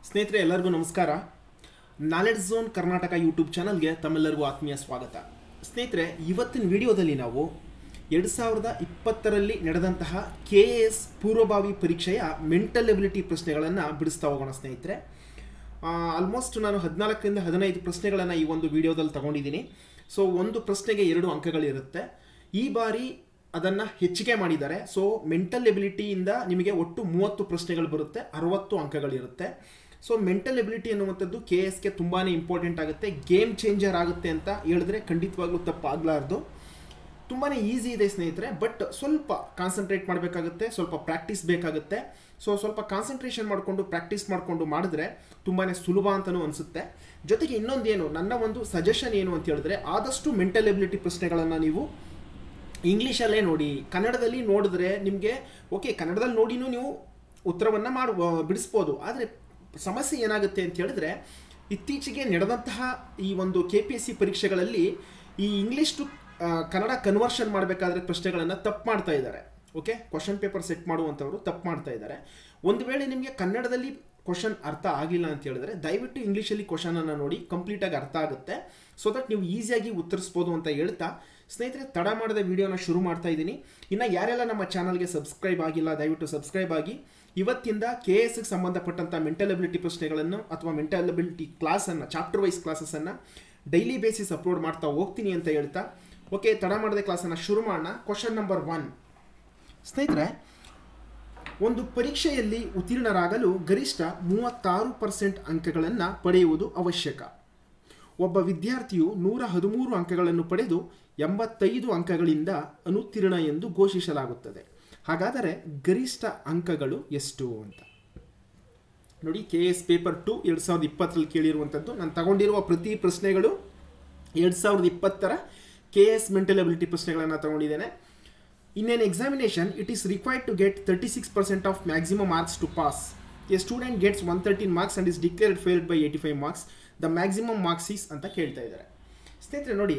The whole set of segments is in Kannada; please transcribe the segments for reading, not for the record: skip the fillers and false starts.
ಸ್ನೇಹಿತರೆ ಎಲ್ಲರಿಗೂ ನಮಸ್ಕಾರ. ನಾಲೆಡ್ಜ್ ಝೋನ್ ಕರ್ನಾಟಕ ಯೂಟ್ಯೂಬ್ ಚಾನಲ್ಗೆ ತಮ್ಮೆಲ್ಲರಿಗೂ ಆತ್ಮೀಯ ಸ್ವಾಗತ. ಸ್ನೇಹಿತರೆ, ಇವತ್ತಿನ ವಿಡಿಯೋದಲ್ಲಿ ನಾವು 2020ರಲ್ಲಿ ನಡೆದಂತಹ KAS ಪೂರ್ವಭಾವಿ ಪರೀಕ್ಷೆಯ ಮೆಂಟಲ್ ಎಬಿಲಿಟಿ ಪ್ರಶ್ನೆಗಳನ್ನು ಬಿಡಿಸ್ತಾ ಹೋಗೋಣ. ಸ್ನೇಹಿತರೆ, ಆಲ್ಮೋಸ್ಟ್ ನಾನು 14ರಿಂದ 15 ಪ್ರಶ್ನೆಗಳನ್ನು ಈ ಒಂದು ವಿಡಿಯೋದಲ್ಲಿ ತಗೊಂಡಿದ್ದೀನಿ. ಸೊ ಒಂದು ಪ್ರಶ್ನೆಗೆ 2 ಅಂಕಗಳಿರುತ್ತೆ. ಈ ಬಾರಿ ಅದನ್ನು ಹೆಚ್ಚಿಗೆ ಮಾಡಿದ್ದಾರೆ. ಸೊ ಮೆಂಟಲ್ ಎಬಿಲಿಟಿಯಿಂದ ನಿಮಗೆ ಒಟ್ಟು 30 ಪ್ರಶ್ನೆಗಳು ಬರುತ್ತೆ, 60 ಅಂಕಗಳಿರುತ್ತೆ. ಸೊ ಮೆಂಟಲ್ ಎಬಿಲಿಟಿ ಅನ್ನುವಂಥದ್ದು KASಗೆ ತುಂಬಾ ಇಂಪಾರ್ಟೆಂಟ್ ಆಗುತ್ತೆ, ಗೇಮ್ ಚೇಂಜರ್ ಆಗುತ್ತೆ ಅಂತ ಹೇಳಿದ್ರೆ ಖಂಡಿತವಾಗ್ಲೂ ತಪ್ಪಾಗಲಾರ್ದು. ತುಂಬಾ ಈಸಿ ಇದೆ ಸ್ನೇಹಿತರೆ, ಬಟ್ ಸ್ವಲ್ಪ ಕಾನ್ಸಂಟ್ರೇಟ್ ಮಾಡಬೇಕಾಗುತ್ತೆ, ಸ್ವಲ್ಪ ಪ್ರಾಕ್ಟೀಸ್ ಬೇಕಾಗುತ್ತೆ. ಸೊ ಸ್ವಲ್ಪ ಕಾನ್ಸಂಟ್ರೇಷನ್ ಮಾಡಿಕೊಂಡು ಪ್ರಾಕ್ಟೀಸ್ ಮಾಡಿಕೊಂಡು ಮಾಡಿದ್ರೆ ತುಂಬಾ ಸುಲಭ ಅಂತಲೂ ಅನಿಸುತ್ತೆ. ಜೊತೆಗೆ ಇನ್ನೊಂದೇನು, ನನ್ನ ಒಂದು ಸಜೆಷನ್ ಏನು ಅಂತ ಹೇಳಿದ್ರೆ, ಆದಷ್ಟು ಮೆಂಟಲ್ ಎಬಿಲಿಟಿ ಪ್ರಶ್ನೆಗಳನ್ನು ನೀವು ಇಂಗ್ಲೀಷಲ್ಲೇ ನೋಡಿ. ಕನ್ನಡದಲ್ಲಿ ನೋಡಿದ್ರೆ ನಿಮಗೆ ಓಕೆ, ಕನ್ನಡದಲ್ಲಿ ನೋಡಿನೂ ನೀವು ಉತ್ತರವನ್ನು ಬಿಡಿಸ್ಬೋದು. ಆದರೆ ಸಮಸ್ಯೆ ಏನಾಗುತ್ತೆ ಅಂತ ಹೇಳಿದ್ರೆ, ಇತ್ತೀಚೆಗೆ ನಡೆದಂತಹ ಈ ಒಂದು KPSC ಪರೀಕ್ಷೆಗಳಲ್ಲಿ ಈ ಇಂಗ್ಲೀಷ್ ಟು ಕನ್ನಡ ಕನ್ವರ್ಷನ್ ಮಾಡಬೇಕಾದ್ರೆ ಪ್ರಶ್ನೆಗಳನ್ನು ತಪ್ಪು ಮಾಡ್ತಾ ಇದ್ದಾರೆ. ಓಕೆ, ಕ್ವಶನ್ ಪೇಪರ್ ಸೆಟ್ ಮಾಡುವಂಥವ್ರು ತಪ್ಪು ಮಾಡ್ತಾ ಇದ್ದಾರೆ. ಒಂದು ವೇಳೆ ನಿಮಗೆ ಕನ್ನಡದಲ್ಲಿ ಕ್ವಶನ್ ಅರ್ಥ ಆಗಿಲ್ಲ ಅಂತ ಹೇಳಿದ್ರೆ ದಯವಿಟ್ಟು ಇಂಗ್ಲೀಷಲ್ಲಿ ಕ್ವಶನನ್ನು ನೋಡಿ, ಕಂಪ್ಲೀಟಾಗಿ ಅರ್ಥ ಆಗುತ್ತೆ. ಸೊ ದಟ್ ನೀವು ಈಸಿಯಾಗಿ ಉತ್ತರಿಸ್ಬೋದು ಅಂತ ಹೇಳ್ತಾ, ಸ್ನೇಹಿತರೆ ತಡ ಮಾಡದ ವಿಡಿಯೋನ ಶುರು ಮಾಡ್ತಾ ಇದ್ದೀನಿ. ಇನ್ನು ಯಾರೆಲ್ಲ ನಮ್ಮ ಚಾನಲ್ಗೆ ಸಬ್ಸ್ಕ್ರೈಬ್ ಆಗಿಲ್ಲ ದಯವಿಟ್ಟು ಸಬ್ಸ್ಕ್ರೈಬ್ ಆಗಿ. ಇವತ್ತಿಂದ KASಗೆ ಸಂಬಂಧಪಟ್ಟಂಥ ಮೆಂಟಲ್ ಎಬಿಲಿಟಿ ಪ್ರಶ್ನೆಗಳನ್ನು ಅಥವಾ ಮೆಂಟಲ್ ಎಬಿಲಿಟಿ ಕ್ಲಾಸನ್ನು, ಚಾಪ್ಟರ್ ವೈಸ್ ಕ್ಲಾಸಸ್ಸನ್ನು ಡೈಲಿ ಬೇಸಿಸ್ ಅಪ್ಲೋಡ್ ಮಾಡ್ತಾ ಹೋಗ್ತೀನಿ ಅಂತ ಹೇಳ್ತಾ, ಓಕೆ ತಡ ಮಾಡದೆ ಕ್ಲಾಸನ್ನು ಶುರು ಮಾಡೋಣ. Question number 1. ಸ್ನೇಹಿತರೆ, ಒಂದು ಪರೀಕ್ಷೆಯಲ್ಲಿ ಉತ್ತೀರ್ಣರಾಗಲು ಗರಿಷ್ಠ 36% ಅಂಕಗಳನ್ನು ಪಡೆಯುವುದು ಅವಶ್ಯಕ. ಒಬ್ಬ ವಿದ್ಯಾರ್ಥಿಯು 113 ಅಂಕಗಳನ್ನು ಪಡೆದು 85 ಅಂಕಗಳಿಂದ ಅನುತ್ತೀರ್ಣ ಎಂದು ಘೋಷಿಸಲಾಗುತ್ತದೆ. ಹಾಗಾದರೆ ಗರಿಷ್ಠ ಅಂಕಗಳು ಎಷ್ಟು ಅಂತ ನೋಡಿ. KAS paper 2 2020ರಲ್ಲಿ ಕೇಳಿರುವಂಥದ್ದು. ನಾನು ತಗೊಂಡಿರುವ ಪ್ರತಿ ಪ್ರಶ್ನೆಗಳು 2020ರ KAS ಮೆಂಟಲ್ ಎಬಿಲಿಟಿ ಪ್ರಶ್ನೆಗಳನ್ನು ತಗೊಂಡಿದ್ದೇನೆ. In an examination, it is required to get 36% of maximum marks to pass. A student gets 113 marks and is declared failed by 85 marks. The maximum marks is ಅಂತ ಕೇಳ್ತಾ ಇದ್ದಾರೆ. ಸ್ನೇಹಿತರೆ ನೋಡಿ,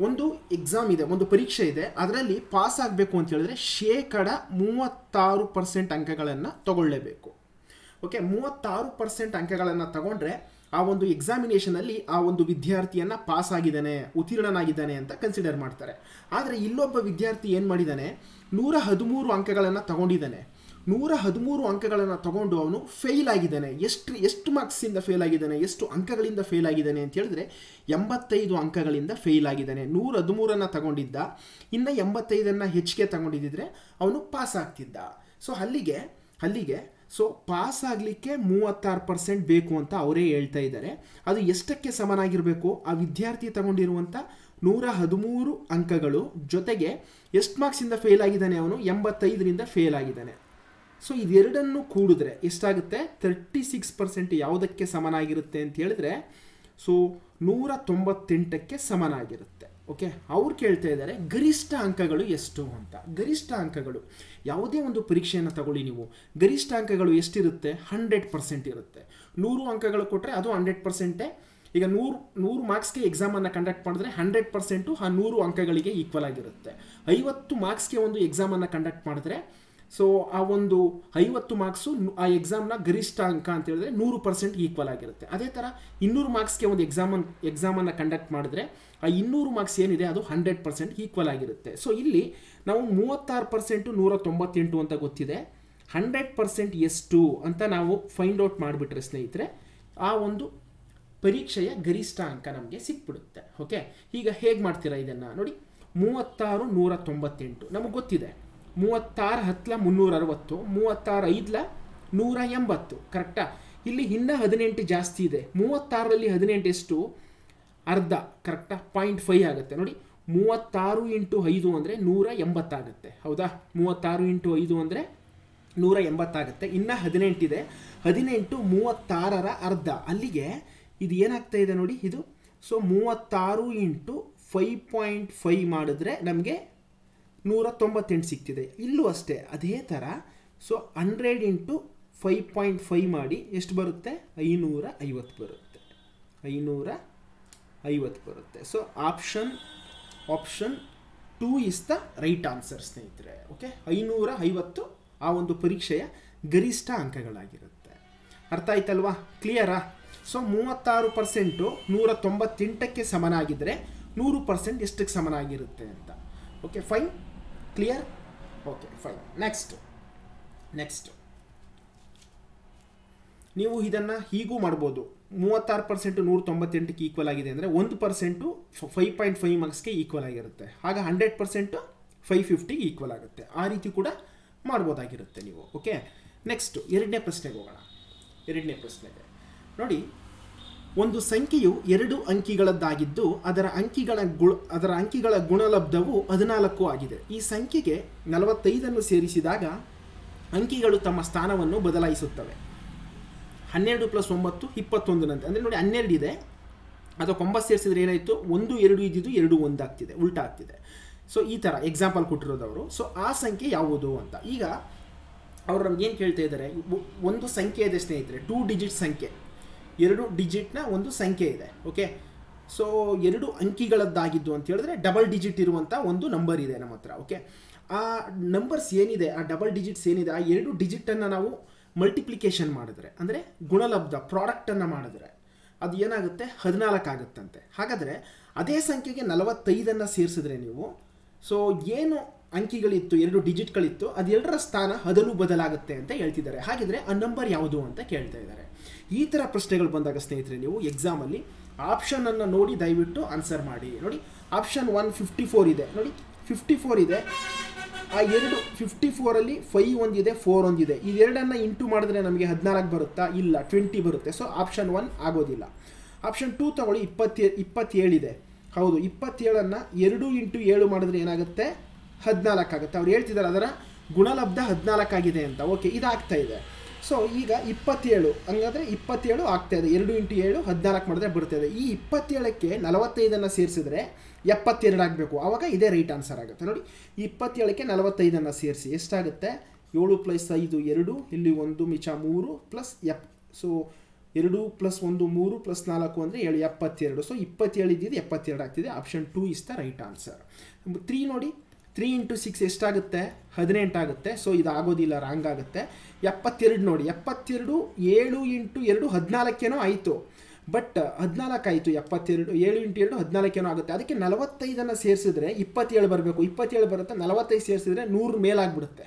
ಒಂದು ಎಕ್ಸಾಮ್ ಇದೆ, ಒಂದು ಪರೀಕ್ಷೆ ಇದೆ, ಅದರಲ್ಲಿ ಪಾಸ್ ಆಗಬೇಕು ಅಂತ ಹೇಳಿದ್ರೆ 36% ಅಂಕಗಳನ್ನು ತಗೊಳ್ಳೇಬೇಕು. ಓಕೆ, 36% ಅಂಕಗಳನ್ನು ತಗೊಂಡ್ರೆ ಆ ಒಂದು ಎಕ್ಸಾಮಿನೇಷನಲ್ಲಿ ಆ ಒಂದು ವಿದ್ಯಾರ್ಥಿಯನ್ನು ಪಾಸ್ ಆಗಿದ್ದಾನೆ, ಉತ್ತೀರ್ಣನಾಗಿದ್ದಾನೆ ಅಂತ ಕನ್ಸಿಡರ್ ಮಾಡ್ತಾರೆ. ಆದರೆ ಇಲ್ಲೊಬ್ಬ ವಿದ್ಯಾರ್ಥಿ ಏನು ಮಾಡಿದ್ದಾನೆ, 113 ಅಂಕಗಳನ್ನು ತಗೊಂಡಿದ್ದಾನೆ. 113 ಅಂಕಗಳನ್ನು ತಗೊಂಡು ಅವನು ಫೇಲ್ ಆಗಿದ್ದಾನೆ. ಎಷ್ಟು ಮಾರ್ಕ್ಸಿಂದ ಫೇಲ್ ಆಗಿದ್ದಾನೆ, ಎಷ್ಟು ಅಂಕಗಳಿಂದ ಫೇಲ್ ಆಗಿದ್ದಾನೆ ಅಂತ ಹೇಳಿದ್ರೆ 85 ಅಂಕಗಳಿಂದ ಫೇಲ್ ಆಗಿದ್ದಾನೆ. 113 ತಗೊಂಡಿದ್ದ, ಇನ್ನು 85 ಹೆಚ್ಚಿಗೆ ತಗೊಂಡಿದ್ದರೆ ಅವನು ಪಾಸ್ ಆಗ್ತಿದ್ದ. ಸೊ ಅಲ್ಲಿಗೆ ಸೊ ಪಾಸ್ ಆಗಲಿಕ್ಕೆ 36% ಬೇಕು ಅಂತ ಅವರೇ ಹೇಳ್ತಾ ಇದ್ದಾರೆ. ಅದು ಎಷ್ಟಕ್ಕೆ ಸಮನಾಗಿರಬೇಕು, ಆ ವಿದ್ಯಾರ್ಥಿ ತಗೊಂಡಿರುವಂಥ 113 ಅಂಕಗಳು ಜೊತೆಗೆ ಎಷ್ಟು ಮಾರ್ಕ್ಸಿಂದ ಫೇಲ್ ಆಗಿದ್ದಾನೆ, ಅವನು 85ರಿಂದ ಫೇಲ್ ಆಗಿದ್ದಾನೆ. ಸೊ ಇದೆರಡನ್ನು ಕೂಡಿದ್ರೆ ಎಷ್ಟಾಗುತ್ತೆ, 36% ಯಾವುದಕ್ಕೆ ಸಮನಾಗಿರುತ್ತೆ ಅಂತ ಹೇಳಿದ್ರೆ ಸೊ 198ಕ್ಕೆ ಸಮನಾಗಿರುತ್ತೆ. ಓಕೆ, ಅವ್ರು ಕೇಳ್ತಾ ಇದ್ದಾರೆ ಗರಿಷ್ಠ ಅಂಕಗಳು ಎಷ್ಟು ಅಂತ. ಗರಿಷ್ಠ ಅಂಕಗಳು ಯಾವುದೇ ಒಂದು ಪರೀಕ್ಷೆಯನ್ನು ತಗೊಳ್ಳಿ ನೀವು, ಗರಿಷ್ಠ ಅಂಕಗಳು ಎಷ್ಟಿರುತ್ತೆ, 100% ಇರುತ್ತೆ. 100 ಅಂಕಗಳು ಕೊಟ್ಟರೆ ಅದು 100%. ಈಗ 100 ಮಾರ್ಕ್ಸ್ಗೆ ಎಕ್ಸಾಮನ್ನು ಕಂಡಕ್ಟ್ ಮಾಡಿದ್ರೆ 100% ಆ 100 ಅಂಕಗಳಿಗೆ ಈಕ್ವಲ್ ಆಗಿರುತ್ತೆ. 50 ಮಾರ್ಕ್ಸ್ಗೆ ಒಂದು ಎಕ್ಸಾಮನ್ನು ಕಂಡಕ್ಟ್ ಮಾಡಿದ್ರೆ ಸೊ ಆ ಒಂದು 50 ಮಾರ್ಕ್ಸು ಆ ಎಕ್ಸಾಮ್ನ ಗರಿಷ್ಠ ಅಂಕ ಅಂತ ಹೇಳಿದ್ರೆ 100% ಈಕ್ವಲ್ ಆಗಿರುತ್ತೆ. ಅದೇ ಥರ 200 ಮಾರ್ಕ್ಸ್ಗೆ ಒಂದು ಎಕ್ಸಾಮನ್ನು ಕಂಡಕ್ಟ್ ಮಾಡಿದ್ರೆ ಆ 200 ಮಾರ್ಕ್ಸ್ ಏನಿದೆ ಅದು 100% ಈಕ್ವಲ್ ಆಗಿರುತ್ತೆ. ಸೊ ಇಲ್ಲಿ ನಾವು 36% 198 ಅಂತ ಗೊತ್ತಿದೆ. 100% ಎಷ್ಟು ಅಂತ ನಾವು ಫೈಂಡ್ ಔಟ್ ಮಾಡಿಬಿಟ್ರೆ ಸ್ನೇಹಿತರೆ ಆ ಒಂದು ಪರೀಕ್ಷೆಯ ಗರಿಷ್ಠ ಅಂಕ ನಮಗೆ ಸಿಕ್ಬಿಡುತ್ತೆ. ಓಕೆ, ಈಗ ಹೇಗೆ ಮಾಡ್ತೀರಾ ಇದನ್ನು ನೋಡಿ. 36 198 ನಮಗೆ ಗೊತ್ತಿದೆ. 36 10 360, 36 5 180. ಕರೆಕ್ಟಾ? ಇಲ್ಲಿ ಇನ್ನೂ 18 ಜಾಸ್ತಿ ಇದೆ. 36ರಲ್ಲಿ 18 ಎಷ್ಟು, ಅರ್ಧ. ಕರೆಕ್ಟಾ? 0.5 ಆಗುತ್ತೆ ನೋಡಿ. 36 × 5 ಅಂದರೆ 180 ಆಗುತ್ತೆ. ಹೌದಾ? 36 × 5 ಅಂದರೆ 180 ಆಗುತ್ತೆ. ಇನ್ನು 18 ಇದೆ. 18 36ರ ಅರ್ಧ. ಅಲ್ಲಿಗೆ ಇದು ಏನಾಗ್ತಾ ಇದೆ ನೋಡಿ ಇದು. ಸೊ 36 × 5.5 ಮಾಡಿದ್ರೆ ನಮಗೆ 198 ಸಿಗ್ತಿದೆ. ಇಲ್ಲೂ ಅಷ್ಟೇ ಅದೇ ಥರ. ಸೊ 100 × 5.5 ಮಾಡಿ ಎಷ್ಟು ಬರುತ್ತೆ, 550 ಬರುತ್ತೆ. 550 ಬರುತ್ತೆ. So option 2 is the right answer ಸ್ನೇಹಿತರೆ. ಓಕೆ, 550 ಆ ಒಂದು ಪರೀಕ್ಷೆಯ ಗರಿಷ್ಠ ಅಂಕಗಳಾಗಿರುತ್ತೆ. ಅರ್ಥ ಆಯ್ತಲ್ವಾ? ಕ್ಲಿಯರಾ? ಸೊ 36% 198ಕ್ಕೆ ಸಮನಾಗಿದ್ದರೆ 100% ಎಷ್ಟಕ್ಕೆ ಸಮನಾಗಿರುತ್ತೆ ಅಂತ. Okay fine, clear? Okay fine. Next ನೀವು ಇದನ್ನು ಹೀಗೂ ಮಾಡ್ಬೋದು. 36% 198ಕ್ಕೆ ಈಕ್ವಲ್ ಆಗಿದೆ ಅಂದರೆ 1% 5.5 ಮಾರ್ಕ್ಸ್ಗೆ ಈಕ್ವಲ್ ಆಗಿರುತ್ತೆ. ಆಗ 100% 550 ಈಕ್ವಲ್ ಆಗುತ್ತೆ. ಆ ರೀತಿ ಕೂಡ ಮಾಡ್ಬೋದಾಗಿರುತ್ತೆ ನೀವು. ಓಕೆ, ನೆಕ್ಸ್ಟ್ ಎರಡನೇ ಪ್ರಶ್ನೆಗೆ ಹೋಗೋಣ. ಎರಡನೇ ಪ್ರಶ್ನೆಗೆ ನೋಡಿ, ಒಂದು ಸಂಖ್ಯೆಯು 2 ಅಂಕಿಗಳದ್ದಾಗಿದ್ದು ಅದರ ಅಂಕಿಗಳ ಗುಣಲಬ್ಧವು 14 ಆಗಿದೆ. ಈ ಸಂಖ್ಯೆಗೆ 45 ಸೇರಿಸಿದಾಗ ಅಂಕಿಗಳು ತಮ್ಮ ಸ್ಥಾನವನ್ನು ಬದಲಾಯಿಸುತ್ತವೆ. 12 + 9 21 ಅಂದರೆ ನೋಡಿ 12 ಇದೆ, ಅಥವಾ 9 ಸೇರಿಸಿದ್ರೆ ಏನಾಯಿತು, 1 2 ಇದ್ದಿದ್ದು 2 1 ಆಗ್ತಿದೆ, ಉಲ್ಟಾ ಆಗ್ತಿದೆ. ಸೊ ಈ ಥರ ಎಕ್ಸಾಂಪಲ್ ಕೊಟ್ಟಿರೋದವರು. ಸೊ ಆ ಸಂಖ್ಯೆ ಯಾವುದು ಅಂತ ಈಗ ಅವ್ರು ನಮ್ಗೆ ಏನು ಕೇಳ್ತಾ ಇದ್ದಾರೆ, ಒಂದು ಸಂಖ್ಯೆ ಇದೆ ಸ್ನೇಹಿತರೆ, 2 ಡಿಜಿಟ್ ಸಂಖ್ಯೆ, 2 ಡಿಜಿಟ್ನ ಒಂದು ಸಂಖ್ಯೆ ಇದೆ. ಓಕೆ, ಸೊ 2 ಅಂಕಿಗಳದ್ದಾಗಿದ್ದು ಅಂತ ಹೇಳಿದ್ರೆ ಡಬಲ್ ಡಿಜಿಟ್ ಇರುವಂಥ ಒಂದು ನಂಬರ್ ಇದೆ ನಮ್ಮ ಹತ್ರ. ಓಕೆ, ಆ ನಂಬರ್ಸ್ ಏನಿದೆ, ಆ ಡಬಲ್ ಡಿಜಿಟ್ಸ್ ಏನಿದೆ, ಆ 2 ಡಿಜಿಟನ್ನು ನಾವು ಮಲ್ಟಿಪ್ಲಿಕೇಶನ್ ಮಾಡಿದ್ರೆ, ಅಂದರೆ ಗುಣಲಬ್ಧ ಪ್ರಾಡಕ್ಟನ್ನು ಮಾಡಿದ್ರೆ ಅದು ಏನಾಗುತ್ತೆ, 14 ಆಗುತ್ತಂತೆ. ಹಾಗಾದರೆ ಅದೇ ಸಂಖ್ಯೆಗೆ 45 ಸೇರಿಸಿದ್ರೆ ನೀವು, ಸೊ ಏನು ಅಂಕಿಗಳಿತ್ತು, 2 ಡಿಜಿಟ್ಗಳಿತ್ತು, ಅದೆಲ್ಲರ ಸ್ಥಾನ ಅದಲು ಬದಲಾಗುತ್ತೆ ಅಂತ ಹೇಳ್ತಿದ್ದಾರೆ. ಹಾಗಿದ್ರೆ ಆ ನಂಬರ್ ಯಾವುದು ಅಂತ ಕೇಳ್ತಾ ಇದ್ದಾರೆ. ಈ ಥರ ಪ್ರಶ್ನೆಗಳು ಬಂದಾಗ ಸ್ನೇಹಿತರೆ ನೀವು ಎಕ್ಸಾಮಲ್ಲಿ ಆಪ್ಷನನ್ನು ನೋಡಿ ದಯವಿಟ್ಟು ಆನ್ಸರ್ ಮಾಡಿ. ನೋಡಿ ಆಪ್ಷನ್ 1 54 ಇದೆ, ನೋಡಿ 54 ಇದೆ. ಆ 2 54ಅಲ್ಲಿ 5 ಒಂದಿದೆ, 4 ಒಂದಿದೆ. ಇದೆರಡನ್ನು ಇಂಟು ಮಾಡಿದ್ರೆ ನಮಗೆ 14 ಬರುತ್ತಾ? ಇಲ್ಲ, 20 ಬರುತ್ತೆ. ಸೊ ಆಪ್ಷನ್ 1 ಆಗೋದಿಲ್ಲ. ಆಪ್ಷನ್ 2 ತಗೊಳ್ಳಿ, 27 ಇದೆ. ಹೌದು, 27ಅನ್ನು 2 × 7 ಮಾಡಿದ್ರೆ ಏನಾಗುತ್ತೆ, 14 ಆಗುತ್ತೆ. ಅವ್ರು ಹೇಳ್ತಿದ್ದಾರೆ ಅದರ ಗುಣಲಬ್ಧ 14 ಆಗಿದೆ ಅಂತ. ಓಕೆ, ಇದಾಗ್ತಾ ಇದೆ. ಸೊ ಈಗ 27, ಹಂಗಾದರೆ 27 ಆಗ್ತಾ ಇದೆ. 2 × 7 14 ಮಾಡಿದ್ರೆ ಬರ್ತದೆ. ಈ 27ಕ್ಕೆ 45 ಸೇರಿಸಿದ್ರೆ 72 ಆಗಬೇಕು. ಆವಾಗ ಇದೇ ರೈಟ್ ಆನ್ಸರ್ ಆಗುತ್ತೆ. ನೋಡಿ 27ಕ್ಕೆ 45 ಸೇರಿಸಿ ಎಷ್ಟಾಗುತ್ತೆ, 7 + 5 2, ಇಲ್ಲಿ 1 ಮಿಚ 3 ಪ್ಲಸ್ ಸೊ 2 + 1 3 + 4 ಅಂದರೆ 72. ಸೊ 27 ಇದ್ದಿದ್ದು 72 ಆಗ್ತಿದೆ. Option 2 is the right answer. 3 ನೋಡಿ, 3 × 6 ಎಷ್ಟಾಗುತ್ತೆ, 18 ಆಗುತ್ತೆ. ಸೊ ಇದು ಆಗೋದಿಲ್ಲ, ರಾಂಗ್ ಆಗುತ್ತೆ. 72 ನೋಡಿ, 72 7 × 2 14 ಆಯಿತು, ಬಟ್ 14 ಆಯಿತು. 72 7 × 2 14 ಆಗುತ್ತೆ. ಅದಕ್ಕೆ 45 ಸೇರಿಸಿದ್ರೆ 27 ಬರಬೇಕು. 27 ಬರುತ್ತೆ, 45 ಸೇರಿಸಿದ್ರೆ 100 ಮೇಲಾಗ್ಬಿಡುತ್ತೆ.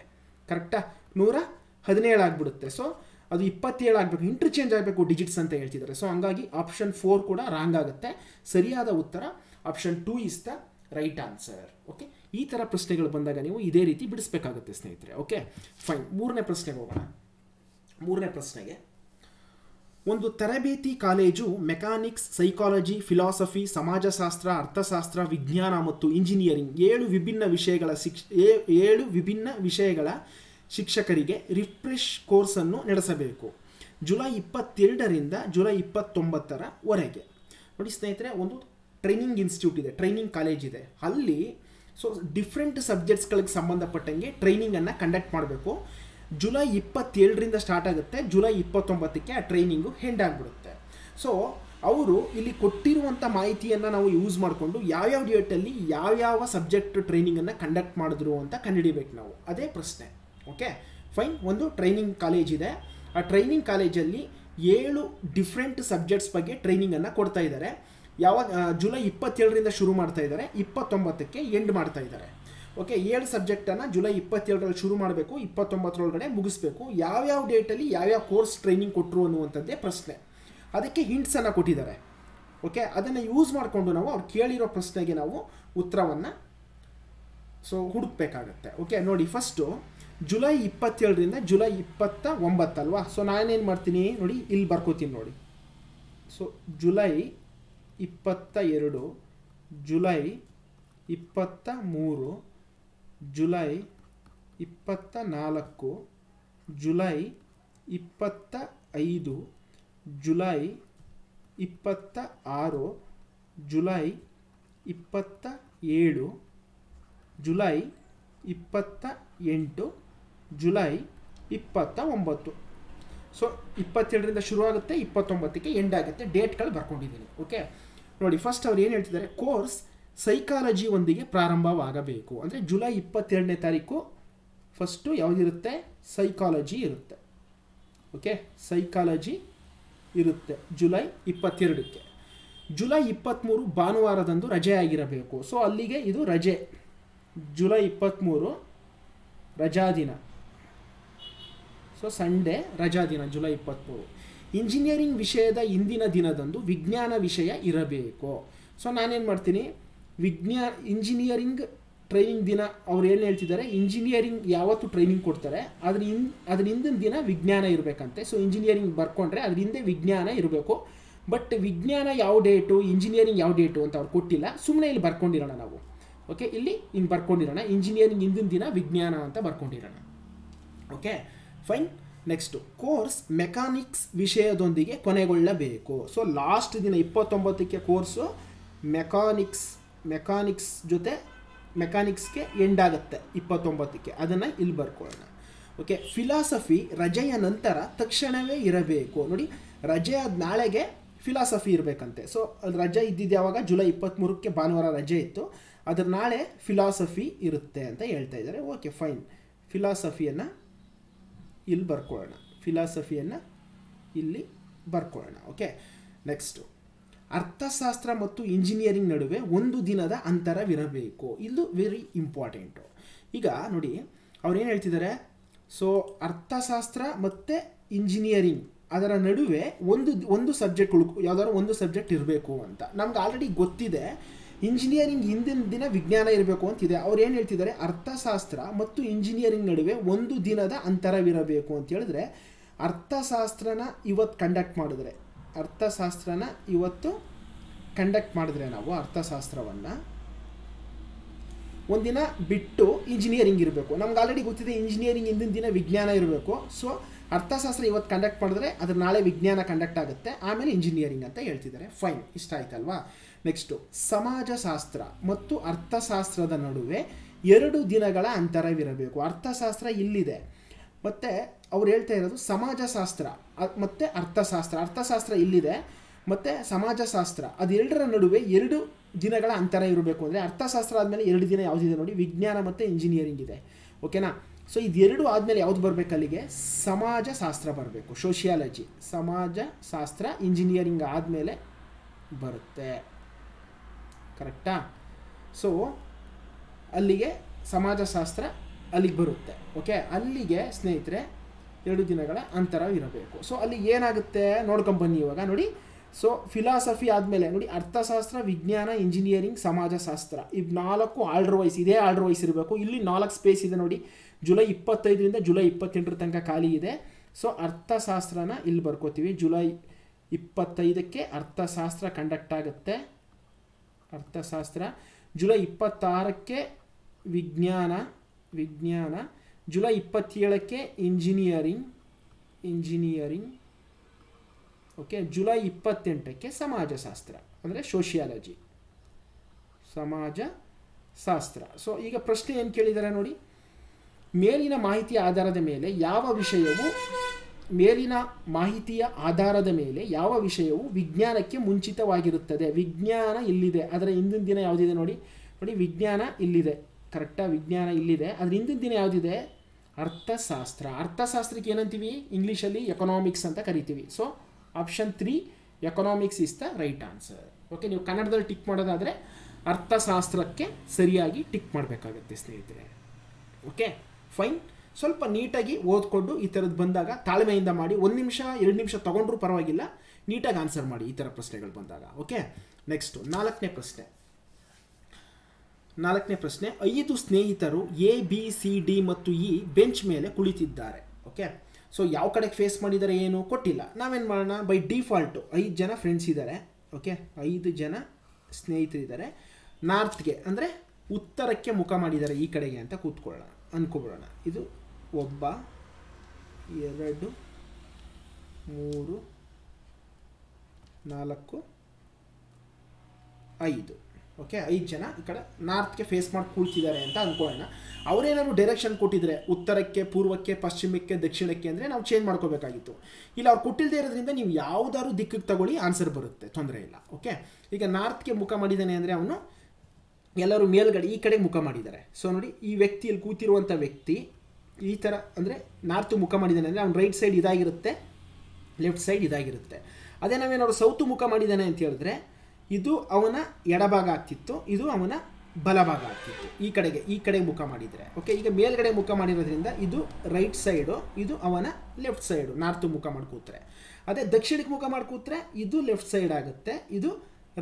ಕರೆಕ್ಟಾ? 117 ಆಗಿಬಿಡುತ್ತೆ. ಸೊ ಅದು 27 ಆಗಬೇಕು, ಇಂಟರ್ಚೇಂಜ್ ಆಗಬೇಕು ಡಿಜಿಟ್ಸ್ ಅಂತ ಹೇಳ್ತಿದ್ದಾರೆ. ಸೊ ಹಂಗಾಗಿ ಆಪ್ಷನ್ 4 ಕೂಡ ರಾಂಗ್ ಆಗುತ್ತೆ. ಸರಿಯಾದ ಉತ್ತರ option 2 is the right answer. Okay, ಈ ಥರ ಪ್ರಶ್ನೆಗಳು ಬಂದಾಗ ನೀವು ಇದೇ ರೀತಿ ಬಿಡಿಸ್ಬೇಕಾಗುತ್ತೆ ಸ್ನೇಹಿತರೆ. Okay fine. 3ನೇ ಪ್ರಶ್ನೆಗೆ ಹೋಗೋಣ. 3ನೇ ಪ್ರಶ್ನೆಗೆ, ಒಂದು ತರಬೇತಿ ಕಾಲೇಜು ಮೆಕ್ಯಾನಿಕ್ಸ್, ಸೈಕಾಲಜಿ, ಫಿಲಾಸಫಿ, ಸಮಾಜಶಾಸ್ತ್ರ, ಅರ್ಥಶಾಸ್ತ್ರ, ವಿಜ್ಞಾನ ಮತ್ತು ಇಂಜಿನಿಯರಿಂಗ್ 7 ವಿಭಿನ್ನ ವಿಷಯಗಳ ಶಿಕ್ಷಕರಿಗೆ ರಿಫ್ರೆಶ್ ಕೋರ್ಸನ್ನು ನಡೆಸಬೇಕು. ಜುಲೈ 22ರಿಂದ ಜುಲೈ 29ರವರೆಗೆ. ನೋಡಿ ಸ್ನೇಹಿತರೆ, ಒಂದು ಟ್ರೈನಿಂಗ್ ಇನ್ಸ್ಟಿಟ್ಯೂಟ್ ಇದೆ, ಟ್ರೈನಿಂಗ್ ಕಾಲೇಜ್ ಇದೆ. ಅಲ್ಲಿ ಸೊ ಡಿಫ್ರೆಂಟ್ ಸಬ್ಜೆಕ್ಟ್ಸ್ಗಳಿಗೆ ಸಂಬಂಧಪಟ್ಟಂಗೆ ಟ್ರೈನಿಂಗನ್ನು ಕಂಡಕ್ಟ್ ಮಾಡಬೇಕು. ಜುಲೈ 27ರಿಂದ ಸ್ಟಾರ್ಟ್ ಆಗುತ್ತೆ, ಜುಲೈ 29ಕ್ಕೆ ಆ ಟ್ರೈನಿಂಗು ಎಂಡ್ ಆಗಿಬಿಡುತ್ತೆ. ಸೊ ಅವರು ಇಲ್ಲಿ ಕೊಟ್ಟಿರುವಂಥ ಮಾಹಿತಿಯನ್ನು ನಾವು ಯೂಸ್ ಮಾಡಿಕೊಂಡು ಯಾವ್ಯಾವ ಡೇಟಲ್ಲಿ ಯಾವ್ಯಾವ ಸಬ್ಜೆಕ್ಟ್ ಟ್ರೈನಿಂಗನ್ನು ಕಂಡಕ್ಟ್ ಮಾಡಿದ್ರು ಅಂತ ಕಂಡುಹಿಡಿಬೇಕು ನಾವು. ಅದೇ ಪ್ರಶ್ನೆ. Okay fine. ಒಂದು ಟ್ರೈನಿಂಗ್ ಕಾಲೇಜ್ ಇದೆ, ಆ ಟ್ರೈನಿಂಗ್ ಕಾಲೇಜಲ್ಲಿ 7 ಡಿಫ್ರೆಂಟ್ ಸಬ್ಜೆಕ್ಟ್ಸ್ ಬಗ್ಗೆ ಟ್ರೈನಿಂಗನ್ನು ಕೊಡ್ತಾ ಇದ್ದಾರೆ. ಯಾವಾಗ ಜುಲೈ 27ರಿಂದ ಶುರು ಮಾಡ್ತಾ ಇದ್ದಾರೆ, 29ಕ್ಕೆ ಎಂಡ್ ಮಾಡ್ತಾ ಇದ್ದಾರೆ. ಓಕೆ, 7 ಸಬ್ಜೆಕ್ಟನ್ನು ಜುಲೈ 27ರಲ್ಲಿ ಶುರು ಮಾಡಬೇಕು, 29ರೊಳಗಡೆ ಮುಗಿಸ್ಬೇಕು. ಯಾವ್ಯಾವ ಡೇಟಲ್ಲಿ ಯಾವ್ಯಾವ ಕೋರ್ಸ್ ಟ್ರೈನಿಂಗ್ ಕೊಟ್ಟರು ಅನ್ನುವಂಥದ್ದೇ ಪ್ರಶ್ನೆ. ಅದಕ್ಕೆ ಹಿಂಟ್ಸನ್ನು ಕೊಟ್ಟಿದ್ದಾರೆ. ಓಕೆ, ಅದನ್ನು ಯೂಸ್ ಮಾಡಿಕೊಂಡು ನಾವು ಅವ್ರು ಕೇಳಿರೋ ಪ್ರಶ್ನೆಗೆ ನಾವು ಉತ್ತರವನ್ನು ಹುಡುಕಬೇಕಾಗತ್ತೆ. ಓಕೆ ನೋಡಿ, ಫಸ್ಟು ಜುಲೈ 27ರಿಂದ ಜುಲೈ 29 ಅಲ್ವಾ. ಸೊ ನಾನೇನು ಮಾಡ್ತೀನಿ ನೋಡಿ, ಇಲ್ಲಿ ಬರ್ಕೋತೀನಿ ನೋಡಿ. So July 22, July 23, July 24, July 25, July 26, July 27, July 28, July 29. So 27ರಿಂದ ಶುರುವಾಗುತ್ತೆ, 29ಕ್ಕೆ ಎಂಡ್ ಆಗುತ್ತೆ. ಡೇಟ್ಗಳು ಬರ್ಕೊಂಡಿದ್ದೀನಿ. ಓಕೆ ನೋಡಿ, ಫಸ್ಟ್ ಅವ್ರು ಏನು ಹೇಳ್ತಿದ್ದಾರೆ, ಕೋರ್ಸ್ ಸೈಕಾಲಜಿ ಒಂದಿಗೆ ಪ್ರಾರಂಭವಾಗಬೇಕು. ಅಂದರೆ ಜುಲೈ 22ನೇ ತಾರೀಕು ಫಸ್ಟು ಯಾವುದಿರುತ್ತೆ, ಸೈಕಾಲಜಿ ಇರುತ್ತೆ. ಓಕೆ, ಸೈಕಾಲಜಿ ಇರುತ್ತೆ ಜುಲೈ 22ಕ್ಕೆ. ಜುಲೈ 23 ಭಾನುವಾರದಂದು ರಜೆ ಆಗಿರಬೇಕು. ಸೊ ಅಲ್ಲಿಗೆ ಇದು ರಜೆ. ಜುಲೈ 23 ರಜಾ ದಿನ. ಸೊ ಸಂಡೇ ರಜಾ ದಿನ ಜುಲೈ 23. ಇಂಜಿನಿಯರಿಂಗ್ ವಿಷಯದ ಇಂದಿನ ದಿನದಂದು ವಿಜ್ಞಾನ ವಿಷಯ ಇರಬೇಕು. ಸೊ ನಾನೇನು ಮಾಡ್ತೀನಿ, ಇಂಜಿನಿಯರಿಂಗ್ ಟ್ರೈನಿಂಗ್ ದಿನ ಅವ್ರು ಏನು ಹೇಳ್ತಿದ್ದಾರೆ, ಇಂಜಿನಿಯರಿಂಗ್ ಯಾವತ್ತು ಟ್ರೈನಿಂಗ್ ಕೊಡ್ತಾರೆ ಅದ್ರ ಹಿಂದಿನ ದಿನ ವಿಜ್ಞಾನ ಇರಬೇಕಂತೆ. ಸೊ ಇಂಜಿನಿಯರಿಂಗ್ ಬರ್ಕೊಂಡ್ರೆ ಅದ್ರ ಹಿಂದೆ ವಿಜ್ಞಾನ ಇರಬೇಕು. ಬಟ್ ವಿಜ್ಞಾನ ಯಾವ ಡೇಟು, ಇಂಜಿನಿಯರಿಂಗ್ ಯಾವ ಡೇಟು ಅಂತ ಅವ್ರು ಕೊಟ್ಟಿಲ್ಲ. ಸುಮ್ಮನೆ ಇಲ್ಲಿ ಬರ್ಕೊಂಡಿರೋಣ ನಾವು. ಓಕೆ, ಇಲ್ಲಿ ಹಿಂಗೆ ಬರ್ಕೊಂಡಿರೋಣ, ಇಂಜಿನಿಯರಿಂಗ್ ಹಿಂದಿನ ದಿನ ವಿಜ್ಞಾನ ಅಂತ ಬರ್ಕೊಂಡಿರೋಣ. Okay fine. Next course mechanics ವಿಷಯದೊಂದಿಗೆ ಕೊನೆಗೊಳ್ಳಬೇಕು. ಸೊ ಲಾಸ್ಟ್ ದಿನ 29ಕ್ಕೆ ಕೋರ್ಸು ಮೆಕ್ಯಾನಿಕ್ಸ್ ಜೊತೆ ಮೆಕ್ಯಾನಿಕ್ಸ್ಗೆ ಎಂಡ್ ಆಗುತ್ತೆ 29ಕ್ಕೆ. ಅದನ್ನು ಇಲ್ಲಿ ಬರ್ಕೊಳ್ಳೋಣ. ಓಕೆ, ಫಿಲಾಸಫಿ ರಜೆಯ ನಂತರ ತಕ್ಷಣವೇ ಇರಬೇಕು. ನೋಡಿ, ರಜೆ ಆದ ನಾಳೆಗೆ ಫಿಲಾಸಫಿ ಇರಬೇಕಂತೆ. ಸೊ ಅದು ರಜೆ ಇದ್ದಿದ್ದು ಯಾವಾಗ, ಜುಲೈ 23ಕ್ಕೆ ಭಾನುವಾರ ರಜೆ ಇತ್ತು. ಅದ್ರ ನಾಳೆ ಫಿಲಾಸಫಿ ಇರುತ್ತೆ ಅಂತ ಹೇಳ್ತಾ ಇದ್ದಾರೆ. ಓಕೆ ಫೈನ್, ಫಿಲಾಸಫಿಯನ್ನು ಇಲ್ಲಿ ಬರ್ಕೊಳ್ಳೋಣ. ಓಕೆ, ನೆಕ್ಸ್ಟು ಅರ್ಥಶಾಸ್ತ್ರ ಮತ್ತು ಇಂಜಿನಿಯರಿಂಗ್ ನಡುವೆ 1 ದಿನದ ಅಂತರವಿರಬೇಕು. ಇದು ವೆರಿ ಇಂಪಾರ್ಟೆಂಟು. ಈಗ ನೋಡಿ ಅವ್ರೇನು ಹೇಳ್ತಿದ್ದಾರೆ, ಸೊ ಅರ್ಥಶಾಸ್ತ್ರ ಮತ್ತು ಇಂಜಿನಿಯರಿಂಗ್ ಅದರ ನಡುವೆ ಒಂದು ಸಬ್ಜೆಕ್ಟ್ ಯಾವ್ದಾದ್ರು ಒಂದು ಸಬ್ಜೆಕ್ಟ್ ಇರಬೇಕು ಅಂತ. ನಮ್ಗೆ ಆಲ್ರೆಡಿ ಗೊತ್ತಿದೆ ಇಂಜಿನಿಯರಿಂಗ್ ಹಿಂದಿನ ದಿನ ವಿಜ್ಞಾನ ಇರಬೇಕು ಅಂತಿದೆ. ಅವ್ರು ಏನು ಹೇಳ್ತಿದ್ದಾರೆ, ಅರ್ಥಶಾಸ್ತ್ರ ಮತ್ತು ಇಂಜಿನಿಯರಿಂಗ್ ನಡುವೆ 1 ದಿನದ ಅಂತರವಿರಬೇಕು ಅಂತ ಹೇಳಿದ್ರೆ, ಅರ್ಥಶಾಸ್ತ್ರನ ಇವತ್ತು ಕಂಡಕ್ಟ್ ಮಾಡಿದ್ರೆ ನಾವು ಅರ್ಥಶಾಸ್ತ್ರವನ್ನು ಒಂದಿನ ಬಿಟ್ಟು ಇಂಜಿನಿಯರಿಂಗ್ ಇರಬೇಕು. ನಮ್ಗೆ ಆಲ್ರೆಡಿ ಗೊತ್ತಿದೆ ಇಂಜಿನಿಯರಿಂಗ್ ಹಿಂದಿನ ದಿನ ವಿಜ್ಞಾನ ಇರಬೇಕು. ಸೊ ಅರ್ಥಶಾಸ್ತ್ರ ಇವತ್ತು ಕಂಡಕ್ಟ್ ಮಾಡಿದ್ರೆ ಅದ್ರ ನಾಳೆ ವಿಜ್ಞಾನ ಕಂಡಕ್ಟ್ ಆಗುತ್ತೆ, ಆಮೇಲೆ ಇಂಜಿನಿಯರಿಂಗ್ ಅಂತ ಹೇಳ್ತಿದ್ದಾರೆ. ಫೈನ್, ಇಷ್ಟ ಆಯ್ತಲ್ವಾ. ನೆಕ್ಸ್ಟು ಸಮಾಜಶಾಸ್ತ್ರ ಮತ್ತು ಅರ್ಥಶಾಸ್ತ್ರದ ನಡುವೆ 2 ದಿನಗಳ ಅಂತರವಿರಬೇಕು. ಅರ್ಥಶಾಸ್ತ್ರ ಇಲ್ಲಿದೆ, ಮತ್ತು ಅವ್ರು ಹೇಳ್ತಾ ಇರೋದು ಸಮಾಜಶಾಸ್ತ್ರ ಮತ್ತು ಅರ್ಥಶಾಸ್ತ್ರ ಇಲ್ಲಿದೆ, ಮತ್ತು ಸಮಾಜಶಾಸ್ತ್ರ ಅದೆರಡರ ನಡುವೆ 2 ದಿನಗಳ ಅಂತರ ಇರಬೇಕು. ಅಂದರೆ ಅರ್ಥಶಾಸ್ತ್ರ ಆದಮೇಲೆ 2 ದಿನ ಯಾವುದಿದೆ ನೋಡಿ, ವಿಜ್ಞಾನ ಮತ್ತು ಇಂಜಿನಿಯರಿಂಗ್ ಇದೆ. ಓಕೆನಾ. ಸೊ ಇದೆರಡು ಆದಮೇಲೆ ಯಾವುದು ಬರಬೇಕು, ಅಲ್ಲಿಗೆ ಸಮಾಜಶಾಸ್ತ್ರ ಬರಬೇಕು, ಸೋಷಿಯಾಲಜಿ. ಸಮಾಜಶಾಸ್ತ್ರ ಇಂಜಿನಿಯರಿಂಗ್ ಆದಮೇಲೆ ಬರುತ್ತೆ, ಕರೆಕ್ಟಾ. ಸೊ ಅಲ್ಲಿಗೆ ಸಮಾಜಶಾಸ್ತ್ರ ಅಲ್ಲಿಗೆ ಬರುತ್ತೆ. ಓಕೆ, ಅಲ್ಲಿಗೆ ಸ್ನೇಹಿತರೆ 2 ದಿನಗಳ ಅಂತರ ಇರಬೇಕು. ಸೊ ಅಲ್ಲಿ ಏನಾಗುತ್ತೆ ನೋಡ್ಕೊಂಬನ್ನಿ ಇವಾಗ ನೋಡಿ. ಸೊ ಫಿಲಾಸಫಿ ಆದಮೇಲೆ ನೋಡಿ, ಅರ್ಥಶಾಸ್ತ್ರ, ವಿಜ್ಞಾನ, ಇಂಜಿನಿಯರಿಂಗ್, ಸಮಾಜಶಾಸ್ತ್ರ, ಇವು 4 ಆರ್ಡರ್ ವೈಸ್, ಇದೇ ಆರ್ಡರ್ ವೈಸ್ ಇರಬೇಕು. ಇಲ್ಲಿ 4 ಸ್ಪೇಸ್ ಇದೆ ನೋಡಿ, ಜುಲೈ 25ರಿಂದ ಜುಲೈ 28 ತನಕ ಖಾಲಿ ಇದೆ. ಸೊ ಅರ್ಥಶಾಸ್ತ್ರನ ಇಲ್ಲಿ ಬರ್ಕೋತೀವಿ. ಜುಲೈ 25ಕ್ಕೆ ಅರ್ಥಶಾಸ್ತ್ರ ಕಂಡಕ್ಟ್ ಆಗುತ್ತೆ. ಅರ್ಥಶಾಸ್ತ್ರ ಜುಲೈ 26ಕ್ಕೆ ವಿಜ್ಞಾನ. ಜುಲೈ 27ಕ್ಕೆ ಇಂಜಿನಿಯರಿಂಗ್. ಓಕೆ, ಜುಲೈ 28ಕ್ಕೆ ಸಮಾಜಶಾಸ್ತ್ರ ಅಂದರೆ ಸೋಷಿಯಾಲಜಿ, ಸಮಾಜಶಾಸ್ತ್ರ. ಸೊ ಈಗ ಪ್ರಶ್ನೆ ಏನು ಕೇಳಿದ್ದಾರೆ ನೋಡಿ, ಮೇಲಿನ ಮಾಹಿತಿಯ ಆಧಾರದ ಮೇಲೆ ಯಾವ ವಿಷಯವು ವಿಜ್ಞಾನಕ್ಕೆ ಮುಂಚಿತವಾಗಿರುತ್ತದೆ. ವಿಜ್ಞಾನ ಇಲ್ಲಿದೆ, ಅದರ ಹಿಂದಿನ ದಿನ ಯಾವುದಿದೆ ನೋಡಿ, ವಿಜ್ಞಾನ ಇಲ್ಲಿದೆ, ಕರೆಕ್ಟಾ. ವಿಜ್ಞಾನ ಇಲ್ಲಿದೆ, ಅದ್ರ ಹಿಂದಿನ ದಿನ ಯಾವುದಿದೆ, ಅರ್ಥಶಾಸ್ತ್ರಕ್ಕೆ ಏನಂತೀವಿ ಇಂಗ್ಲೀಷಲ್ಲಿ ಎಕನಾಮಿಕ್ಸ್ ಅಂತ ಕರಿತೀವಿ. So option 3 economics is the right answer. Okay, ನೀವು ಕನ್ನಡದಲ್ಲಿ ಟಿಕ್ ಮಾಡೋದಾದರೆ ಅರ್ಥಶಾಸ್ತ್ರಕ್ಕೆ ಸರಿಯಾಗಿ ಟಿಕ್ ಮಾಡಬೇಕಾಗತ್ತೆ ಸ್ನೇಹಿತರೆ. Okay fine. ಸ್ವಲ್ಪ ನೀಟಾಗಿ ಓದ್ಕೊಂಡು ಈ ಥರದ್ದು ಬಂದಾಗ ತಾಳ್ಮೆಯಿಂದ ಮಾಡಿ. 1 ನಿಮಿಷ 2 ನಿಮಿಷ ತೊಗೊಂಡ್ರೂ ಪರವಾಗಿಲ್ಲ, ನೀಟಾಗಿ ಆನ್ಸರ್ ಮಾಡಿ ಈ ಥರ ಪ್ರಶ್ನೆಗಳು ಬಂದಾಗ. ಓಕೆ, ನೆಕ್ಸ್ಟು 4ನೇ ಪ್ರಶ್ನೆ. 5 ಸ್ನೇಹಿತರು ABCD ಮತ್ತು E ಬೆಂಚ್ ಮೇಲೆ ಕುಳಿತಿದ್ದಾರೆ. ಓಕೆ, ಸೊ ಯಾವ ಕಡೆಗೆ ಫೇಸ್ ಮಾಡಿದ್ದಾರೆ ಏನು ಕೊಟ್ಟಿಲ್ಲ. ನಾವೇನು ಮಾಡೋಣ, ಬೈ ಡಿಫಾಲ್ಟು 5 ಜನ ಫ್ರೆಂಡ್ಸ್ ಇದ್ದಾರೆ. ಓಕೆ, 5 ಜನ ಸ್ನೇಹಿತರಿದ್ದಾರೆ. ನಾರ್ತ್ಗೆ ಅಂದರೆ ಉತ್ತರಕ್ಕೆ ಮುಖ ಮಾಡಿದ್ದಾರೆ, ಈ ಕಡೆಗೆ ಅಂತ ಅನ್ಕೊಬಿಡೋಣ. ಇದು 1 2 3 4 5. ಓಕೆ, 5 ಜನ ಈ ಕಡೆ ನಾರ್ತ್ಗೆ ಫೇಸ್ ಮಾಡಿ ಕೂಳ್ತಿದ್ದಾರೆ ಅಂತ ಅಂದ್ಕೊಳ್ಳೋಣ. ಅವರೇನಾದ್ರು ಡೈರೆಕ್ಷನ್ ಕೊಟ್ಟಿದ್ರೆ ಉತ್ತರಕ್ಕೆ, ಪೂರ್ವಕ್ಕೆ, ಪಶ್ಚಿಮಕ್ಕೆ, ದಕ್ಷಿಣಕ್ಕೆ ಅಂದರೆ ನಾವು ಚೇಂಜ್ ಮಾಡ್ಕೋಬೇಕಾಗಿತ್ತು. ಇಲ್ಲ ಅವ್ರು ಕೊಟ್ಟಿಲ್ಲದೆ ಇರೋದ್ರಿಂದ ನೀವು ಯಾವುದಾದ್ರು ದಿಕ್ಕಿಗೆ ತಗೊಳ್ಳಿ, ಆನ್ಸರ್ ಬರುತ್ತೆ, ತೊಂದರೆ ಇಲ್ಲ. ಓಕೆ, ಈಗ ನಾರ್ತ್ಗೆ ಮುಖ ಮಾಡಿದ್ದಾನೆ ಅಂದರೆ ಅವನು ಎಲ್ಲರೂ ಮೇಲ್ಗಡೆ ಈ ಕಡೆ ಮುಖ ಮಾಡಿದ್ದಾರೆ. ಸೊ ನೋಡಿ, ಈ ವ್ಯಕ್ತಿ ಇಲ್ಲಿ ಕೂತಿರುವಂಥ ವ್ಯಕ್ತಿ ಈ ಥರ ಅಂದರೆ ನಾರ್ತು ಮುಖ ಮಾಡಿದ್ದಾನೆ ಅಂದರೆ ಅವ್ನ ರೈಟ್ ಸೈಡ್ ಇದಾಗಿರುತ್ತೆ, ಲೆಫ್ಟ್ ಸೈಡ್ ಇದಾಗಿರುತ್ತೆ. ಅದೇ ನಾವೇನಾದ್ರು ಸೌತು ಮುಖ ಮಾಡಿದ್ದಾನೆ ಅಂತ ಹೇಳಿದ್ರೆ ಇದು ಅವನ ಎಡಭಾಗ ಆಗ್ತಿತ್ತು, ಇದು ಅವನ ಬಲಭಾಗ ಆಗ್ತಿತ್ತು. ಈ ಕಡೆ ಮುಖ ಮಾಡಿದರೆ ಓಕೆ. ಈಗ ಮೇಲ್ಗಡೆ ಮುಖ ಮಾಡಿರೋದ್ರಿಂದ ಇದು ರೈಟ್ ಸೈಡು, ಇದು ಅವನ ಲೆಫ್ಟ್ ಸೈಡು ನಾರ್ತು ಮುಖ ಮಾಡ್ಕೂತ್ರೆ. ಅದೇ ದಕ್ಷಿಣಕ್ಕೆ ಮುಖ ಮಾಡ್ಕೂತ್ರೆ ಇದು ಲೆಫ್ಟ್ ಸೈಡ್ ಆಗುತ್ತೆ, ಇದು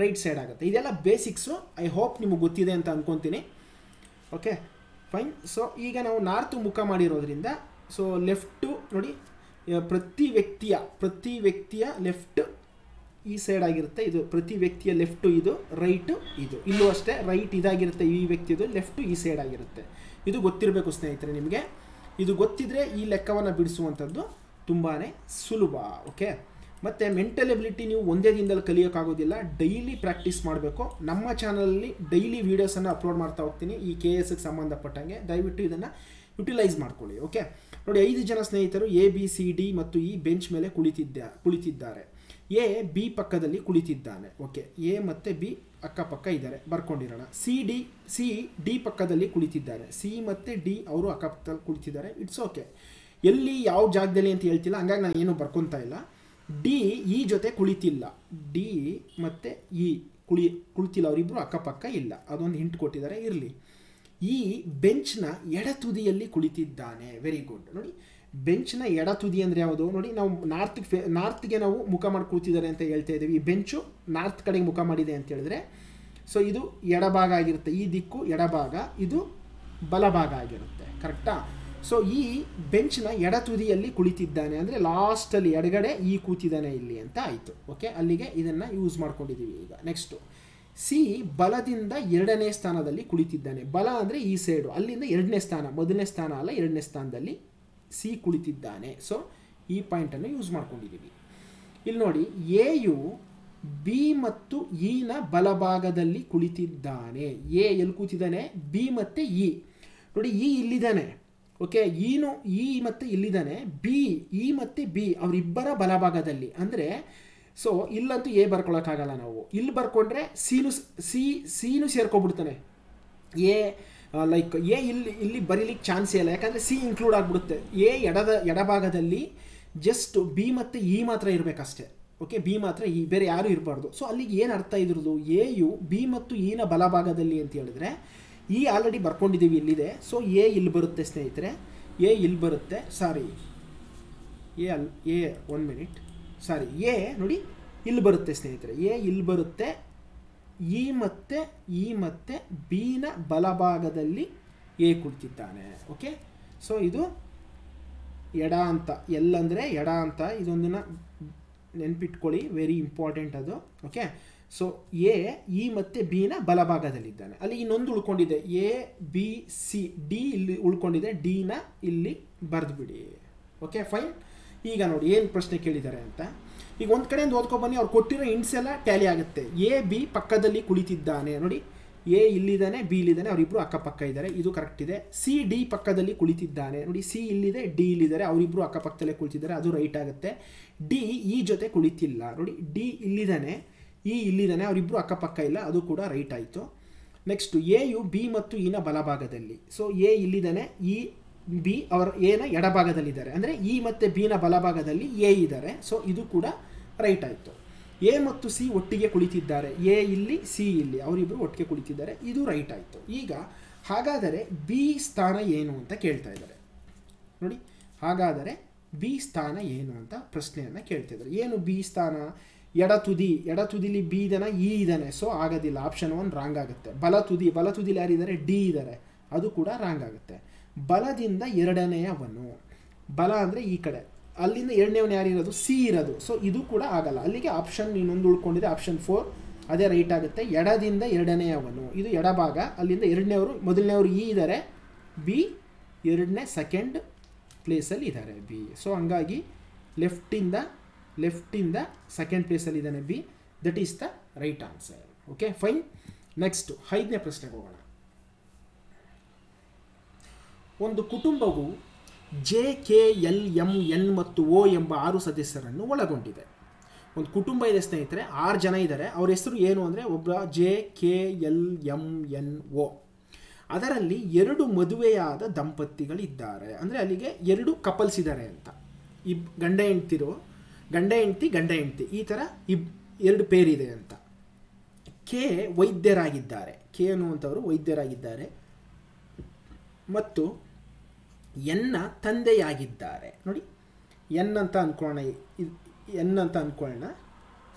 ರೈಟ್ ಸೈಡ್ ಆಗುತ್ತೆ. ಇದೆಲ್ಲ ಬೇಸಿಕ್ಸು. ಐ ಹೋಪ್ ನಿಮಗೆ ಗೊತ್ತಿದೆ ಅಂತ ಅಂದ್ಕೊತೀನಿ. Okay fine. ಸೊ ಈಗ ನಾವು ನಾರ್ತು ಮುಖ ಮಾಡಿರೋದ್ರಿಂದ ಸೊ ಲೆಫ್ಟು ನೋಡಿ, ಪ್ರತಿ ವ್ಯಕ್ತಿಯ ಲೆಫ್ಟ್ ಈ ಸೈಡ್ ಆಗಿರುತ್ತೆ, ಇದು ಪ್ರತಿ ವ್ಯಕ್ತಿಯ ಲೆಫ್ಟು, ಇದು ರೈಟು, ಇದು ಇಲ್ಲೂ ಅಷ್ಟೇ ರೈಟ್ ಇದಾಗಿರುತ್ತೆ, ಈ ವ್ಯಕ್ತಿದು ಲೆಫ್ಟು ಈ ಸೈಡ್ ಆಗಿರುತ್ತೆ. ಇದು ಗೊತ್ತಿರಬೇಕು ಸ್ನೇಹಿತರೆ ನಿಮಗೆ. ಇದು ಗೊತ್ತಿದ್ರೆ ಈ ಲೆಕ್ಕವನ್ನು ಬಿಡಿಸುವಂಥದ್ದು ತುಂಬಾ ಸುಲಭ. ಓಕೆ. ಮತ್ತು ಮೆಂಟಲ್ ಎಬಿಲಿಟಿ ನೀವು ಒಂದೇ ದಿನದಲ್ಲಿ ಕಲಿಯೋಕ್ಕಾಗೋದಿಲ್ಲ, ಡೈಲಿ ಪ್ರಾಕ್ಟೀಸ್ ಮಾಡಬೇಕು. ನಮ್ಮ ಚಾನಲಲ್ಲಿ ಡೈಲಿ ವೀಡಿಯೋಸನ್ನು ಅಪ್ಲೋಡ್ ಮಾಡ್ತಾ ಹೋಗ್ತೀನಿ ಈ KSಗೆ ಸಂಬಂಧಪಟ್ಟಂಗೆ. ದಯವಿಟ್ಟು ಇದನ್ನು ಯುಟಿಲೈಸ್ ಮಾಡ್ಕೊಳ್ಳಿ. ಓಕೆ ನೋಡಿ, 5 ಜನ ಸ್ನೇಹಿತರು ABCD ಮತ್ತು ಈ ಬೆಂಚ್ ಮೇಲೆ ಕುಳಿತಿದ್ದಾರೆ. A B ಪಕ್ಕದಲ್ಲಿ ಕುಳಿತಿದ್ದಾನೆ. ಓಕೆ, A ಮತ್ತು B ಅಕ್ಕಪಕ್ಕ ಇದ್ದಾರೆ, ಬರ್ಕೊಂಡಿರೋಣ. C D ಪಕ್ಕದಲ್ಲಿ ಕುಳಿತಿದ್ದಾರೆ. C ಮತ್ತು D ಅವರು ಅಕ್ಕಪಕ್ಕದಲ್ಲಿ ಕುಳಿತಿದ್ದಾರೆ. It's okay. ಎಲ್ಲಿ ಯಾವ ಜಾಗದಲ್ಲಿ ಅಂತ ಹೇಳ್ತಿಲ್ಲ, ಹಂಗಾಗಿ ನಾನು ಏನು ಬರ್ಕೊತಾ ಇಲ್ಲ. D E ಜೊತೆ ಕುಳಿತಿಲ್ಲ. D ಮತ್ತು E ಕುಳಿತಿಲ್ಲ, ಅವರಿಬ್ಬರು ಅಕ್ಕಪಕ್ಕ ಇಲ್ಲ, ಅದೊಂದು ಹಿಂಟ್ ಕೊಟ್ಟಿದ್ದಾರೆ, ಇರಲಿ. ಈ ಬೆಂಚ್ನ ಎಡ ತುದಿಯಲ್ಲಿ ಕುಳಿತಿದ್ದಾನೆ. Very good. ನೋಡಿ, ಬೆಂಚ್ನ ಎಡ ತುದಿ ಅಂದರೆ ಯಾವುದು ನೋಡಿ, ನಾವು ನಾರ್ತ್ಗೆ ನಾವು ಮುಖ ಮಾಡಿ ಕೂತಿದ್ದಾರೆ ಅಂತ ಹೇಳ್ತಾ ಇದ್ದೀವಿ. ಈ ಬೆಂಚು ನಾರ್ತ್ ಕಡೆಗೆ ಮುಖ ಮಾಡಿದೆ ಅಂತ ಹೇಳಿದ್ರೆ ಸೊ ಇದು ಎಡಭಾಗ ಆಗಿರುತ್ತೆ, ಈ ದಿಕ್ಕು ಎಡಭಾಗ, ಇದು ಬಲಭಾಗ ಆಗಿರುತ್ತೆ. ಕರೆಕ್ಟಾ? ಸೊ ಈ ಬೆಂಚ್ನ ಎಡ ತುದಿಯಲ್ಲಿ ಕುಳಿತಿದ್ದಾನೆ ಅಂದರೆ ಲಾಸ್ಟಲ್ಲಿ ಎಡಗಡೆ ಈ ಕೂತಿದ್ದಾನೆ ಇಲ್ಲಿ ಅಂತ ಆಯಿತು. ಓಕೆ, ಅಲ್ಲಿಗೆ ಇದನ್ನು ಯೂಸ್ ಮಾಡ್ಕೊಂಡಿದ್ದೀವಿ. ಈಗ ನೆಕ್ಸ್ಟು C ಬಲದಿಂದ 2ನೇ ಸ್ಥಾನದಲ್ಲಿ ಕುಳಿತಿದ್ದಾನೆ. ಬಲ ಅಂದರೆ ಈ ಸೈಡು, ಅಲ್ಲಿಂದ 2ನೇ ಸ್ಥಾನ, ಮೊದಲನೇ ಸ್ಥಾನ ಅಲ್ಲ 2ನೇ ಸ್ಥಾನದಲ್ಲಿ C ಕುಳಿತಿದ್ದಾನೆ. ಸೊ ಈ ಪಾಯಿಂಟನ್ನು ಯೂಸ್ ಮಾಡ್ಕೊಂಡಿದ್ದೀವಿ. ಇಲ್ಲಿ ನೋಡಿ, ಎಯು B ಮತ್ತು Eನ ಬಲಭಾಗದಲ್ಲಿ ಕುಳಿತಿದ್ದಾನೆ. ಎ ಎಲ್ಲಿ ಕೂತಿದ್ದಾನೆ? B ಮತ್ತು E. ನೋಡಿ, E ಇಲ್ಲಿದ್ದಾನೆ. ಓಕೆ, E ಮತ್ತು ಇಲ್ಲಿದ್ದಾನೆ. E ಮತ್ತು B ಅವರಿಬ್ಬರ ಬಲಭಾಗದಲ್ಲಿ. ಅಂದರೆ ಸೊ ಇಲ್ಲಂತೂ ಎ ಬರ್ಕೊಳಕ್ಕಾಗಲ್ಲ ನಾವು. ಇಲ್ಲಿ ಬರ್ಕೊಂಡ್ರೆ ಸೀನು ಸೇರ್ಕೊಬಿಡ್ತಾನೆ. ಎ ಇಲ್ಲಿ ಬರೀಲಿಕ್ಕೆ ಚಾನ್ಸೇ ಇಲ್ಲ, ಯಾಕಂದರೆ C ಇನ್ಕ್ಲೂಡ್ ಆಗಿಬಿಡುತ್ತೆ. ಎಡಭಾಗದಲ್ಲಿ ಜಸ್ಟ್ B ಮತ್ತು E ಮಾತ್ರ ಇರಬೇಕಷ್ಟೇ. ಓಕೆ, B ಮಾತ್ರ, E ಬೇರೆ ಯಾರೂ ಇರಬಾರ್ದು. ಸೊ ಅಲ್ಲಿಗೆ ಏನು ಅರ್ಥ ಇದ್ರದ್ದು? ಎಯು B ಮತ್ತು Eನ ಬಲಭಾಗದಲ್ಲಿ ಅಂತ ಹೇಳಿದ್ರೆ E ಆಲ್ರೆಡಿ ಬರ್ಕೊಂಡಿದ್ದೀವಿ, ಇಲ್ಲಿದೆ. ಸೊ ಎ ಇಲ್ಲಿ ಬರುತ್ತೆ ಸ್ನೇಹಿತರೆ, ಎ ಇಲ್ಲಿ ಬರುತ್ತೆ. ಸಾರಿ, ಒನ್ ಮಿನಿಟ್, ಸಾರಿ, ಎ ನೋಡಿ ಇಲ್ಲಿ ಬರುತ್ತೆ ಸ್ನೇಹಿತರೆ, ಎ ಇಲ್ಲಿ ಬರುತ್ತೆ. E ಮತ್ತು Bನ ಬಲಭಾಗದಲ್ಲಿ ಎ ಕುಳಿತಿದ್ದಾನೆ. ಓಕೆ, ಸೊ ಇದು ಎಡ ಅಂತ, ಎಲ್ಲಂದರೆ ಎಡ ಅಂತ, ಇದೊಂದನ್ನು ನೆನ್ಪಿಟ್ಕೊಳ್ಳಿ, ವೆರಿ ಇಂಪಾರ್ಟೆಂಟ್ ಅದು. ಓಕೆ, ಸೊ E ಮತ್ತು Bನ ಬಲಭಾಗದಲ್ಲಿದ್ದಾನೆ. ಅಲ್ಲಿ ಇನ್ನೊಂದು ಉಳ್ಕೊಂಡಿದೆ, ABC D ಇಲ್ಲಿ ಉಳ್ಕೊಂಡಿದೆ, Dನ ಇಲ್ಲಿ ಬರೆದುಬಿಡಿ. Okay fine. ಈಗ ನೋಡಿ ಏನು ಪ್ರಶ್ನೆ ಕೇಳಿದ್ದಾರೆ ಅಂತ. ಈಗ ಒಂದು ಕಡೆಯಿಂದ ಓದ್ಕೊಬನ್ನಿ, ಅವ್ರು ಕೊಟ್ಟಿರೋ ಇಂಟ್ಸ್ ಎಲ್ಲ ಟ್ಯಾಲಿ ಆಗುತ್ತೆ. AB ಪಕ್ಕದಲ್ಲಿ ಕುಳಿತಿದ್ದಾನೆ. ನೋಡಿ, A ಇಲ್ಲಿದ್ದಾನೆ, B ಇಲ್ಲಿದ್ದಾನೆ, ಅವರಿಬ್ಬರು ಅಕ್ಕಪಕ್ಕ ಇದ್ದಾರೆ, ಇದು ಕರೆಕ್ಟ್ ಇದೆ. CD ಪಕ್ಕದಲ್ಲಿ ಕುಳಿತಿದ್ದಾನೆ. ನೋಡಿ, C ಇಲ್ಲಿದೆ, D ಇಲ್ಲಿದ್ದಾರೆ, ಅವರಿಬ್ಬರು ಅಕ್ಕಪಕ್ಕದಲ್ಲೇ ಕುಳಿತಿದ್ದಾರೆ, ಅದು ರೈಟ್ ಆಗುತ್ತೆ. D E ಜೊತೆ ಕುಳಿತಿಲ್ಲ. ನೋಡಿ, D ಇಲ್ಲಿದ್ದಾನೆ, E ಇಲ್ಲಿದ್ದಾನೆ, ಅವರಿಬ್ಬರು ಅಕ್ಕಪಕ್ಕ ಇಲ್ಲ, ಅದು ಕೂಡ ರೈಟ್ ಆಯಿತು. ನೆಕ್ಸ್ಟು ಎಯು B ಮತ್ತು Eನ ಬಲಭಾಗದಲ್ಲಿ. ಸೊ A ಇಲ್ಲಿದ್ದಾನೆ, B ಅವರ ಎನ ಎಡಭಾಗದಲ್ಲಿದ್ದಾರೆ, ಅಂದರೆ E ಮತ್ತು Bನ ಬಲಭಾಗದಲ್ಲಿ A ಇದ್ದಾರೆ. ಸೊ ಇದು ಕೂಡ ರೈಟ್ ಆಯಿತು. A ಮತ್ತು C ಒಟ್ಟಿಗೆ ಕುಳಿತಿದ್ದಾರೆ. A ಇಲ್ಲಿ, C ಇಲ್ಲಿ, ಅವರಿಬ್ಬರು ಒಟ್ಟಿಗೆ ಕುಳಿತಿದ್ದಾರೆ, ಇದು ರೈಟ್ ಆಯಿತು. ಈಗ ಹಾಗಾದರೆ B ಸ್ಥಾನ ಏನು ಅಂತ ಕೇಳ್ತಾ ಇದ್ದಾರೆ. ನೋಡಿ, ಹಾಗಾದರೆ B ಸ್ಥಾನ ಏನು ಅಂತ ಪ್ರಶ್ನೆಯನ್ನು ಕೇಳ್ತಾ ಇದ್ದಾರೆ. ಏನು B ಸ್ಥಾನ? ಎಡ ತುದಿಲಿ B ಇದ್ದಾನೆ, E ಇದ್ದಾನೆ, ಸೊ ಆಗೋದಿಲ್ಲ, ಆಪ್ಷನ್ 1 ರಾಂಗ್ ಆಗುತ್ತೆ. ಬಲತುದಿಲಿ ಯಾರಿದ್ದಾರೆ? D ಇದ್ದಾರೆ, ಅದು ಕೂಡ ರಾಂಗ್ ಆಗುತ್ತೆ. ಬಲದಿಂದ 2ನೇಯವನು, ಬಲ ಅಂದರೆ ಈ ಕಡೆ, ಅಲ್ಲಿಂದ 2ನೇವನು ಯಾರಿರೋದು? C ಇರೋದು, ಸೊ ಇದು ಕೂಡ ಆಗಲ್ಲ. ಅಲ್ಲಿಗೆ ಆಪ್ಷನ್ ಇನ್ನೊಂದು ಉಳ್ಕೊಂಡಿದೆ, ಆಪ್ಷನ್ 4, ಅದೇ ರೈಟ್ ಆಗುತ್ತೆ. ಎಡದಿಂದ 2ನೇಯವನು, ಇದು ಎಡಭಾಗ, ಅಲ್ಲಿಂದ 2ನೇವರು, ಮೊದಲನೇವರು E ಇದ್ದಾರೆ, B 2ನೇ ಸೆಕೆಂಡ್ ಪ್ಲೇಸಲ್ಲಿ ಇದ್ದಾರೆ B. ಸೊ ಹಂಗಾಗಿ ಲೆಫ್ಟಿಂದ ಸೆಕೆಂಡ್ ಪ್ಲೇಸಲ್ಲಿ ಇದ್ದಾನೆ B. That is the right answer. Okay fine. Next 5ನೇ ಪ್ರಶ್ನೆಗೆ ಹೋಗೋಣ. ಒಂದು ಕುಟುಂಬವು JKLMN ಮತ್ತು O ಎಂಬ 6 ಸದಸ್ಯರನ್ನು ಒಳಗೊಂಡಿದೆ. ಒಂದು ಕುಟುಂಬ ಇದೆ ಸ್ನೇಹಿತರೆ, 6 ಜನ ಇದ್ದಾರೆ. ಅವ್ರ ಹೆಸರು ಏನು ಅಂದರೆ, ಒಬ್ಬ JKLMNO. ಅದರಲ್ಲಿ 2 ಮದುವೆಯಾದ ದಂಪತಿಗಳಿದ್ದಾರೆ. ಅಂದರೆ ಅಲ್ಲಿಗೆ 2 ಕಪಲ್ಸ್ ಇದ್ದಾರೆ ಅಂತ. ಗಂಡ ಹೆಂಡತಿ ಈ ಥರ 2 ಪೇರಿದೆ ಅಂತ. ಕೆ ವೈದ್ಯರಾಗಿದ್ದಾರೆ, ಕೆ ಅನ್ನುವಂಥವರು ವೈದ್ಯರಾಗಿದ್ದಾರೆ ಮತ್ತು ಎನ್ನ ತಂದೆಯಾಗಿದ್ದಾರೆ. ನೋಡಿ ಎನ್ ಅಂತ ಅಂದ್ಕೊಳ್ಳೋಣ.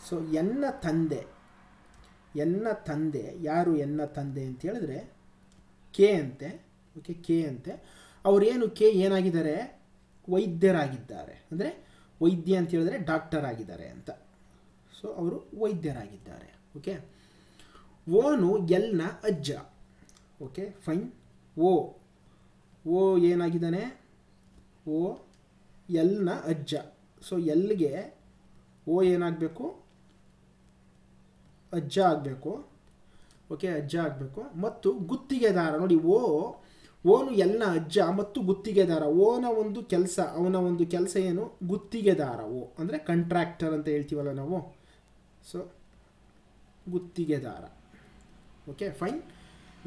ಸೊ ಎನ್ನ ತಂದೆ ಯಾರು? ಎನ್ನ ತಂದೆ ಅಂತ ಹೇಳಿದ್ರೆ ಕೆ ಅಂತೆ. ಓಕೆ, ಕೆ ಅಂತೆ. ಅವರೇನು ಕೆ ಏನಾಗಿದ್ದಾರೆ? ವೈದ್ಯರಾಗಿದ್ದಾರೆ. ಅಂದರೆ ವೈದ್ಯ ಅಂತ ಹೇಳಿದ್ರೆ ಡಾಕ್ಟರ್ ಆಗಿದ್ದಾರೆ ಅಂತ. ಸೊ ಅವರು ವೈದ್ಯರಾಗಿದ್ದಾರೆ. ಓಕೆ, ಓನು ಎಲ್ನ ಅಜ್ಜ. Okay fine. ಓ ಏನಾಗಿದ್ದಾನೆ? ಓ ಎಲ್ನ ಅಜ್ಜ. ಸೊ ಎಲ್ಗೆ ಓ ಏನಾಗಬೇಕು? ಅಜ್ಜ ಆಗಬೇಕು. ಓಕೆ, ಅಜ್ಜ ಆಗಬೇಕು. ಮತ್ತು ಗುತ್ತಿಗೆದಾರ. ನೋಡಿ ಓನು ಎಲ್ನ ಅಜ್ಜ ಮತ್ತು ಗುತ್ತಿಗೆದಾರ. ಅವನ ಒಂದು ಕೆಲಸ ಏನು? ಗುತ್ತಿಗೆದಾರ. ಅಂದರೆ ಕಾಂಟ್ರಾಕ್ಟರ್ ಅಂತ ಹೇಳ್ತೀವಲ್ಲ ನಾವು. ಸೊ ಗುತ್ತಿಗೆದಾರ. Okay fine.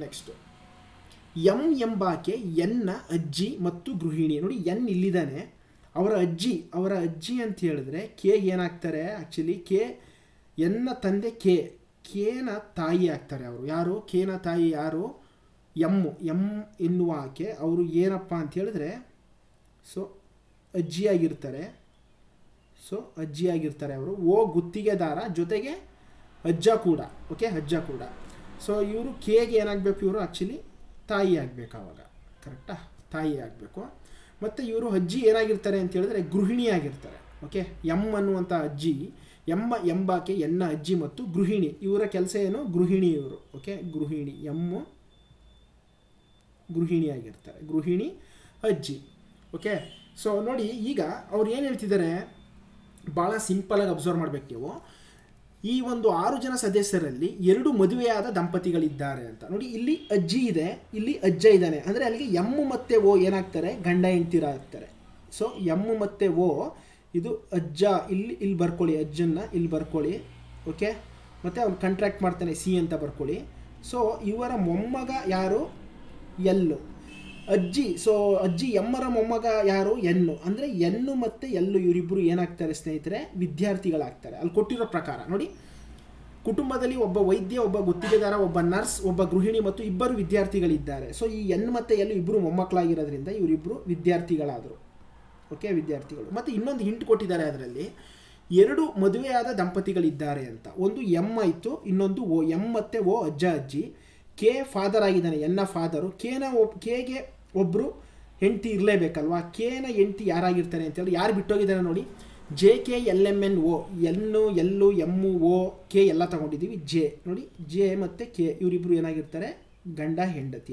ನೆಕ್ಸ್ಟು ಎಂ ಎಂಬಾಕೆ ಎನ್ನ ಅಜ್ಜಿ ಮತ್ತು ಗೃಹಿಣಿ. ನೋಡಿ ಎನ್ ಇಲ್ಲಿದ್ದಾನೆ. ಅವರ ಅಜ್ಜಿ ಅಂತ ಹೇಳಿದ್ರೆ ಕೆ ಏನಾಗ್ತಾರೆ? ಆ್ಯಕ್ಚುಲಿ ಕೆ ಎನ್ನ ತಂದೆ ಕೇನ ತಾಯಿ ಆಗ್ತಾರೆ. ಅವರು ಯಾರು? ಕೇನ ತಾಯಿ ಯಾರು? ಎಂ ಎನ್ನುವ ಆಕೆ. ಅವರು ಏನಪ್ಪ ಅಂತ ಹೇಳಿದ್ರೆ ಸೊ ಅಜ್ಜಿಯಾಗಿರ್ತಾರೆ. ಅವರು. ಗುತ್ತಿಗೆದಾರ ಜೊತೆಗೆ ಅಜ್ಜ ಕೂಡ. ಓಕೆ, ಅಜ್ಜ ಕೂಡ. ಸೊ ಇವರು ಕೇಗೆ ಏನಾಗಬೇಕು? ಇವರು ಆ್ಯಕ್ಚುಲಿ ತಾಯಿ ಆಗಬೇಕು ಆವಾಗ. ಕರೆಕ್ಟಾ? ತಾಯಿ ಆಗಬೇಕು. ಮತ್ತು ಇವರು ಅಜ್ಜಿ ಏನಾಗಿರ್ತಾರೆ ಅಂತ ಹೇಳಿದ್ರೆ ಗೃಹಿಣಿ ಆಗಿರ್ತಾರೆ. ಓಕೆ, ಎಂ ಅನ್ನುವಂಥ ಅಜ್ಜಿ, ಎಂಬಾಕೆ ಎನ್ನ ಅಜ್ಜಿ ಮತ್ತು ಗೃಹಿಣಿ. ಇವರ ಕೆಲಸ ಏನು? ಗೃಹಿಣಿ ಇವರು. ಓಕೆ, ಗೃಹಿಣಿ. ಗೃಹಿಣಿ ಆಗಿರ್ತಾರೆ. ಗೃಹಿಣಿ ಅಜ್ಜಿ. ಓಕೆ, ಸೊ ನೋಡಿ ಈಗ ಅವ್ರು ಏನು ಹೇಳ್ತಿದ್ದಾರೆ? ಭಾಳ ಸಿಂಪಲಾಗಿ ಅಬ್ಸರ್ವ್ ಮಾಡಬೇಕು ನೀವು. ಈ ಒಂದು 6 ಜನ ಸದಸ್ಯರಲ್ಲಿ 2 ಮದುವೆಯಾದ ದಂಪತಿಗಳಿದ್ದಾರೆ ಅಂತ. ನೋಡಿ ಇಲ್ಲಿ ಅಜ್ಜಿ ಇದೆ, ಇಲ್ಲಿ ಅಜ್ಜ ಇದ್ದಾನೆ. ಅಂದರೆ ಅಲ್ಲಿಗೆ ಎಂ ಮತ್ತು ಓ ಏನಾಗ್ತಾರೆ? ಗಂಡ ಹೆಂಡ್ತಿರ ಆಗ್ತಾರೆ. ಸೊ ಎಂ ಮತ್ತು ಓ ಇದು ಅಜ್ಜ. ಇಲ್ಲಿ ಬರ್ಕೊಳ್ಳಿ, ಅಜ್ಜನ್ನ ಇಲ್ಲಿ ಬರ್ಕೊಳ್ಳಿ. ಓಕೆ, ಮತ್ತು ಅವ್ನು ಕಾಂಟ್ರಾಕ್ಟ್ ಮಾಡ್ತಾನೆ ಸಿ ಅಂತ ಬರ್ಕೊಳ್ಳಿ. ಸೊ ಇವರ ಮೊಮ್ಮಗ ಯಾರು? ಎಲ್ಲು. ಅಜ್ಜಿ ಎಮ್ಮರ ಮೊಮ್ಮಗ ಯಾರು? ಎನ್ನು. ಅಂದರೆ ಎನ್ನು ಮತ್ತು ಎಲ್ಲು ಇವರಿಬ್ಬರು ಏನಾಗ್ತಾರೆ ಸ್ನೇಹಿತರೆ? ವಿದ್ಯಾರ್ಥಿಗಳಾಗ್ತಾರೆ. ಅಲ್ಲಿ ಕೊಟ್ಟಿರೋ ಪ್ರಕಾರ ನೋಡಿ, ಕುಟುಂಬದಲ್ಲಿ ಒಬ್ಬ ವೈದ್ಯ, ಒಬ್ಬ ಗುತ್ತಿಗೆದಾರ, ಒಬ್ಬ ನರ್ಸ್, ಒಬ್ಬ ಗೃಹಿಣಿ ಮತ್ತು 2 ವಿದ್ಯಾರ್ಥಿಗಳಿದ್ದಾರೆ. ಸೊ ಈ ಎನ್ ಮತ್ತು ಎಲ್ಲು ಇಬ್ಬರು ಮೊಮ್ಮಕ್ಕಳಾಗಿರೋದ್ರಿಂದ ಇವರಿಬ್ಬರು ವಿದ್ಯಾರ್ಥಿಗಳಾದರು. ಓಕೆ, ವಿದ್ಯಾರ್ಥಿಗಳು. ಮತ್ತು ಇನ್ನೊಂದು ಹಿಂಟ್ ಕೊಟ್ಟಿದ್ದಾರೆ ಅದರಲ್ಲಿ, 2 ಮದುವೆಯಾದ ದಂಪತಿಗಳಿದ್ದಾರೆ ಅಂತ. ಒಂದು ಎಂ ಆಯಿತು, ಇನ್ನೊಂದು ಓ. ಎಂ ಮತ್ತು ಓ ಅಜ್ಜ ಅಜ್ಜಿ. ಕೆ ಫಾದರ್ ಆಗಿದ್ದಾನೆ, ಎನ್ನ ಫಾದರು. ಕೇಗೆ ಒಬ್ಬರು ಹೆಂಡತಿ ಇರಲೇಬೇಕಲ್ವಾ? ಕೇನ ಹೆಂಡತಿ ಯಾರಾಗಿರ್ತಾರೆ ಅಂತೇಳಿ ಯಾರು ಬಿಟ್ಟೋಗಿದ್ದಾರೆ ನೋಡಿ? JKLMNO. ಎಲ್ಲು ಎಮ್ಮು ಓ ಕೆ ಎಲ್ಲ ತಗೊಂಡಿದ್ದೀವಿ. ಜೆ ನೋಡಿ, ಜೆ ಮತ್ತು ಕೆ ಇವರಿಬ್ಬರು ಏನಾಗಿರ್ತಾರೆ? ಗಂಡ ಹೆಂಡತಿ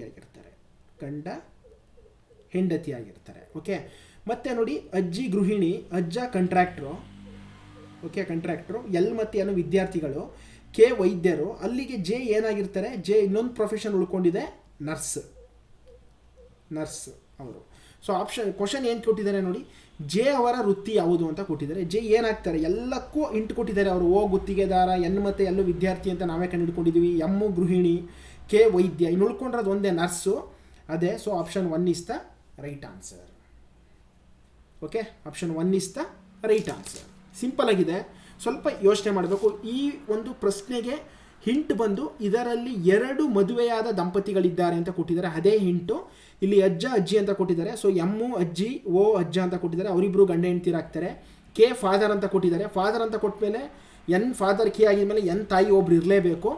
ಆಗಿರ್ತಾರೆ. ಓಕೆ, ಮತ್ತೆ ನೋಡಿ ಅಜ್ಜಿ ಗೃಹಿಣಿ, ಅಜ್ಜ ಕಾಂಟ್ರಾಕ್ಟ್ರು. Okay, contractor. ಎಲ್ ಮತ್ತು ಏನು ವಿದ್ಯಾರ್ಥಿಗಳು, ಕೆ ವೈದ್ಯರು. ಅಲ್ಲಿಗೆ ಜೆ ಏನಾಗಿರ್ತಾರೆ? ಜೆ ಇನ್ನೊಂದು ಪ್ರೊಫೆಷನ್ ಉಳ್ಕೊಂಡಿದೆ, ನರ್ಸ್ ಅವರು. ಸೊ ಕ್ವಶನ್ ಏನು ಕೊಟ್ಟಿದ್ದಾರೆ ನೋಡಿ, ಜೆ ಅವರ ವೃತ್ತಿ ಯಾವುದು ಅಂತ ಕೊಟ್ಟಿದ್ದಾರೆ. ಜೆ ಏನಾಗ್ತಾರೆ? ಎಲ್ಲಕ್ಕೂ ಇಂಟು ಕೊಟ್ಟಿದ್ದಾರೆ ಅವರು. ಓ ಗುತ್ತಿಗೆದಾರ, ಎನ್ ಮತ್ತು ಎಲ್ಲೂ ವಿದ್ಯಾರ್ಥಿ ಅಂತ ನಾವೇ ಕಂಡುಹಿಡ್ಕೊಂಡಿದ್ದೀವಿ. ಎಮ್ಮು ಗೃಹಿಣಿ, ಕೆ ವೈದ್ಯ. ಇನ್ನು ಉಳ್ಕೊಂಡ್ರದ್ದು ಒಂದೇ ನರ್ಸು, ಅದೇ. So option 1 is the right answer. Okay, option 1 is the right answer. Simple ಆಗಿದೆ, ಸ್ವಲ್ಪ ಯೋಚನೆ ಮಾಡಬೇಕು. ಈ ಒಂದು ಪ್ರಶ್ನೆಗೆ ಹಿಂಟ್ ಬಂದು ಇದರಲ್ಲಿ 2 ಮದುವೆಯಾದ ದಂಪತಿಗಳಿದ್ದಾರೆ ಅಂತ ಕೊಟ್ಟಿದ್ದಾರೆ. ಅದೇ ಹಿಂಟು ಇಲ್ಲಿ ಅಜ್ಜ ಅಜ್ಜಿ ಅಂತ ಕೊಟ್ಟಿದ್ದಾರೆ. ಸೊ ಎಮ್ಮು ಅಜ್ಜಿ, ಓ ಅಜ್ಜ ಅಂತ ಕೊಟ್ಟಿದ್ದಾರೆ. ಅವರಿಬ್ಬರು ಗಂಡ ಹೆಂಡ್ತಿರಾಗ್ತಾರೆ. ಕೆ ಫಾದರ್ ಅಂತ ಕೊಟ್ಟಿದ್ದಾರೆ. ಫಾದರ್ ಅಂತ ಕೊಟ್ಟ ಮೇಲೆ ಎನ್ ಫಾದರ್ ಕೆ ಆಗಿದ್ಮೇಲೆ ಎನ್ ತಾಯಿ ಒಬ್ರು ಇರಲೇಬೇಕು.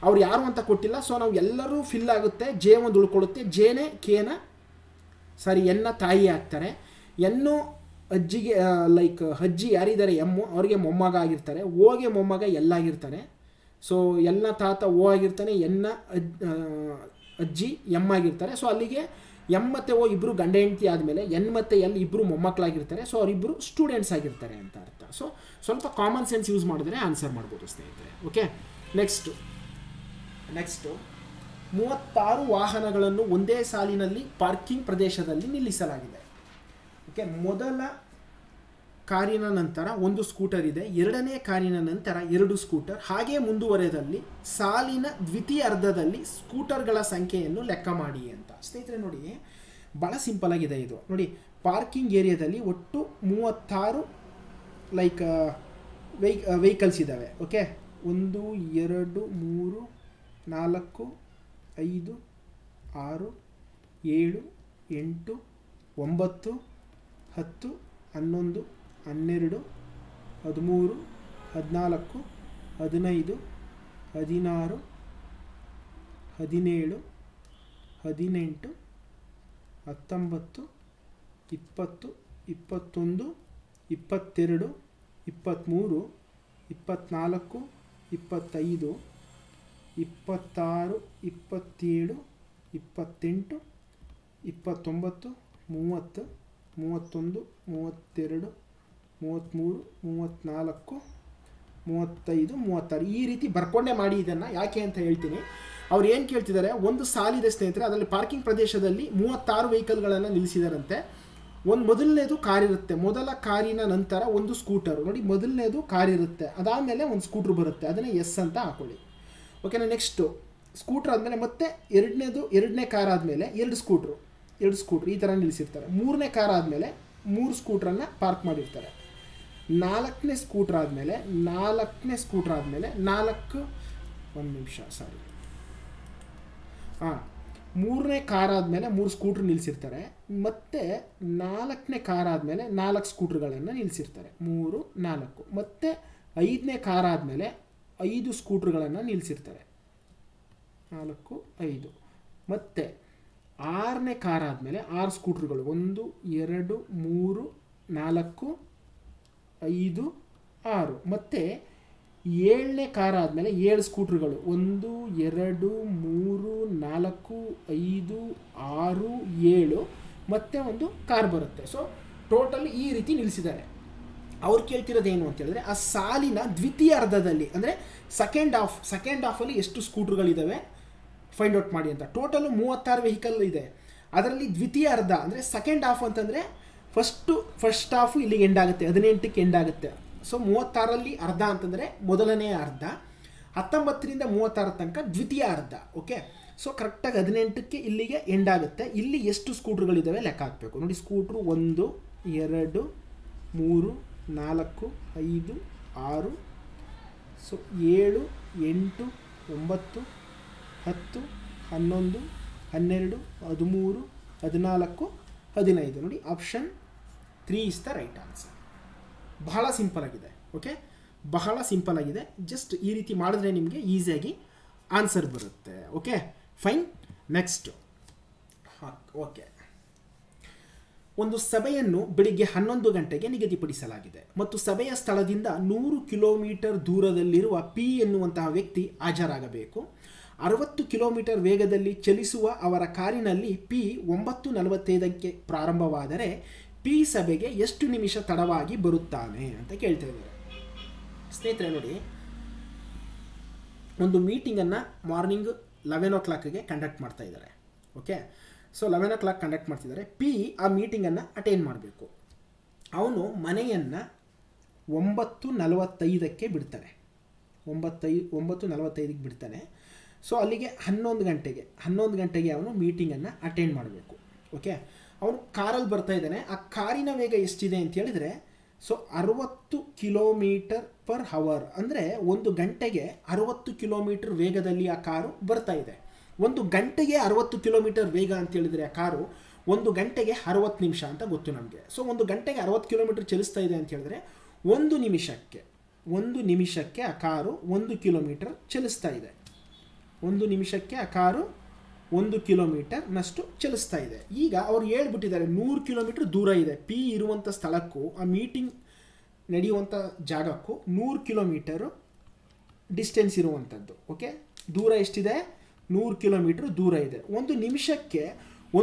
ಅವ್ರು ಯಾರು ಅಂತ ಕೊಟ್ಟಿಲ್ಲ. ಸೊ ನಾವು ಎಲ್ಲರೂ ಫಿಲ್ ಆಗುತ್ತೆ. ಜೆ ಒಂದು ಉಳ್ಕೊಳ್ಳುತ್ತೆ. ಜೇನೇ ಕೇನ ಎನ್ನ ತಾಯಿ ಆಗ್ತಾರೆ. ಎನ್ನು ಅಜ್ಜಿಗೆ ಅಜ್ಜಿ ಯಾರಿದ್ದಾರೆ? ಎಮ್ಮು, ಅವರಿಗೆ ಮೊಮ್ಮಗ ಆಗಿರ್ತಾರೆ. ಓಗೆ ಮೊಮ್ಮಗ ಎಲ್ಲಾಗಿರ್ತಾನೆ. ಸೊ ಎಲ್ಲ ತಾತ ಓ ಆಗಿರ್ತಾನೆ, ಎನ್ನ ಅಜ್ಜಿ ಎಮ್ ಆಗಿರ್ತಾರೆ. ಸೊ ಅಲ್ಲಿಗೆ ಎಮ್ ಮತ್ತು ಓ ಇಬ್ಬರು ಗಂಡ ಹೆಂಡತಿ ಆದಮೇಲೆ ಎನ್ ಮತ್ತು ಎಲ್ ಇಬ್ಬರು ಮೊಮ್ಮಕ್ಕಳಾಗಿರ್ತಾರೆ. ಸೊ ಅವರಿಬ್ಬರು ಸ್ಟೂಡೆಂಟ್ಸ್ ಆಗಿರ್ತಾರೆ ಅಂತ ಅರ್ಥ. ಸೊ ಸ್ವಲ್ಪ ಕಾಮನ್ ಸೆನ್ಸ್ ಯೂಸ್ ಮಾಡಿದ್ರೆ ಆನ್ಸರ್ ಮಾಡ್ಬೋದು ಸ್ನೇಹಿತರೆ. ಓಕೆ, ನೆಕ್ಸ್ಟು 36 ವಾಹನಗಳನ್ನು ಒಂದೇ ಸಾಲಿನಲ್ಲಿ ಪಾರ್ಕಿಂಗ್ ಪ್ರದೇಶದಲ್ಲಿ ನಿಲ್ಲಿಸಲಾಗಿದೆ. ಓಕೆ, ಮೊದಲ ಕಾರಿನ ನಂತರ ಒಂದು ಸ್ಕೂಟರ್ ಇದೆ, ಎರಡನೇ ಕಾರಿನ ನಂತರ 2 ಸ್ಕೂಟರ್, ಹಾಗೆ ಮುಂದುವರೆದಲ್ಲಿ ಸಾಲಿನ ದ್ವಿತೀಯ ಅರ್ಧದಲ್ಲಿ ಸ್ಕೂಟರ್ಗಳ ಸಂಖ್ಯೆಯನ್ನು ಲೆಕ್ಕ ಮಾಡಿ ಅಂತ. ಸ್ನೇಹಿತರೆ ನೋಡಿ, ಭಾಳ ಸಿಂಪಲ್ ಆಗಿದೆ ಇದು. ನೋಡಿ, ಪಾರ್ಕಿಂಗ್ ಏರಿಯಾದಲ್ಲಿ ಒಟ್ಟು 36 ವೆಹಿಕಲ್ಸ್ ಇದ್ದಾವೆ. ಓಕೆ, 1 2 3 4 5 6 7 8 9 10 11 12 13 14 15 16 17 18 19 20 21 22 23 24 25 26 27 28 29 30 31 32 33 34 35 36 ಈ ರೀತಿ ಬರ್ಕೊಂಡೇ ಮಾಡಿ. ಇದನ್ನು ಯಾಕೆ ಅಂತ ಹೇಳ್ತೀನಿ. ಅವ್ರು ಏನು ಕೇಳ್ತಿದ್ದಾರೆ, ಒಂದು ಸಾಲಿದೆ ಸ್ನೇಹಿತರೆ, ಅದರಲ್ಲಿ ಪಾರ್ಕಿಂಗ್ ಪ್ರದೇಶದಲ್ಲಿ 36 ವೆಹಿಕಲ್ಗಳನ್ನು ನಿಲ್ಲಿಸಿದಾರಂತೆ. ಮೊದಲನೇದು ಕಾರ್ ಇರುತ್ತೆ, ಮೊದಲ ಕಾರಿನ ನಂತರ ಒಂದು ಸ್ಕೂಟರು. ನೋಡಿ, ಮೊದಲನೇದು ಕಾರ್ ಇರುತ್ತೆ, ಅದಾದಮೇಲೆ ಒಂದು ಸ್ಕೂಟ್ರ್ ಬರುತ್ತೆ, ಅದನ್ನೇ ಎಸ್ ಅಂತ ಹಾಕೊಳ್ಳಿ. ಓಕೆನಾ. ನೆಕ್ಸ್ಟು ಸ್ಕೂಟ್ರ್ ಆದಮೇಲೆ ಮತ್ತೆ ಎರಡನೇ ಕಾರ್ ಆದಮೇಲೆ 2 ಸ್ಕೂಟ್ರು ಈ ಥರ ನಿಲ್ಲಿಸಿರ್ತಾರೆ. 3ನೇ ಕಾರ್ ಆದಮೇಲೆ 3 ಸ್ಕೂಟ್ರನ್ನು ಪಾರ್ಕ್ ಮಾಡಿರ್ತಾರೆ. 4ನೇ ಸ್ಕೂಟ್ರ್ ಆದಮೇಲೆ 3ನೇ ಕಾರ್ ಆದಮೇಲೆ 3 ಸ್ಕೂಟ್ರ್ ನಿಲ್ಲಿಸಿರ್ತಾರೆ. ಮತ್ತು 4ನೇ ಕಾರ್ ಆದಮೇಲೆ 4 ಸ್ಕೂಟ್ರ್ಗಳನ್ನು ನಿಲ್ಲಿಸಿರ್ತಾರೆ. 3 4 ಮತ್ತು 5ನೇ ಕಾರ್ ಆದಮೇಲೆ 5 ಸ್ಕೂಟ್ರ್ಗಳನ್ನು ನಿಲ್ಲಿಸಿರ್ತಾರೆ. 4 5 ಮತ್ತು 6ನೇ ಕಾರ್ ಆದಮೇಲೆ 6 ಸ್ಕೂಟ್ರ್ಗಳು 1 2 3 4 5 6 ಮತ್ತು 7ನೇ ಕಾರ್ ಆದಮೇಲೆ 7 ಸ್ಕೂಟ್ರ್ಗಳು 1 2 3 4 5 6 7 ಮತ್ತು ಒಂದು ಕಾರ್ ಬರುತ್ತೆ. ಸೊ ಟೋಟಲ್ ಈ ರೀತಿ ನಿಲ್ಲಿಸಿದ್ದಾರೆ. ಅವ್ರು ಕೇಳ್ತಿರೋದೇನು ಅಂತ ಹೇಳಿದ್ರೆ, ಆ ಸಾಲಿನ ದ್ವಿತೀಯ ಅರ್ಧದಲ್ಲಿ ಅಂದರೆ ಸೆಕೆಂಡ್ ಹಾಫಲ್ಲಿ ಎಷ್ಟು ಸ್ಕೂಟ್ರ್ಗಳಿದ್ದಾವೆ ಫೈಂಡ್ ಔಟ್ ಮಾಡಿ ಅಂತ. ಟೋಟಲು 36 ವೆಹಿಕಲ್ ಇದೆ. ಅದರಲ್ಲಿ ದ್ವಿತೀಯ ಅರ್ಧ ಅಂದರೆ ಸೆಕೆಂಡ್ ಹಾಫ್ ಅಂತಂದರೆ ಫಸ್ಟ್ ಹಾಫು ಇಲ್ಲಿಗೆ ಎಂಡ್ ಆಗುತ್ತೆ, 18ಕ್ಕೆ ಎಂಡ್ ಆಗುತ್ತೆ. ಸೊ 36ರಲ್ಲಿ ಅರ್ಧ ಅಂತಂದರೆ ಮೊದಲನೇ ಅರ್ಧ, 19ರಿಂದ 36 ತನಕ ದ್ವಿತೀಯ ಅರ್ಧ. ಓಕೆ, ಸೊ ಕರೆಕ್ಟಾಗಿ 18ಕ್ಕೆ ಇಲ್ಲಿಗೆ ಎಂಡ್ ಆಗುತ್ತೆ. ಇಲ್ಲಿ ಎಷ್ಟು ಸ್ಕೂಟ್ರ್ಗಳಿದ್ದಾವೆ ಲೆಕ್ಕ ಹಾಕಬೇಕು. ನೋಡಿ, ಸ್ಕೂಟ್ರು 1 2 3 4 5 6 ಸೊ 7 8 9 10 11 12 13 14 15. ನೋಡಿ, option 3 is the right answer. ಬಹಳ ಸಿಂಪಲ್ ಆಗಿದೆ. ಓಕೆ, ಬಹಳ ಸಿಂಪಲ್ ಆಗಿದೆ. ಜಸ್ಟ್ ಈ ರೀತಿ ಮಾಡಿದ್ರೆ ನಿಮಗೆ ಈಸಿಯಾಗಿ ಆನ್ಸರ್ ಬರುತ್ತೆ. Okay, fine. ನೆಕ್ಸ್ಟ್, ಓಕೆ, ಒಂದು ಸಭೆಯನ್ನು ಬೆಳಿಗ್ಗೆ 11 ಗಂಟೆಗೆ ನಿಗದಿಪಡಿಸಲಾಗಿದೆ ಮತ್ತು ಸಭೆಯ ಸ್ಥಳದಿಂದ 100 ಕಿಲೋಮೀಟರ್ ದೂರದಲ್ಲಿರುವ ಪಿ ಎನ್ನುವಂತಹ ವ್ಯಕ್ತಿ ಹಾಜರಾಗಬೇಕು. 60 ಕಿಲೋಮೀಟರ್ ವೇಗದಲ್ಲಿ ಚಲಿಸುವ ಅವರ ಕಾರಿನಲ್ಲಿ ಪಿ 9:45ಕ್ಕೆ ಪ್ರಾರಂಭವಾದರೆ ಪಿ ಸಭೆಗೆ ಎಷ್ಟು ನಿಮಿಷ ತಡವಾಗಿ ಬರುತ್ತಾನೆ ಅಂತ ಕೇಳ್ತಾ ಇದ್ದಾರೆ. ಸ್ನೇಹಿತರೆ ನೋಡಿ, ಒಂದು ಮೀಟಿಂಗನ್ನು ಮಾರ್ನಿಂಗ್ 11 o'clockಗೆ ಕಂಡಕ್ಟ್ ಮಾಡ್ತಾ ಇದ್ದಾರೆ. ಓಕೆ, ಸೊ 11 o'clock ಕಂಡಕ್ಟ್ ಮಾಡ್ತಿದ್ದಾರೆ. ಪಿ ಆ ಮೀಟಿಂಗನ್ನು ಅಟೆಂಡ್ ಮಾಡಬೇಕು. ಅವನು ಮನೆಯನ್ನು 9:45ಕ್ಕೆ ಬಿಡ್ತಾನೆ. 9:45ಕ್ಕೆ ಬಿಡ್ತಾನೆ. ಸೊ ಅಲ್ಲಿಗೆ 11 ಗಂಟೆಗೆ ಅವನು ಮೀಟಿಂಗನ್ನು ಅಟೆಂಡ್ ಮಾಡಬೇಕು. ಓಕೆ, ಅವನು ಕಾರಲ್ಲಿ ಬರ್ತಾ ಇದ್ದಾನೆ. ಆ ಕಾರಿನ ವೇಗ ಎಷ್ಟಿದೆ ಅಂತ ಹೇಳಿದರೆ, ಸೊ 60 ಕಿಲೋಮೀಟರ್ ಪರ್ ಅವರ್, ಅಂದರೆ 1 ಗಂಟೆಗೆ 60 ಕಿಲೋಮೀಟರ್ ವೇಗದಲ್ಲಿ ಆ ಕಾರು ಬರ್ತಾ ಇದೆ. 1 ಗಂಟೆಗೆ 60 ಕಿಲೋಮೀಟರ್ ವೇಗ ಅಂತ ಹೇಳಿದರೆ ಆ ಕಾರು 1 ಗಂಟೆಗೆ 60 ನಿಮಿಷ ಅಂತ ಗೊತ್ತು ನಮಗೆ. ಸೊ 1 ಗಂಟೆಗೆ 60 ಕಿಲೋಮೀಟರ್ ಚಲಿಸ್ತಾ ಇದೆ ಅಂತ ಹೇಳಿದ್ರೆ 1 ನಿಮಿಷಕ್ಕೆ ಆ ಕಾರು 1 ಕಿಲೋಮೀಟರ್ ಚಲಿಸ್ತಾ ಇದೆ. 1 ನಿಮಿಷಕ್ಕೆ ಆ ಕಾರು 1 ಕಿಲೋಮೀಟರ್ನಷ್ಟು ಚಲಿಸ್ತಾ ಇದೆ. ಈಗ ಅವ್ರು ಹೇಳ್ಬಿಟ್ಟಿದ್ದಾರೆ 100 ಕಿಲೋಮೀಟರ್ ದೂರ ಇದೆ. ಪಿ ಇರುವಂಥ ಸ್ಥಳಕ್ಕೂ ಆ ಮೀಟಿಂಗ್ ನಡೆಯುವಂಥ ಜಾಗಕ್ಕೂ 100 ಕಿಲೋಮೀಟರು ಡಿಸ್ಟೆನ್ಸ್ ಇರುವಂಥದ್ದು. ಓಕೆ, ದೂರ ಎಷ್ಟಿದೆ? 100 ಕಿಲೋಮೀಟ್ರ್ ದೂರ ಇದೆ. 1 ನಿಮಿಷಕ್ಕೆ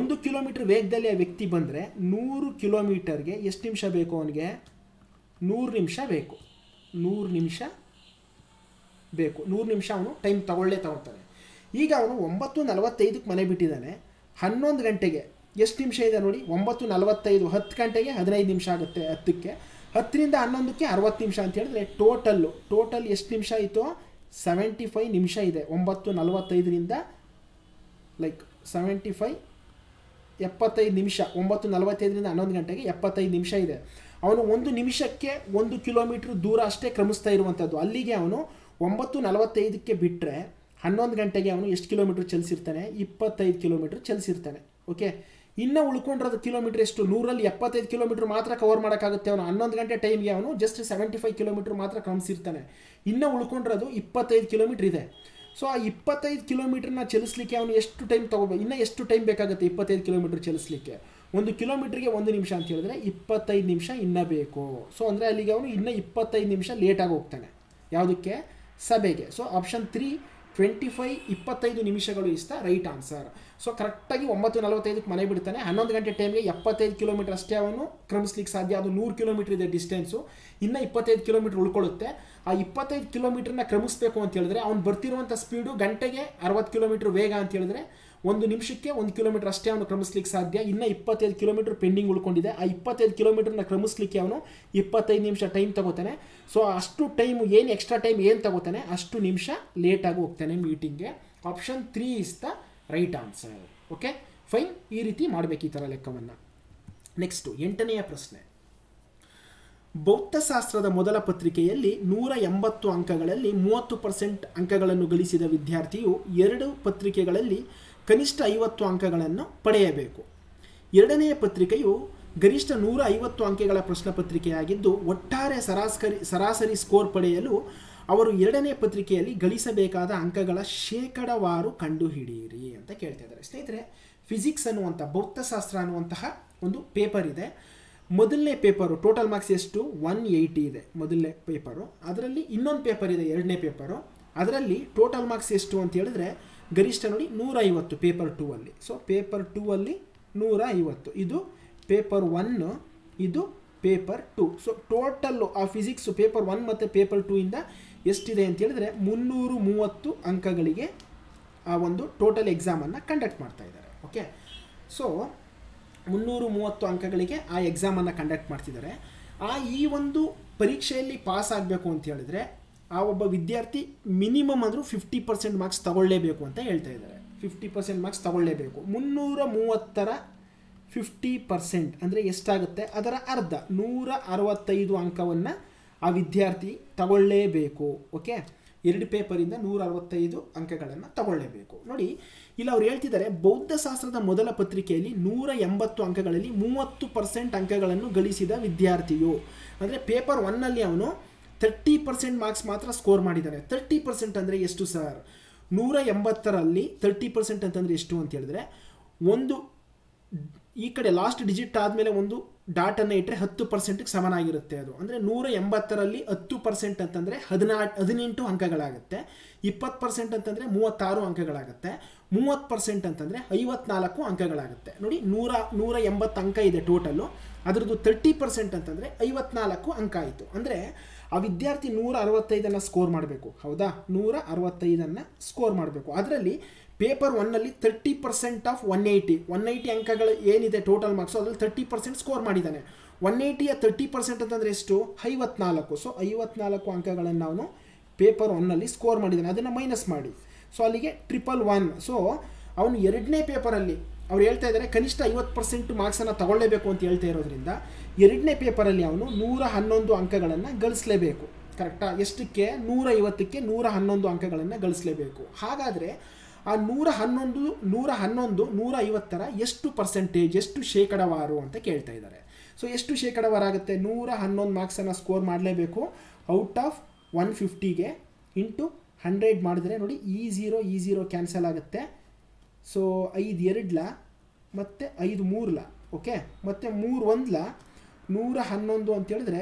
1 ಕಿಲೋಮೀಟರ್ ವೇಗದಲ್ಲಿ ಆ ವ್ಯಕ್ತಿ ಬಂದರೆ 100 ಕಿಲೋಮೀಟರ್ಗೆ ಎಷ್ಟು ನಿಮಿಷ ಬೇಕು ಅವನಿಗೆ? 100 ನಿಮಿಷ ಬೇಕು. 100 ನಿಮಿಷ ಬೇಕು. 100 ನಿಮಿಷ ಅವನು ಟೈಮ್ ತಗೊಳ್ತಾನೆ. ಈಗ ಅವನು 9:45ಕ್ಕೆ ಮನೆ ಬಿಟ್ಟಿದ್ದಾನೆ. 11 ಗಂಟೆಗೆ ಎಷ್ಟು ನಿಮಿಷ ಇದೆ ನೋಡಿ? 9:45. 10 ಗಂಟೆಗೆ 15 ನಿಮಿಷ ಆಗುತ್ತೆ. 10ಕ್ಕೆ 10ರಿಂದ 11ಕ್ಕೆ 60 ನಿಮಿಷ ಅಂತ ಹೇಳಿದ್ರೆ ಟೋಟಲ್ ಎಷ್ಟು ನಿಮಿಷ ಆಯಿತು? 75 ನಿಮಿಷ ಇದೆ. 9:45ರಿಂದ ಲೈಕ್ 75 ನಿಮಿಷ, 9:45ರಿಂದ 11 ಗಂಟೆಗೆ 75 ನಿಮಿಷ ಇದೆ. ಅವನು 1 ನಿಮಿಷಕ್ಕೆ 1 ಕಿಲೋಮೀಟ್ರ್ ದೂರ ಅಷ್ಟೇ ಕ್ರಮಿಸ್ತಾ ಇರುವಂಥದ್ದು. ಅಲ್ಲಿಗೆ ಅವನು 9:45ಕ್ಕೆ ಬಿಟ್ಟರೆ 11 ಗಂಟೆಗೆ ಅವನು ಎಷ್ಟು ಕಿಲೋಮೀಟ್ರ್ ಚಲಿಸಿರ್ತಾನೆ? 25 ಕಿಲೋಮೀಟ್ರ್ ಚಲಿಸಿರ್ತಾನೆ. ಓಕೆ, ಇನ್ನು ಉಳ್ಕೊಂಡಿರೋದು ಕಿಲೋಮೀಟ್ರ್ ಎಷ್ಟು? 100ರಲ್ಲಿ 75 ಕಿಲೋಮೀಟ್ರ್ ಮಾತ್ರ ಕವರ್ ಮಾಡೋಕ್ಕಾಗುತ್ತೆ. ಅವನು 11 ಗಂಟೆ ಟೈಮ್ಗೆ ಅವನು ಜಸ್ಟ್ 75 ಕಿಲೋಮೀಟ್ರ್ ಮಾತ್ರ ಕ್ರಮಿಸಿರ್ತಾನೆ. ಇನ್ನು ಉಳ್ಕೊಂಡಿರೋದು 25 ಕಿಲೋಮೀಟ್ರ್ ಇದೆ. ಸೊ ಆ 25 ಕಿಲೋಮೀಟ್ರನ್ನ ಚಲಿಸಲಿಕ್ಕೆ ಅವನು ಎಷ್ಟು ಟೈಮ್ ತೊಗೋಬೇಕು? ಇನ್ನೂ ಎಷ್ಟು ಟೈಮ್ ಬೇಕಾಗುತ್ತೆ 25 ಕಿಲೋಮೀಟ್ರ್ ಚಲಿಸಲಿಕ್ಕೆ? 1 ಕಿಲೋಮೀಟ್ರಿಗೆ 1 ನಿಮಿಷ ಅಂತ ಹೇಳಿದ್ರೆ 25 ನಿಮಿಷ ಇನ್ನೂ ಬೇಕು. ಸೊ ಅಂದರೆ ಅಲ್ಲಿಗೆ ಅವನು ಇನ್ನೂ 25 ನಿಮಿಷ ಲೇಟಾಗಿ ಹೋಗ್ತಾನೆ. ಯಾವುದಕ್ಕೆ? ಸಭೆಗೆ. ಸೊ ಆಪ್ಷನ್ 3 25 ನಿಮಿಷಗಳು is the right answer. So ಕರೆಕ್ಟಾಗಿ 9:45ಕ್ಕೆ ಮನೆ ಬಿಡ್ತಾನೆ. 11 ಗಂಟೆ ಟೈಮ್ಗೆ 75 ಕಿಲೋಮೀಟ್ರ್ ಅಷ್ಟೇ ಅವನು ಕ್ರಮಿಸ್ಲಿಕ್ಕೆ ಸಾಧ್ಯ. ಅದು 100 ಕಿಲೋಮೀಟ್ರ್ ಇದೆ ಡಿಸ್ಟೆನ್ಸು. ಇನ್ನು 25 ಕಿಲೋಮೀಟ್ರ್ ಉಳ್ಕೊಳ್ಳುತ್ತೆ. ಆ 25 ಕಿಲೋಮೀಟ್ರನ್ನ ಕ್ರಮಿಸಬೇಕು ಅಂತ ಹೇಳಿದ್ರೆ ಅವ್ನು ಬರ್ತಿರುವಂಥ ಸ್ಪೀಡು ಗಂಟೆಗೆ 60 ಕಿಲೋಮೀಟ್ರ್ ವೇಗ ಅಂತ ಹೇಳಿದ್ರೆ 1 ನಿಮಿಷಕ್ಕೆ 1 ಕಿಲೋಮೀಟ್ರ್ ಅಷ್ಟೇ ಅವನು ಕ್ರಮಿಸ್ಲಿಕ್ಕೆ ಸಾಧ್ಯ. ಇನ್ನು 25 ಕಿಲೋಮೀಟ್ರ್ ಪೆಂಡಿಂಗ್ ಉಳ್ಕೊಂಡಿದೆ. ಆ 25 ಕಿಲೋಮೀಟ್ರನ್ನ ಕ್ರಮಿಸ್ಲಿಕ್ಕೆ ಅವನು 25 ನಿಮಿಷ ಟೈಮ್ ತಗೋತಾನೆ. ಸೊ ಅಷ್ಟು ಟೈಮು ಏನು ಎಕ್ಸ್ಟ್ರಾ ಟೈಮ್ ಏನು ತಗೋತಾನೆ ಅಷ್ಟು ನಿಮಿಷ ಲೇಟಾಗಿ ಹೋಗ್ತಾನೆ ಮೀಟಿಂಗ್ಗೆ. Option 3 is the right answer. Okay fine, ಈ ರೀತಿ ಮಾಡಬೇಕು ಈ ಥರ ಲೆಕ್ಕವನ್ನು. ನೆಕ್ಸ್ಟು 8ನೆಯ ಪ್ರಶ್ನೆ. ಭೌತಶಾಸ್ತ್ರದ ಮೊದಲ ಪತ್ರಿಕೆಯಲ್ಲಿ 180 ಅಂಕಗಳಲ್ಲಿ 30% ಅಂಕಗಳನ್ನು ಗಳಿಸಿದ ವಿದ್ಯಾರ್ಥಿಯು 2 ಪತ್ರಿಕೆಗಳಲ್ಲಿ ಕನಿಷ್ಠ 50 ಅಂಕಗಳನ್ನು ಪಡೆಯಬೇಕು. 2ನೆಯ ಪತ್ರಿಕೆಯು ಗರಿಷ್ಠ 150 ಅಂಕಗಳ ಪ್ರಶ್ನೆ ಪತ್ರಿಕೆಯಾಗಿದ್ದು ಒಟ್ಟಾರೆ ಸರಾಸರಿ ಸ್ಕೋರ್ ಪಡೆಯಲು ಅವರು 2ನೇ ಪತ್ರಿಕೆಯಲ್ಲಿ ಗಳಿಸಬೇಕಾದ ಅಂಕಗಳ ಶೇಕಡವಾರು ಕಂಡುಹಿಡಿಯಿರಿ ಅಂತ ಕೇಳ್ತಾ ಇದ್ದಾರೆ. ಸ್ನೇಹಿತರೆ, ಫಿಸಿಕ್ಸ್ ಅನ್ನುವಂಥ ಭೌತಶಾಸ್ತ್ರ ಅನ್ನುವಂತಹ ಒಂದು ಪೇಪರ್ ಇದೆ. ಮೊದಲನೇ ಪೇಪರು ಟೋಟಲ್ ಮಾರ್ಕ್ಸ್ ಎಷ್ಟು? 180 ಇದೆ ಮೊದಲನೇ ಪೇಪರು. ಅದರಲ್ಲಿ ಇನ್ನೊಂದು ಪೇಪರ್ ಇದೆ 2ನೇ ಪೇಪರು. ಅದರಲ್ಲಿ ಟೋಟಲ್ ಮಾರ್ಕ್ಸ್ ಎಷ್ಟು ಅಂತ ಹೇಳಿದ್ರೆ ಗರಿಷ್ಠ ನೋಡಿ 150 ಪೇಪರ್ 2 ಅಲ್ಲಿ. ಸೊ ಪೇಪರ್ 2 ಅಲ್ಲಿ 150. ಇದು ಪೇಪರ್ 1, ಇದು ಪೇಪರ್ 2. ಸೊ ಟೋಟಲ್ಲು ಆ ಫಿಸಿಕ್ಸು ಪೇಪರ್ 1 ಮತ್ತು ಪೇಪರ್ 2 ಇಂದ ಎಷ್ಟಿದೆ ಅಂತ ಹೇಳಿದ್ರೆ 330 ಅಂಕಗಳಿಗೆ ಆ ಒಂದು ಟೋಟಲ್ ಎಕ್ಸಾಮನ್ನು ಕಂಡಕ್ಟ್ ಮಾಡ್ತಾ ಇದ್ದಾರೆ. ಓಕೆ, ಸೊ 330 ಅಂಕಗಳಿಗೆ ಆ ಎಕ್ಸಾಮನ್ನು ಕಂಡಕ್ಟ್ ಮಾಡ್ತಿದ್ದಾರೆ. ಈ ಒಂದು ಪರೀಕ್ಷೆಯಲ್ಲಿ ಪಾಸ್ ಆಗಬೇಕು ಅಂತ ಹೇಳಿದ್ರೆ ಆ ಒಬ್ಬ ವಿದ್ಯಾರ್ಥಿ ಮಿನಿಮಮ್ ಅಂದರೂ 50% ಮಾರ್ಕ್ಸ್ ತಗೊಳ್ಳೇಬೇಕು ಅಂತ ಹೇಳ್ತಾ ಇದ್ದಾರೆ. 50% ಮಾರ್ಕ್ಸ್ ತಗೊಳ್ಳೇಬೇಕು. 330ರ 50% ಅಂದರೆ ಎಷ್ಟಾಗುತ್ತೆ? ಅದರ ಅರ್ಧ 165 ಅಂಕವನ್ನು ಆ ವಿದ್ಯಾರ್ಥಿ ತಗೊಳ್ಳೇಬೇಕು. ಓಕೆ, 2 ಪೇಪರಿಂದ 165 ಅಂಕಗಳನ್ನು ತಗೊಳ್ಳೇಬೇಕು. ನೋಡಿ, ಇಲ್ಲಿ ಅವ್ರು ಹೇಳ್ತಿದ್ದಾರೆ ಭೌತಶಾಸ್ತ್ರದ ಮೊದಲ ಪತ್ರಿಕೆಯಲ್ಲಿ 180 ಅಂಕಗಳಲ್ಲಿ 30% ಅಂಕಗಳನ್ನು ಗಳಿಸಿದ ವಿದ್ಯಾರ್ಥಿಯು. ಅಂದರೆ ಪೇಪರ್ 1ನಲ್ಲಿ ಅವನು 30% ಮಾರ್ಕ್ಸ್ ಮಾತ್ರ ಸ್ಕೋರ್ ಮಾಡಿದ್ದಾನೆ. 30% ಅಂದರೆ ಎಷ್ಟು ಸರ್? 180ರಲ್ಲಿ 30% ಅಂತಂದರೆ ಎಷ್ಟು ಅಂತ ಹೇಳಿದ್ರೆ ಒಂದು ಈ ಕಡೆ ಲಾಸ್ಟ್ ಡಿಜಿಟ್ ಆದಮೇಲೆ ಒಂದು ಡಾಟನ್ನು ಇಟ್ಟರೆ 10%ಗೆ ಸಮನಾಗಿರುತ್ತೆ. ಅದು ಅಂದರೆ 180ರಲ್ಲಿ 10% ಅಂತಂದರೆ 18 ಅಂಕಗಳಾಗುತ್ತೆ. 20% ಅಂತಂದರೆ 36 ಅಂಕಗಳಾಗುತ್ತೆ. 30% ಅಂತಂದರೆ 54 ಅಂಕಗಳಾಗುತ್ತೆ. ನೋಡಿ, 180 ಅಂಕ ಇದೆ ಟೋಟಲ್ಲು. ಅದರದ್ದು 30% ಅಂತಂದರೆ 54 ಅಂಕ ಆಯಿತು. ಅಂದರೆ ಆ ವಿದ್ಯಾರ್ಥಿ 165 ಸ್ಕೋರ್ ಮಾಡಬೇಕು. ಹೌದಾ? 165 ಸ್ಕೋರ್ ಮಾಡಬೇಕು. ಅದರಲ್ಲಿ ಪೇಪರ್ 1ನಲ್ಲಿ 30% ಆಫ್ 180 ಅಂಕಗಳು ಏನಿದೆ ಟೋಟಲ್ ಮಾರ್ಕ್ಸು ಅದರಲ್ಲಿ 30% ಸ್ಕೋರ್ ಮಾಡಿದ್ದಾನೆ. 180ಯ 30% ಅಂತಂದರೆ ಎಷ್ಟು? 54. ಸೊ 54 ಅಂಕಗಳನ್ನು ಅವನು ಪೇಪರ್ 1ನಲ್ಲಿ ಸ್ಕೋರ್ ಮಾಡಿದ್ದಾನೆ. ಅದನ್ನು ಮೈನಸ್ ಮಾಡಿ. ಸೊ ಅಲ್ಲಿಗೆ 111. ಸೊ ಅವನು 2ನೇ ಪೇಪರಲ್ಲಿ ಅವ್ರು ಹೇಳ್ತಾ ಇದ್ದಾರೆ ಕನಿಷ್ಠ 50% ಮಾರ್ಕ್ಸನ್ನು ತಗೊಳ್ಳೇಬೇಕು ಅಂತ ಹೇಳ್ತಾ ಇರೋದ್ರಿಂದ 2ನೇ ಪೇಪರಲ್ಲಿ ಅವನು 111 ಅಂಕಗಳನ್ನು ಗಳಿಸಲೇಬೇಕು. ಕರೆಕ್ಟಾ? ಎಷ್ಟಕ್ಕೆ? 150ಕ್ಕೆ 111 ಅಂಕಗಳನ್ನು ಗಳಿಸಲೇಬೇಕು. ಹಾಗಾದರೆ ಆ 111 150ರ ಎಷ್ಟು ಪರ್ಸೆಂಟೇಜ್, ಎಷ್ಟು ಶೇಕಡವಾರು ಅಂತ ಕೇಳ್ತಾ ಇದ್ದಾರೆ. ಸೊ ಎಷ್ಟು ಶೇಕಡವಾರಾಗುತ್ತೆ? 111 ಮಾರ್ಕ್ಸನ್ನು ಸ್ಕೋರ್ ಮಾಡಲೇಬೇಕು. ಔಟ್ ಆಫ್ 150ಗೆ ಇಂಟು 100 ಮಾಡಿದ್ರೆ ನೋಡಿ ಈ ಝೀರೋ ಕ್ಯಾನ್ಸಲ್ ಆಗುತ್ತೆ. ಸೊ 5 2ಲ ಮತ್ತು 5 3ಲ. ಓಕೆ, ಮತ್ತು 3 1ಲ 111 ಅಂತ ಹೇಳಿದ್ರೆ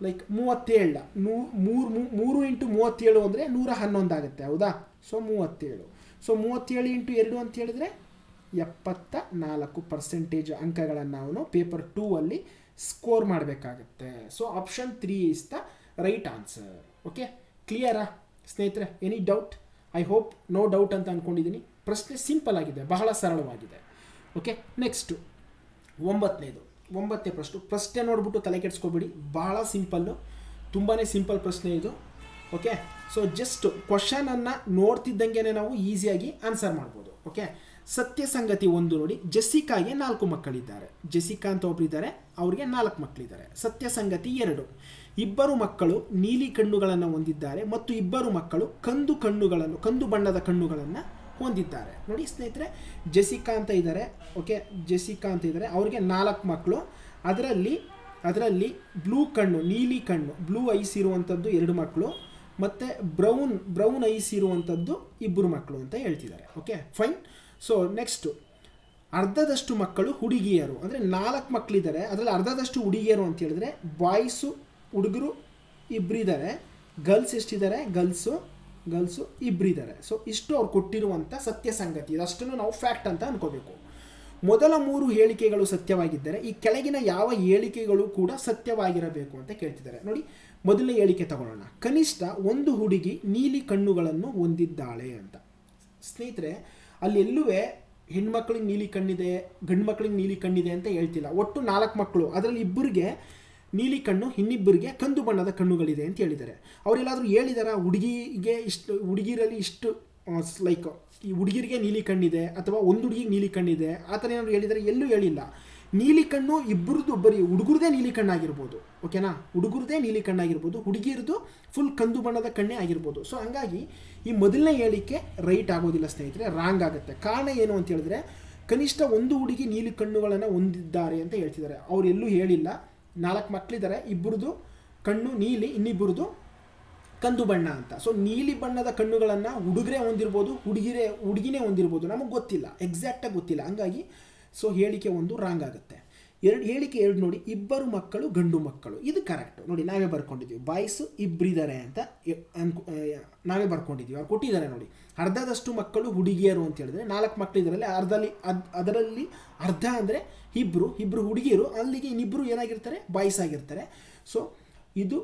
ಲೈಕ್ 37. 3 ಇಂಟು 37 ಅಂದರೆ 111 ಆಗುತ್ತೆ. ಹೌದಾ? ಸೊ 37. ಸೊ 37 ಇಂಟು 2 ಅಂತ ಹೇಳಿದ್ರೆ 74% ಅಂಕಗಳನ್ನು ಅವನು ಪೇಪರ್ 2 ಅಲ್ಲಿ ಸ್ಕೋರ್ ಮಾಡಬೇಕಾಗತ್ತೆ. So option 3 is the right answer. Okay, ಕ್ಲಿಯರಾ ಸ್ನೇಹಿತರೆ? Any doubt? I hope no doubt ಅಂತ ಅಂದ್ಕೊಂಡಿದ್ದೀನಿ. ಪ್ರಶ್ನೆ ಸಿಂಪಲ್ ಆಗಿದೆ, ಬಹಳ ಸರಳವಾಗಿದೆ. ಓಕೆ, ನೆಕ್ಸ್ಟು 9ನೇದು 9ನೇ ಪ್ರಶ್ನೆ ನೋಡ್ಬಿಟ್ಟು ತಲೆ ಕೆಡಿಸ್ಕೊಬೇಡಿ, ಭಾಳ ಸಿಂಪಲ್ಲು, ತುಂಬಾ ಸಿಂಪಲ್ ಪ್ರಶ್ನೆ ಇದು. ಓಕೆ, ಸೊ ಜಸ್ಟ್ ಕ್ವಶನನ್ನು ನೋಡ್ತಿದ್ದಂಗೆ ನಾವು ಈಸಿಯಾಗಿ ಆನ್ಸರ್ ಮಾಡ್ಬೋದು. ಓಕೆ, ಸತ್ಯ ಸಂಗತಿ 1 ನೋಡಿ, ಜೆಸಿಕಾಗೆ 4 ಮಕ್ಕಳಿದ್ದಾರೆ. ಜೆಸಿಕಾ ಅಂತ ಒಬ್ಬರಿದ್ದಾರೆ, ಅವರಿಗೆ 4 ಮಕ್ಕಳಿದ್ದಾರೆ. ಸತ್ಯ ಸಂಗತಿ 2, ಇಬ್ಬರು ಮಕ್ಕಳು ನೀಲಿ ಕಣ್ಣುಗಳನ್ನು ಹೊಂದಿದ್ದಾರೆ ಮತ್ತು ಇಬ್ಬರು ಮಕ್ಕಳು ಕಂದು ಬಣ್ಣದ ಕಣ್ಣುಗಳನ್ನು ಹೊಂದಿದ್ದಾರೆ. ನೋಡಿ ಸ್ನೇಹಿತರೆ, ಜೆಸಿಕಾ ಅಂತ ಇದ್ದಾರೆ. ಓಕೆ, ಜೆಸಿಕಾ ಅಂತ ಇದ್ದಾರೆ, ಅವರಿಗೆ 4 ಮಕ್ಕಳು. ಅದರಲ್ಲಿ ನೀಲಿ ಕಣ್ಣು, ಬ್ಲೂ ಐಸ್ ಇರುವಂಥದ್ದು 2 ಮಕ್ಕಳು, ಮತ್ತು ಬ್ರೌನ್ ಐಸ್ ಇರುವಂಥದ್ದು 2 ಮಕ್ಕಳು ಅಂತ ಹೇಳ್ತಿದ್ದಾರೆ. Okay fine. ಸೊ ನೆಕ್ಸ್ಟು, ಅರ್ಧದಷ್ಟು ಮಕ್ಕಳು ಹುಡುಗಿಯರು, ಅಂದರೆ 4 ಮಕ್ಕಳಿದ್ದಾರೆ, ಅದರಲ್ಲಿ ಅರ್ಧದಷ್ಟು ಹುಡುಗಿಯರು ಅಂತ ಹೇಳಿದ್ರೆ ಹುಡುಗರು 2 ಇದ್ದಾರೆ, ಗರ್ಲ್ಸ್ ಎಷ್ಟಿದ್ದಾರೆ, ಗರ್ಲ್ಸು 2 ಇದ್ದಾರೆ. ಸೊ ಇಷ್ಟು ಅವ್ರು ಕೊಟ್ಟಿರುವಂಥ ಸತ್ಯ ಸಂಗತಿ, ಇದಷ್ಟನ್ನು ನಾವು ಫ್ಯಾಕ್ಟ್ ಅಂತ ಅನ್ಕೋಬೇಕು. ಮೊದಲ 3 ಹೇಳಿಕೆಗಳು ಸತ್ಯವಾಗಿದ್ದರೆ ಈ ಕೆಳಗಿನ ಯಾವ ಹೇಳಿಕೆಗಳು ಕೂಡ ಸತ್ಯವಾಗಿರಬೇಕು ಅಂತ ಕೇಳ್ತಿದ್ದಾರೆ. ನೋಡಿ, ಮೊದಲನೇ ಹೇಳಿಕೆ ತಗೊಳ್ಳೋಣ. ಕನಿಷ್ಠ 1 ಹುಡುಗಿ ನೀಲಿ ಕಣ್ಣುಗಳನ್ನು ಹೊಂದಿದ್ದಾಳೆ ಅಂತ. ಸ್ನೇಹಿತರೆ, ಅಲ್ಲಿ ಎಲ್ಲೂ ಹೆಣ್ಮಕ್ಳಿಗೆ ನೀಲಿ ಕಣ್ಣಿದೆ, ಗಂಡು ಮಕ್ಕಳಿಗೆ ನೀಲಿ ಕಣ್ಣಿದೆ ಅಂತ ಹೇಳ್ತಿಲ್ಲ. ಒಟ್ಟು 4 ಮಕ್ಕಳು, ಅದರಲ್ಲಿ 2ಗೆ ನೀಲಿ ಕಣ್ಣು, ಇನ್ನಿಬ್ಬರಿಗೆ ಕಂದು ಬಣ್ಣದ ಕಣ್ಣುಗಳಿದೆ ಅಂತ ಹೇಳಿದ್ದಾರೆ. ಅವರೆಲ್ಲಾದರೂ ಹೇಳಿದಾರ ಹುಡುಗಿರಲ್ಲಿ ಇಷ್ಟು ಲೈಕ್ ಈ ಹುಡುಗಿರಿಗೆ ನೀಲಿ ಕಣ್ಣಿದೆ ಅಥವಾ ಒಂದು ಹುಡುಗಿಗೆ ನೀಲಿ ಕಣ್ಣಿದೆ ಆ ಥರ ಏನಾದ್ರು ಹೇಳಿದರೆ? ಎಲ್ಲೂ ಹೇಳಿಲ್ಲ. ನೀಲಿ ಕಣ್ಣು ಇಬ್ಬರದ್ದು ಬರೀ ಹುಡುಗರದೇ ನೀಲಿ ಕಣ್ಣಾಗಿರ್ಬೋದು. ಓಕೆನಾ, ಹುಡುಗರದೇ ನೀಲಿ ಕಣ್ಣಾಗಿರ್ಬೋದು, ಹುಡುಗಿರದು ಫುಲ್ ಕಂದು ಬಣ್ಣದ ಕಣ್ಣೇ ಆಗಿರ್ಬೋದು. ಸೊ ಹಂಗಾಗಿ ಈ ಮೊದಲನೇ ಹೇಳಿಕೆ ರೈಟ್ ಆಗೋದಿಲ್ಲ ಸ್ನೇಹಿತರೆ, ರಾಂಗ್ ಆಗುತ್ತೆ. ಕಾರಣ ಏನು ಅಂತ ಹೇಳಿದ್ರೆ, ಕನಿಷ್ಠ 1 ಹುಡುಗಿ ನೀಲಿ ಕಣ್ಣುಗಳನ್ನು ಹೊಂದಿದ್ದಾರೆ ಅಂತ ಹೇಳ್ತಿದ್ದಾರೆ. ಅವ್ರು ಎಲ್ಲೂ ಹೇಳಿಲ್ಲ. 4 ಮಕ್ಕಳಿದ್ದಾರೆ, ಇಬ್ಬರದು ಕಣ್ಣು ನೀಲಿ, ಇನ್ನಿಬ್ಬರದು ಕಂದು ಬಣ್ಣ ಅಂತ. ಸೊ ನೀಲಿ ಬಣ್ಣದ ಕಣ್ಣುಗಳನ್ನು ಹುಡುಗರೇ ಹೊಂದಿರ್ಬೋದು, ಹುಡುಗಿನೇ ಹೊಂದಿರ್ಬೋದು, ನಮಗೆ ಗೊತ್ತಿಲ್ಲ, ಎಕ್ಸಾಕ್ಟಾಗಿ ಗೊತ್ತಿಲ್ಲ. ಹಂಗಾಗಿ ಸೊ ಹೇಳಿಕೆ 1 ರಾಂಗ್ ಆಗುತ್ತೆ. ಹೇಳಿಕೆ 2 ನೋಡಿ, ಇಬ್ಬರು ಮಕ್ಕಳು ಗಂಡು ಮಕ್ಕಳು, ಇದು ಕರೆಕ್ಟ್. ನೋಡಿ, ನಾವೇ ಬರ್ಕೊಂಡಿದ್ದೀವಿ, ಬಾಯ್ಸು 2 ಇದ್ದಾರೆ ಅಂತ ನಾವೇ ಬರ್ಕೊಂಡಿದ್ದೀವಿ, ಅವ್ರು ಕೊಟ್ಟಿದ್ದಾರೆ. ನೋಡಿ, ಅರ್ಧದಷ್ಟು ಮಕ್ಕಳು ಹುಡುಗಿಯರು ಅಂತ ಹೇಳಿದ್ರೆ 4 ಮಕ್ಕಳಿದ್ದಾರಲ್ಲಿ ಅದರಲ್ಲಿ ಅರ್ಧ ಅಂದರೆ ಇಬ್ಬರು ಹುಡುಗಿಯರು, ಅಲ್ಲಿಗೆ ಇನ್ನಿಬ್ಬರು ಏನಾಗಿರ್ತಾರೆ, ಬಾಯ್ಸ್ ಆಗಿರ್ತಾರೆ. ಸೊ ಇದು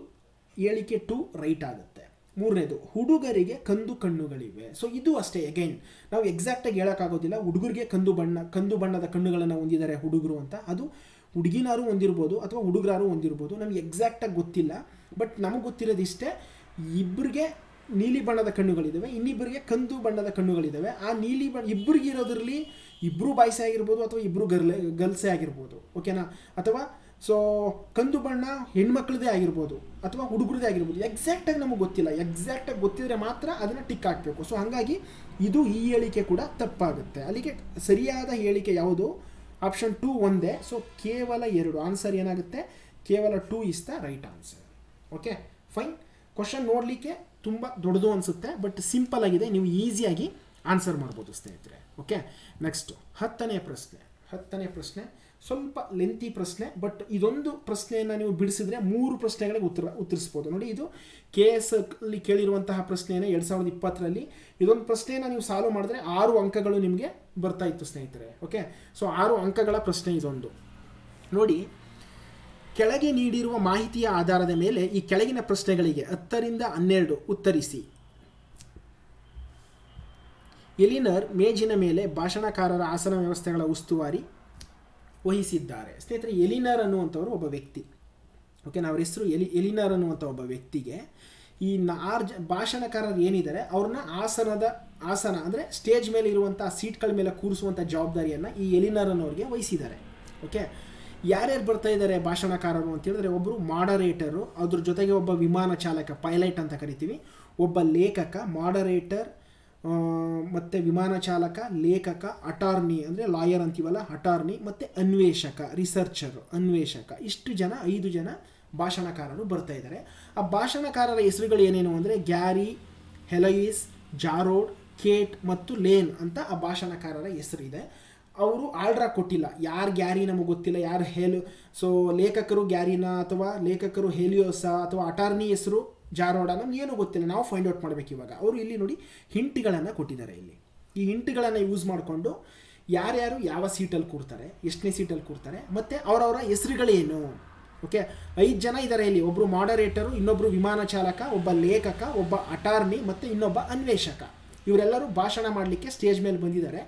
ಹೇಳಿಕೆ 2 ರೈಟ್ ಆಗುತ್ತೆ. 3ನೇದು, ಹುಡುಗರಿಗೆ ಕಂದು ಕಣ್ಣುಗಳಿವೆ. ಸೊ ಇದು ಅಷ್ಟೇ, ಅಗೈನ್ ನಾವು ಎಕ್ಸಾಕ್ಟಾಗಿ ಹೇಳೋಕ್ಕಾಗೋದಿಲ್ಲ. ಹುಡುಗರಿಗೆ ಕಂದು ಬಣ್ಣದ ಕಣ್ಣುಗಳನ್ನು ಹೊಂದಿದ್ದಾರೆ ಹುಡುಗರು ಅಂತ. ಅದು ಹುಡುಗಿನಾರು ಹೊಂದಿರ್ಬೋದು ಅಥವಾ ಹುಡುಗರಾರು ಹೊಂದಿರ್ಬೋದು, ನಮಗೆ ಎಕ್ಸಾಕ್ಟಾಗಿ ಗೊತ್ತಿಲ್ಲ. ಬಟ್ ನಮಗೆ ಗೊತ್ತಿರೋದಿಷ್ಟೇ, ಇಬ್ಬರಿಗೆ ನೀಲಿ ಬಣ್ಣದ ಕಣ್ಣುಗಳಿದ್ದಾವೆ, ಇನ್ನಿಬ್ಬರಿಗೆ ಕಂದು ಬಣ್ಣದ ಕಣ್ಣುಗಳಿದ್ದಾವೆ. ಆ ನೀಲಿ ಇಬ್ಬರಿಗೆ ಇರೋದ್ರಲ್ಲಿ ಇಬ್ಬರು ಬಾಯ್ಸೇ ಆಗಿರ್ಬೋದು ಅಥವಾ ಇಬ್ಬರು ಗರ್ಲ್ಸೇ ಆಗಿರ್ಬೋದು. ಓಕೆನಾ, ಅಥವಾ ಸೊ ಕಂದು ಬಣ್ಣ ಹೆಣ್ಮಕ್ಳದೇ ಆಗಿರ್ಬೋದು ಅಥವಾ ಹುಡುಗರದೇ ಆಗಿರ್ಬೋದು. ಎಕ್ಸಾಕ್ಟಾಗಿ ನಮಗೆ ಗೊತ್ತಿಲ್ಲ. ಎಕ್ಸಾಕ್ಟಾಗಿ ಗೊತ್ತಿದ್ರೆ ಮಾತ್ರ ಅದನ್ನು ಟಿಕ್ ಹಾಕಬೇಕು. ಸೊ ಹಾಗಾಗಿ ಈ ಹೇಳಿಕೆ ಕೂಡ ತಪ್ಪಾಗುತ್ತೆ. ಅಲ್ಲಿಗೆ ಸರಿಯಾದ ಹೇಳಿಕೆ ಯಾವುದು? ಆಪ್ಷನ್ 2 ಒಂದೇ. ಸೊ ಕೇವಲ 2 ಆನ್ಸರ್ ಏನಾಗುತ್ತೆ? ಕೇವಲ 2 is the right answer. Okay fine. Question ನೋಡಲಿಕ್ಕೆ ತುಂಬ ದೊಡ್ಡದು ಅನಿಸುತ್ತೆ, ಬಟ್ ಸಿಂಪಲ್ ಆಗಿದೆ, ನೀವು ಈಸಿಯಾಗಿ ಆನ್ಸರ್ ಮಾಡ್ಬೋದು ಸ್ನೇಹಿತರೆ. ಓಕೆ, ನೆಕ್ಸ್ಟು 10ನೇ ಪ್ರಶ್ನೆ ಸ್ವಲ್ಪ ಲೆಂತಿ ಪ್ರಶ್ನೆ, ಬಟ್ ಇದೊಂದು ಪ್ರಶ್ನೆಯನ್ನು ನೀವು ಬಿಡಿಸಿದ್ರೆ 3 ಪ್ರಶ್ನೆಗಳಿಗೆ ಉತ್ತರಿಸ್ಬೋದು. ನೋಡಿ, ಇದು KS ಅಲ್ಲಿ ಕೇಳಿರುವಂತಹ ಪ್ರಶ್ನೆಯನ್ನು 2020ರಲ್ಲಿ ಇದೊಂದು ಪ್ರಶ್ನೆಯನ್ನು ನೀವು ಸಾಲ್ವ್ ಮಾಡಿದ್ರೆ 6 ಅಂಕಗಳು ನಿಮಗೆ ಬರ್ತಾ ಇತ್ತು ಸ್ನೇಹಿತರೆ. ಓಕೆ, ಸೊ 6 ಅಂಕಗಳ ಪ್ರಶ್ನೆ ಇದೊಂದು. ನೋಡಿ, ಕೆಳಗೆ ನೀಡಿರುವ ಮಾಹಿತಿಯ ಆಧಾರದ ಮೇಲೆ ಈ ಕೆಳಗಿನ ಪ್ರಶ್ನೆಗಳಿಗೆ 10ರಿಂದ 12 ಉತ್ತರಿಸಿ. ಎಲಿನರ್ ಮೇಜಿನ ಮೇಲೆ ಭಾಷಣಕಾರರ ಆಸನ ವ್ಯವಸ್ಥೆಗಳ ಉಸ್ತುವಾರಿ ವಹಿಸಿದ್ದಾರೆ. ಸ್ನೇಹಿತರೆ, ಎಲಿನರ್ ಅನ್ನುವಂಥವ್ರು ಒಬ್ಬ ವ್ಯಕ್ತಿ. ಓಕೆ, ಅವ್ರ ಹೆಸರು ಎಲಿನರ್ ಅನ್ನುವಂಥ ಒಬ್ಬ ವ್ಯಕ್ತಿಗೆ ಈ 4 ಭಾಷಣಕಾರರು ಏನಿದ್ದಾರೆ ಅವ್ರನ್ನ ಆಸನ ಅಂದರೆ ಸ್ಟೇಜ್ ಮೇಲೆ ಇರುವಂಥ ಸೀಟ್ಗಳ ಮೇಲೆ ಕೂರಿಸುವಂಥ ಜವಾಬ್ದಾರಿಯನ್ನು ಈ ಎಲಿನರ್ ಅನ್ನೋರಿಗೆ ವಹಿಸಿದ್ದಾರೆ. ಓಕೆ, ಯಾರ್ಯಾರು ಬರ್ತಾ ಇದ್ದಾರೆ ಭಾಷಣಕಾರರು ಅಂತ ಹೇಳಿದ್ರೆ, ಒಬ್ಬರು ಮಾಡರೇಟರು, ಅದ್ರ ಜೊತೆಗೆ ಒಬ್ಬ ವಿಮಾನ ಚಾಲಕ, ಪೈಲಟ್ ಅಂತ ಕರಿತೀವಿ, ಒಬ್ಬ ಲೇಖಕ, ಮಾಡರೇಟರ್ ಮತ್ತು ವಿಮಾನ ಚಾಲಕ, ಲೇಖಕ, ಅಟಾರ್ನಿ ಅಂದರೆ ಲಾಯರ್ ಅಂತೀವಲ್ಲ, ಅಟಾರ್ನಿ, ಮತ್ತು ಅನ್ವೇಷಕ, ಅನ್ವೇಷಕ, ಇಷ್ಟು ಜನ 5 ಜನ ಭಾಷಣಕಾರರು ಬರ್ತಾ ಇದ್ದಾರೆ. ಆ ಭಾಷಣಕಾರರ ಹೆಸರುಗಳು ಏನೇನು ಅಂದರೆ ಗ್ಯಾರಿ, ಹೆಲಯಿಸ್, ಜಾರೋಡ್, ಕೇಟ್ ಮತ್ತು ಲೇನ್ ಅಂತ ಆ ಭಾಷಣಕಾರರ ಹೆಸರಿದೆ. ಅವರು ಆರ್ಡ್ರ ಕೊಟ್ಟಿಲ್ಲ, ಯಾರು ಗ್ಯಾರಿ ನಮಗೆ ಗೊತ್ತಿಲ್ಲ, ಯಾರು ಸೊ ಲೇಖಕರು ಗ್ಯಾರಿನ ಅಥವಾ ಲೇಖಕರು ಹೆಲಿಯೋಸ ಅಥವಾ ಅಟಾರ್ನಿ ಹೆಸರು ಜಾರೋಡ ನಮ್ಗೆ ಏನೂ ಗೊತ್ತಿಲ್ಲ, ನಾವು ಫೈಂಡ್ ಔಟ್ ಮಾಡಬೇಕು ಇವಾಗ. ಅವರು ಇಲ್ಲಿ ನೋಡಿ ಹಿಂಟ್ಗಳನ್ನು ಕೊಟ್ಟಿದ್ದಾರೆ. ಇಲ್ಲಿ ಈ ಹಿಂಟ್ಗಳನ್ನು ಯೂಸ್ ಮಾಡಿಕೊಂಡು ಯಾರ್ಯಾರು ಯಾವ ಸೀಟಲ್ಲಿ ಕೂರ್ತಾರೆ, ಎಷ್ಟನೇ ಸೀಟಲ್ಲಿ ಕೂರ್ತಾರೆ, ಮತ್ತು ಅವರವರ ಹೆಸರುಗಳೇನು. ಓಕೆ, 5 ಜನ ಇದ್ದಾರೆ ಇಲ್ಲಿ. ಒಬ್ಬರು ಮಾಡರೇಟರು, ಇನ್ನೊಬ್ಬರು ವಿಮಾನ ಚಾಲಕ, ಒಬ್ಬ ಲೇಖಕ, ಒಬ್ಬ ಅಟಾರ್ನಿ ಮತ್ತು ಇನ್ನೊಬ್ಬ ಅನ್ವೇಷಕ. ಇವರೆಲ್ಲರೂ ಭಾಷಣ ಮಾಡಲಿಕ್ಕೆ ಸ್ಟೇಜ್ ಮೇಲೆ ಬಂದಿದ್ದಾರೆ.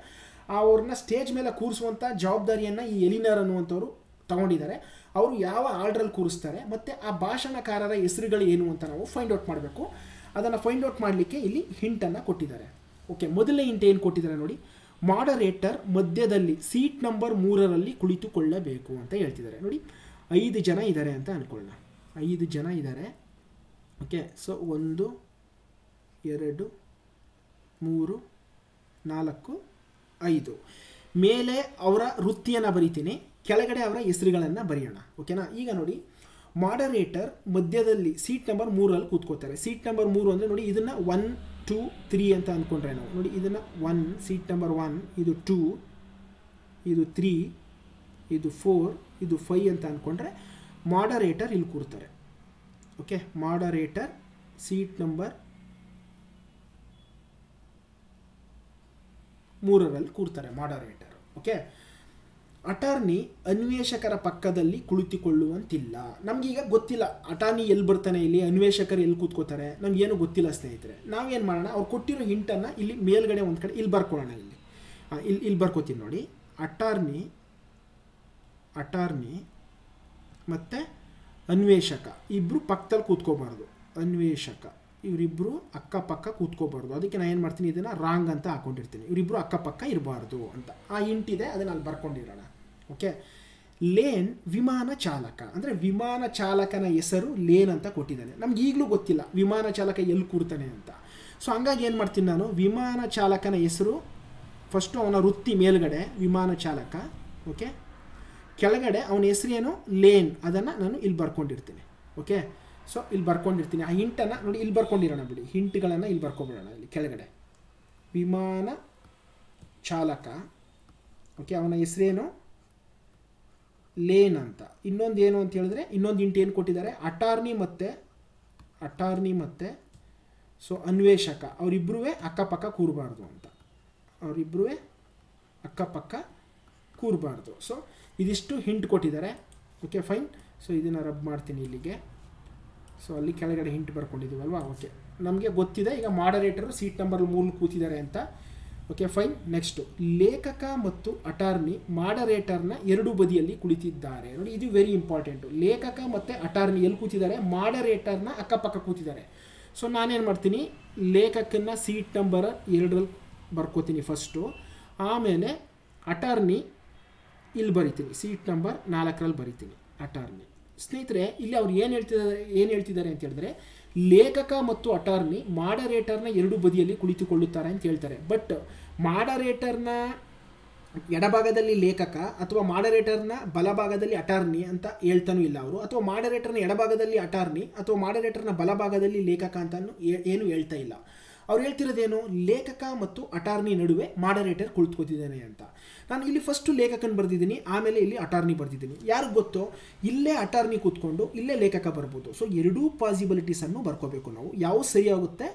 ಅವ್ರನ್ನ ಸ್ಟೇಜ್ ಮೇಲೆ ಕೂರಿಸುವಂಥ ಜವಾಬ್ದಾರಿಯನ್ನು ಈ ಎಲಿನರ್ ಅನ್ನುವಂಥವ್ರು ತಗೊಂಡಿದ್ದಾರೆ, ಅವರು ಯಾವ ಆರ್ಡ್ರಲ್ಲಿ ಕೂರಿಸ್ತಾರೆ ಮತ್ತು ಆ ಭಾಷಣಕಾರರ ಹೆಸರುಗಳು ಏನು ಅಂತ ನಾವು ಫೈಂಡ್ ಔಟ್ ಮಾಡಬೇಕು. ಅದನ್ನು ಫೈಂಡ್ ಔಟ್ ಮಾಡಲಿಕ್ಕೆ ಇಲ್ಲಿ ಹಿಂಟನ್ನು ಕೊಟ್ಟಿದ್ದಾರೆ. ಓಕೆ, ಮೊದಲನೇ ಹಿಂಟ್ ಏನು ಕೊಟ್ಟಿದ್ದಾರೆ ನೋಡಿ, ಮಾಡರೇಟರ್ ಮಧ್ಯದಲ್ಲಿ ಸೀಟ್ ನಂಬರ್ 3ರಲ್ಲಿ ಕುಳಿತುಕೊಳ್ಳಬೇಕು ಅಂತ ಹೇಳ್ತಿದ್ದಾರೆ. ನೋಡಿ 5 ಜನ ಇದ್ದಾರೆ ಅಂತ ಅಂದ್ಕೊಳ್ಳೋಣ, 5 ಜನ ಇದ್ದಾರೆ. ಓಕೆ, ಸೊ 1 2 3 4 5 ಮೇಲೆ ಅವರ ವೃತ್ತಿಯನ್ನು ಬರಿತೀನಿ, ಕೆಳಗಡೆ ಅವರ ಹೆಸರುಗಳನ್ನು ಬರೆಯೋಣ. ಓಕೆನಾ. ಈಗ ನೋಡಿ, ಮಾಡರೇಟರ್ ಮಧ್ಯದಲ್ಲಿ ಸೀಟ್ ನಂಬರ್ 3ರಲ್ಲಿ ಕೂತ್ಕೋತಾರೆ. ಸೀಟ್ ನಂಬರ್ 3 ಅಂದರೆ ನೋಡಿ, ಇದನ್ನು 1 2 3 ಅಂತ ಅಂದ್ಕೊಂಡ್ರೆ ನಾವು ನೋಡಿ, ಇದನ್ನು 1 ಸೀಟ್ ನಂಬರ್ 1, ಇದು 2, ಇದು 3, ಇದು 4, ಇದು 5 ಅಂತ ಅಂದ್ಕೊಂಡ್ರೆ ಮಾಡರೇಟರ್ ಇಲ್ಲಿ ಕೂರ್ತಾರೆ. ಓಕೆ, ಮಾಡರೇಟರ್ ಸೀಟ್ ನಂಬರ್ 3ರಲ್ಲಿ ಕೂರ್ತಾರೆ ಮಾಡರೇಟರ್. ಓಕೆ, ಅಟಾರ್ನಿ ಅನ್ವೇಷಕರ ಪಕ್ಕದಲ್ಲಿ ಕುಳಿತುಕೊಳ್ಳುವಂತಿಲ್ಲ. ನಮಗೀಗ ಗೊತ್ತಿಲ್ಲ ಅಟಾರ್ನಿ ಎಲ್ಲಿ ಬರ್ತಾನೆ, ಇಲ್ಲಿ ಅನ್ವೇಷಕರು ಎಲ್ಲಿ ಕೂತ್ಕೋತಾರೆ, ನಮಗೇನು ಗೊತ್ತಿಲ್ಲ ಸ್ನೇಹಿತರೆ. ನಾವೇನು ಮಾಡೋಣ, ಅವ್ರು ಕೊಟ್ಟಿರೋ ಹಿಂಟನ್ನು ಇಲ್ಲಿ ಮೇಲ್ಗಡೆ ಒಂದು ಕಡೆ ಇಲ್ಲಿ ಬರ್ಕೊಳ್ಳೋಣ. ಇಲ್ಲಿ ಬರ್ಕೋತೀನಿ ನೋಡಿ, ಅಟಾರ್ನಿ ಮತ್ತು ಅನ್ವೇಷಕ ಇಬ್ಬರು ಪಕ್ಕದಲ್ಲಿ ಕೂತ್ಕೋಬಾರ್ದು. ಅನ್ವೇಷಕ ಇವರಿಬ್ಬರು ಅಕ್ಕಪಕ್ಕ ಕೂತ್ಕೋಬಾರ್ದು. ಅದಕ್ಕೆ ನಾನು ಏನು ಮಾಡ್ತೀನಿ, ಇದನ್ನು ರಾಂಗ್ ಅಂತ ಹಾಕೊಂಡಿರ್ತೀನಿ. ಇವರಿಬ್ಬರು ಅಕ್ಕಪಕ್ಕ ಇರಬಾರ್ದು ಅಂತ ಆ ಹಿಂಟಿದೆ, ಅದನ್ನು ಅಲ್ಲಿ ಬರ್ಕೊಂಡಿರೋಣ. ಓಕೆ, ಲೇನ್ ವಿಮಾನ ಚಾಲಕ ಅಂದರೆ ವಿಮಾನ ಚಾಲಕನ ಹೆಸರು ಲೇನ್ ಅಂತ ಕೊಟ್ಟಿದ್ದಾನೆ. ನಮ್ಗೆ ಈಗಲೂ ಗೊತ್ತಿಲ್ಲ ವಿಮಾನ ಚಾಲಕ ಎಲ್ಲಿ ಕೂರ್ತಾನೆ ಅಂತ. ಸೊ ಹಂಗಾಗಿ ಏನು ಮಾಡ್ತೀನಿ ನಾನು, ವಿಮಾನ ಚಾಲಕನ ಹೆಸರು ಫಸ್ಟು ಅವನ ವೃತ್ತಿ ಮೇಲ್ಗಡೆ ವಿಮಾನ ಚಾಲಕ. ಓಕೆ, ಕೆಳಗಡೆ ಅವನ ಹೆಸರೇನು ಲೇನ್, ಅದನ್ನು ನಾನು ಇಲ್ಲಿ ಬರ್ಕೊಂಡಿರ್ತೀನಿ. ಓಕೆ, ಸೊ ಇಲ್ಲಿ ಬರ್ಕೊಂಡಿರ್ತೀನಿ. ಆ ಹಿಂಟನ್ನು ನೋಡಿ ಇಲ್ಲಿ ಬರ್ಕೊಂಡಿರೋಣ ಬಿಡಿ, ಹಿಂಟ್ಗಳನ್ನು ಇಲ್ಲಿ ಬರ್ಕೊಬಿಡೋಣ. ಇಲ್ಲಿ ಕೆಳಗಡೆ ವಿಮಾನ ಚಾಲಕ. ಓಕೆ, ಅವನ ಹೆಸರೇನು ಲೇನ್ ಅಂತ. ಇನ್ನೊಂದು ಏನು ಅಂತ ಹೇಳಿದ್ರೆ, ಇನ್ನೊಂದು ಹಿಂಟ್ ಏನು ಕೊಟ್ಟಿದ್ದಾರೆ, ಅಟಾರ್ನಿ ಮತ್ತು ಸೊ ಅನ್ವೇಷಕ ಅವರಿಬ್ಬರೂ ಅಕ್ಕಪಕ್ಕ ಕೂರಬಾರ್ದು ಅಂತ. ಅವರಿಬ್ಬರೂ ಅಕ್ಕಪಕ್ಕ ಕೂರಬಾರ್ದು. ಸೊ ಇದಿಷ್ಟು ಹಿಂಟ್ ಕೊಟ್ಟಿದ್ದಾರೆ. Okay, fine. ಸೊ ಇದನ್ನು ರಬ್ ಮಾಡ್ತೀನಿ ಇಲ್ಲಿಗೆ. ಸೊ ಅಲ್ಲಿ ಕೆಳಗಡೆ ಹಿಂಟ್ ಬರ್ಕೊಂಡಿದ್ದೀವಲ್ವಾ. ಓಕೆ, ನಮಗೆ ಗೊತ್ತಿದೆ ಈಗ ಮಾಡರೇಟರು ಸೀಟ್ ನಂಬರ್ 3 ಕೂತಿದ್ದಾರೆ ಅಂತ. Okay, fine. ನೆಕ್ಸ್ಟು, ಲೇಖಕ ಮತ್ತು ಅಟಾರ್ನಿ ಮಾಡರೇಟರ್ನ ಎರಡು ಬದಿಯಲ್ಲಿ ಕುಳಿತಿದ್ದಾರೆ. ನೋಡಿ, ಇದು ವೆರಿ ಇಂಪಾರ್ಟೆಂಟು. ಲೇಖಕ ಮತ್ತು ಅಟಾರ್ನಿ ಎಲ್ಲಿ ಕೂತಿದ್ದಾರೆ, ಮಾಡರೇಟರ್ನ ಅಕ್ಕಪಕ್ಕ ಕೂತಿದ್ದಾರೆ. ಸೊ ನಾನೇನು ಮಾಡ್ತೀನಿ, ಲೇಖಕನ ಸೀಟ್ ನಂಬರ್ 2ರಲ್ಲಿ ಬರ್ಕೋತೀನಿ ಫಸ್ಟು, ಆಮೇಲೆ ಅಟಾರ್ನಿ ಇಲ್ಲಿ ಬರಿತೀನಿ, ಸೀಟ್ ನಂಬರ್ 4ರಲ್ಲಿ ಬರಿತೀನಿ ಅಟಾರ್ನಿ. ಸ್ನೇಹಿತರೆ, ಇಲ್ಲಿ ಅವ್ರು ಏನು ಹೇಳ್ತಿದ್ದಾರೆ ಅಂತ ಹೇಳಿದ್ರೆ, ಲೇಖಕ ಮತ್ತು ಅಟಾರ್ನಿ ಮಾಡರೇಟರ್ನ ಎರಡು ಬದಿಯಲ್ಲಿ ಕುಳಿತುಕೊಳ್ಳುತ್ತಾರೆ ಅಂತ ಹೇಳ್ತಾರೆ. ಬಟ್ ಮಾಡರೇಟರ್ನ ಎಡಭಾಗದಲ್ಲಿ ಲೇಖಕ ಅಥವಾ ಮಾಡರೇಟರ್ನ ಬಲಭಾಗದಲ್ಲಿ ಅಟಾರ್ನಿ ಅಂತ ಹೇಳ್ತಾನೂ ಇಲ್ಲ ಅವರು, ಅಥವಾ ಮಾಡರೇಟರ್ನ ಎಡಭಾಗದಲ್ಲಿ ಅಟಾರ್ನಿ ಅಥವಾ ಮಾಡರೇಟರ್ನ ಬಲಭಾಗದಲ್ಲಿ ಲೇಖಕ ಅಂತ ಏನು ಹೇಳ್ತಾ ಇಲ್ಲ. ಅವ್ರು ಹೇಳ್ತಿರೋದೇನು, ಲೇಖಕ ಮತ್ತು ಅಟಾರ್ನಿ ನಡುವೆ ಮಾಡರೇಟರ್ ಕುಳಿತುಕೊತಿದ್ದಾನೆ ಅಂತ. ನಾನು ಇಲ್ಲಿ ಫಸ್ಟು ಲೇಖಕನ ಬರೆದಿದ್ದೀನಿ, ಆಮೇಲೆ ಇಲ್ಲಿ ಅಟಾರ್ನಿ ಬರೆದಿದ್ದೀನಿ. ಯಾರಿಗೆ ಗೊತ್ತೋ, ಇಲ್ಲೇ ಅಟಾರ್ನಿ ಕೂತ್ಕೊಂಡು ಇಲ್ಲೇ ಲೇಖಕ ಬರ್ಬೋದು. ಸೊ ಎರಡೂ ಪಾಸಿಬಿಲಿಟೀಸನ್ನು ಬರ್ಕೋಬೇಕು ನಾವು. ಯಾವ ಸರಿ ಆಗುತ್ತೆ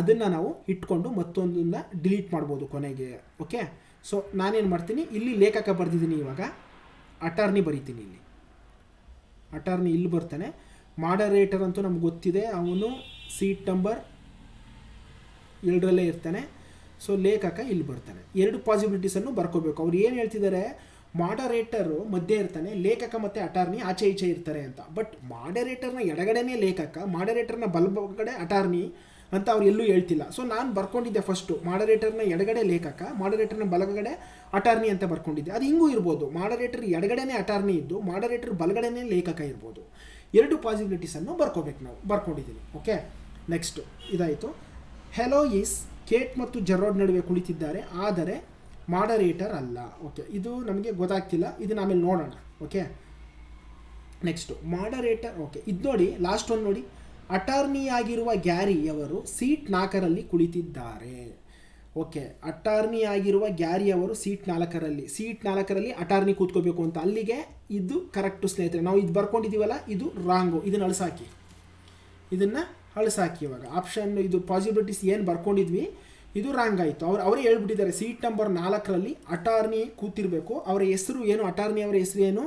ಅದನ್ನು ನಾವು ಇಟ್ಕೊಂಡು ಮತ್ತೊಂದನ್ನು ಡಿಲೀಟ್ ಮಾಡ್ಬೋದು ಕೊನೆಗೆ. ಓಕೆ, ಸೊ ನಾನೇನು ಮಾಡ್ತೀನಿ, ಇಲ್ಲಿ ಲೇಖಕ ಬರೆದಿದ್ದೀನಿ, ಇವಾಗ ಅಟಾರ್ನಿ ಬರೀತೀನಿ. ಇಲ್ಲಿ ಅಟಾರ್ನಿ ಇಲ್ಲಿ ಬರ್ತಾನೆ. ಮಾಡರೇಟರ್ ಅಂತೂ ನಮ್ಗೆ ಗೊತ್ತಿದೆ, ಅವನು ಸೀಟ್ ನಂಬರ್ 2ರಲ್ಲೇ ಇರ್ತಾನೆ. ಸೊ ಲೇಖಕ ಇಲ್ಲಿ ಬರ್ತಾನೆ. ಎರಡು ಪಾಸಿಬಿಲಿಟೀಸನ್ನು ಬರ್ಕೋಬೇಕು. ಅವ್ರು ಏನು ಹೇಳ್ತಿದ್ದಾರೆ, ಮಾಡರೇಟರು ಮಧ್ಯೆ ಇರ್ತಾನೆ, ಲೇಖಕ ಮತ್ತು ಅಟಾರ್ನಿ ಆಚೆ ಈಚೆ ಇರ್ತಾರೆ ಅಂತ. ಬಟ್ ಮಾಡರೇಟರ್ನ ಎಡಗಡೆನೇ ಲೇಖಕ, ಮಾಡರೇಟರ್ನ ಬಲಗಡೆ ಅಟಾರ್ನಿ ಅಂತ ಅವ್ರು ಎಲ್ಲೂ ಹೇಳ್ತಿಲ್ಲ. ಸೊ ನಾನು ಬರ್ಕೊಂಡಿದ್ದೆ ಫಸ್ಟು ಮಾಡರೇಟರ್ನ ಎಡಗಡೆ ಲೇಖಕ, ಮಾಡರೇಟರ್ನ ಬಲಗಡೆ ಅಟಾರ್ನಿ ಅಂತ ಬರ್ಕೊಂಡಿದ್ದೆ. ಅದು ಹಿಂಗೂ ಇರ್ಬೋದು, ಮಾಡರೇಟರ್ ಎಡಗಡೆನೇ ಅಟಾರ್ನಿ ಇದ್ದು ಮಾಡರೇಟರ್ ಬಲಗಡೆನೇ ಲೇಖಕ ಇರ್ಬೋದು. ಎರಡು ಪಾಸಿಬಿಲಿಟೀಸನ್ನು ಬರ್ಕೋಬೇಕು ನಾವು. ಬರ್ಕೊಂಡಿದ್ದೀನಿ. ಓಕೆ, ನೆಕ್ಸ್ಟು ಇದಾಯಿತು. ಹೆಲೋಯಿಸ್ ಕೇಟ್ ಮತ್ತು ಜೆರಾರ್ಡ್ ನಡುವೆ ಕುಳಿತಿದ್ದಾರೆ, ಆದರೆ ಮಾಡರೇಟರ್ ಅಲ್ಲ. ಓಕೆ, ಇದು ನಮಗೆ ಗೊತ್ತಾಗ್ತಿಲ್ಲ, ಇದನ್ನ ಆಮೇಲೆ ನೋಡೋಣ. Okay, next moderator. ಓಕೆ, ಇದು ನೋಡಿ, ಲಾಸ್ಟ್ ಒಂದು ನೋಡಿ, ಅಟಾರ್ನಿಯಾಗಿರುವ ಗ್ಯಾರಿಯವರು ಸೀಟ್ 4ರಲ್ಲಿ ಕುಳಿತಿದ್ದಾರೆ. ಓಕೆ, ಅಟಾರ್ನಿಯಾಗಿರುವ ಗ್ಯಾರಿಯವರು ಸೀಟ್ 4ರಲ್ಲಿ ಅಟಾರ್ನಿ ಕೂತ್ಕೋಬೇಕು ಅಂತ. ಅಲ್ಲಿಗೆ ಇದು ಕರೆಕ್ಟು ಸ್ನೇಹಿತರೆ. ನಾವು ಇದು ಬರ್ಕೊಂಡಿದ್ದೀವಲ್ಲ, ಇದು ರಾಂಗು. ಇದನ್ನು ಅಳಿಸಾಕಿ, ಇದನ್ನು ಅಳಿಸಾಕಿ. ಇವಾಗ ಆಪ್ಷನ್ ಇದು ಪಾಸಿಬಿಲಿಟೀಸ್ ಏನು ಬರ್ಕೊಂಡಿದ್ವಿ, ಇದು ರಾಂಗ್ ಆಯಿತು. ಅವರೇ ಹೇಳ್ಬಿಟ್ಟಿದ್ದಾರೆ, ಸೀಟ್ ನಂಬರ್ 4ರಲ್ಲಿ ಅಟಾರ್ನಿ ಕೂತಿರಬೇಕು. ಅವರ ಹೆಸರು ಏನು, ಅಟಾರ್ನಿ ಅವರ ಹೆಸರು ಏನು,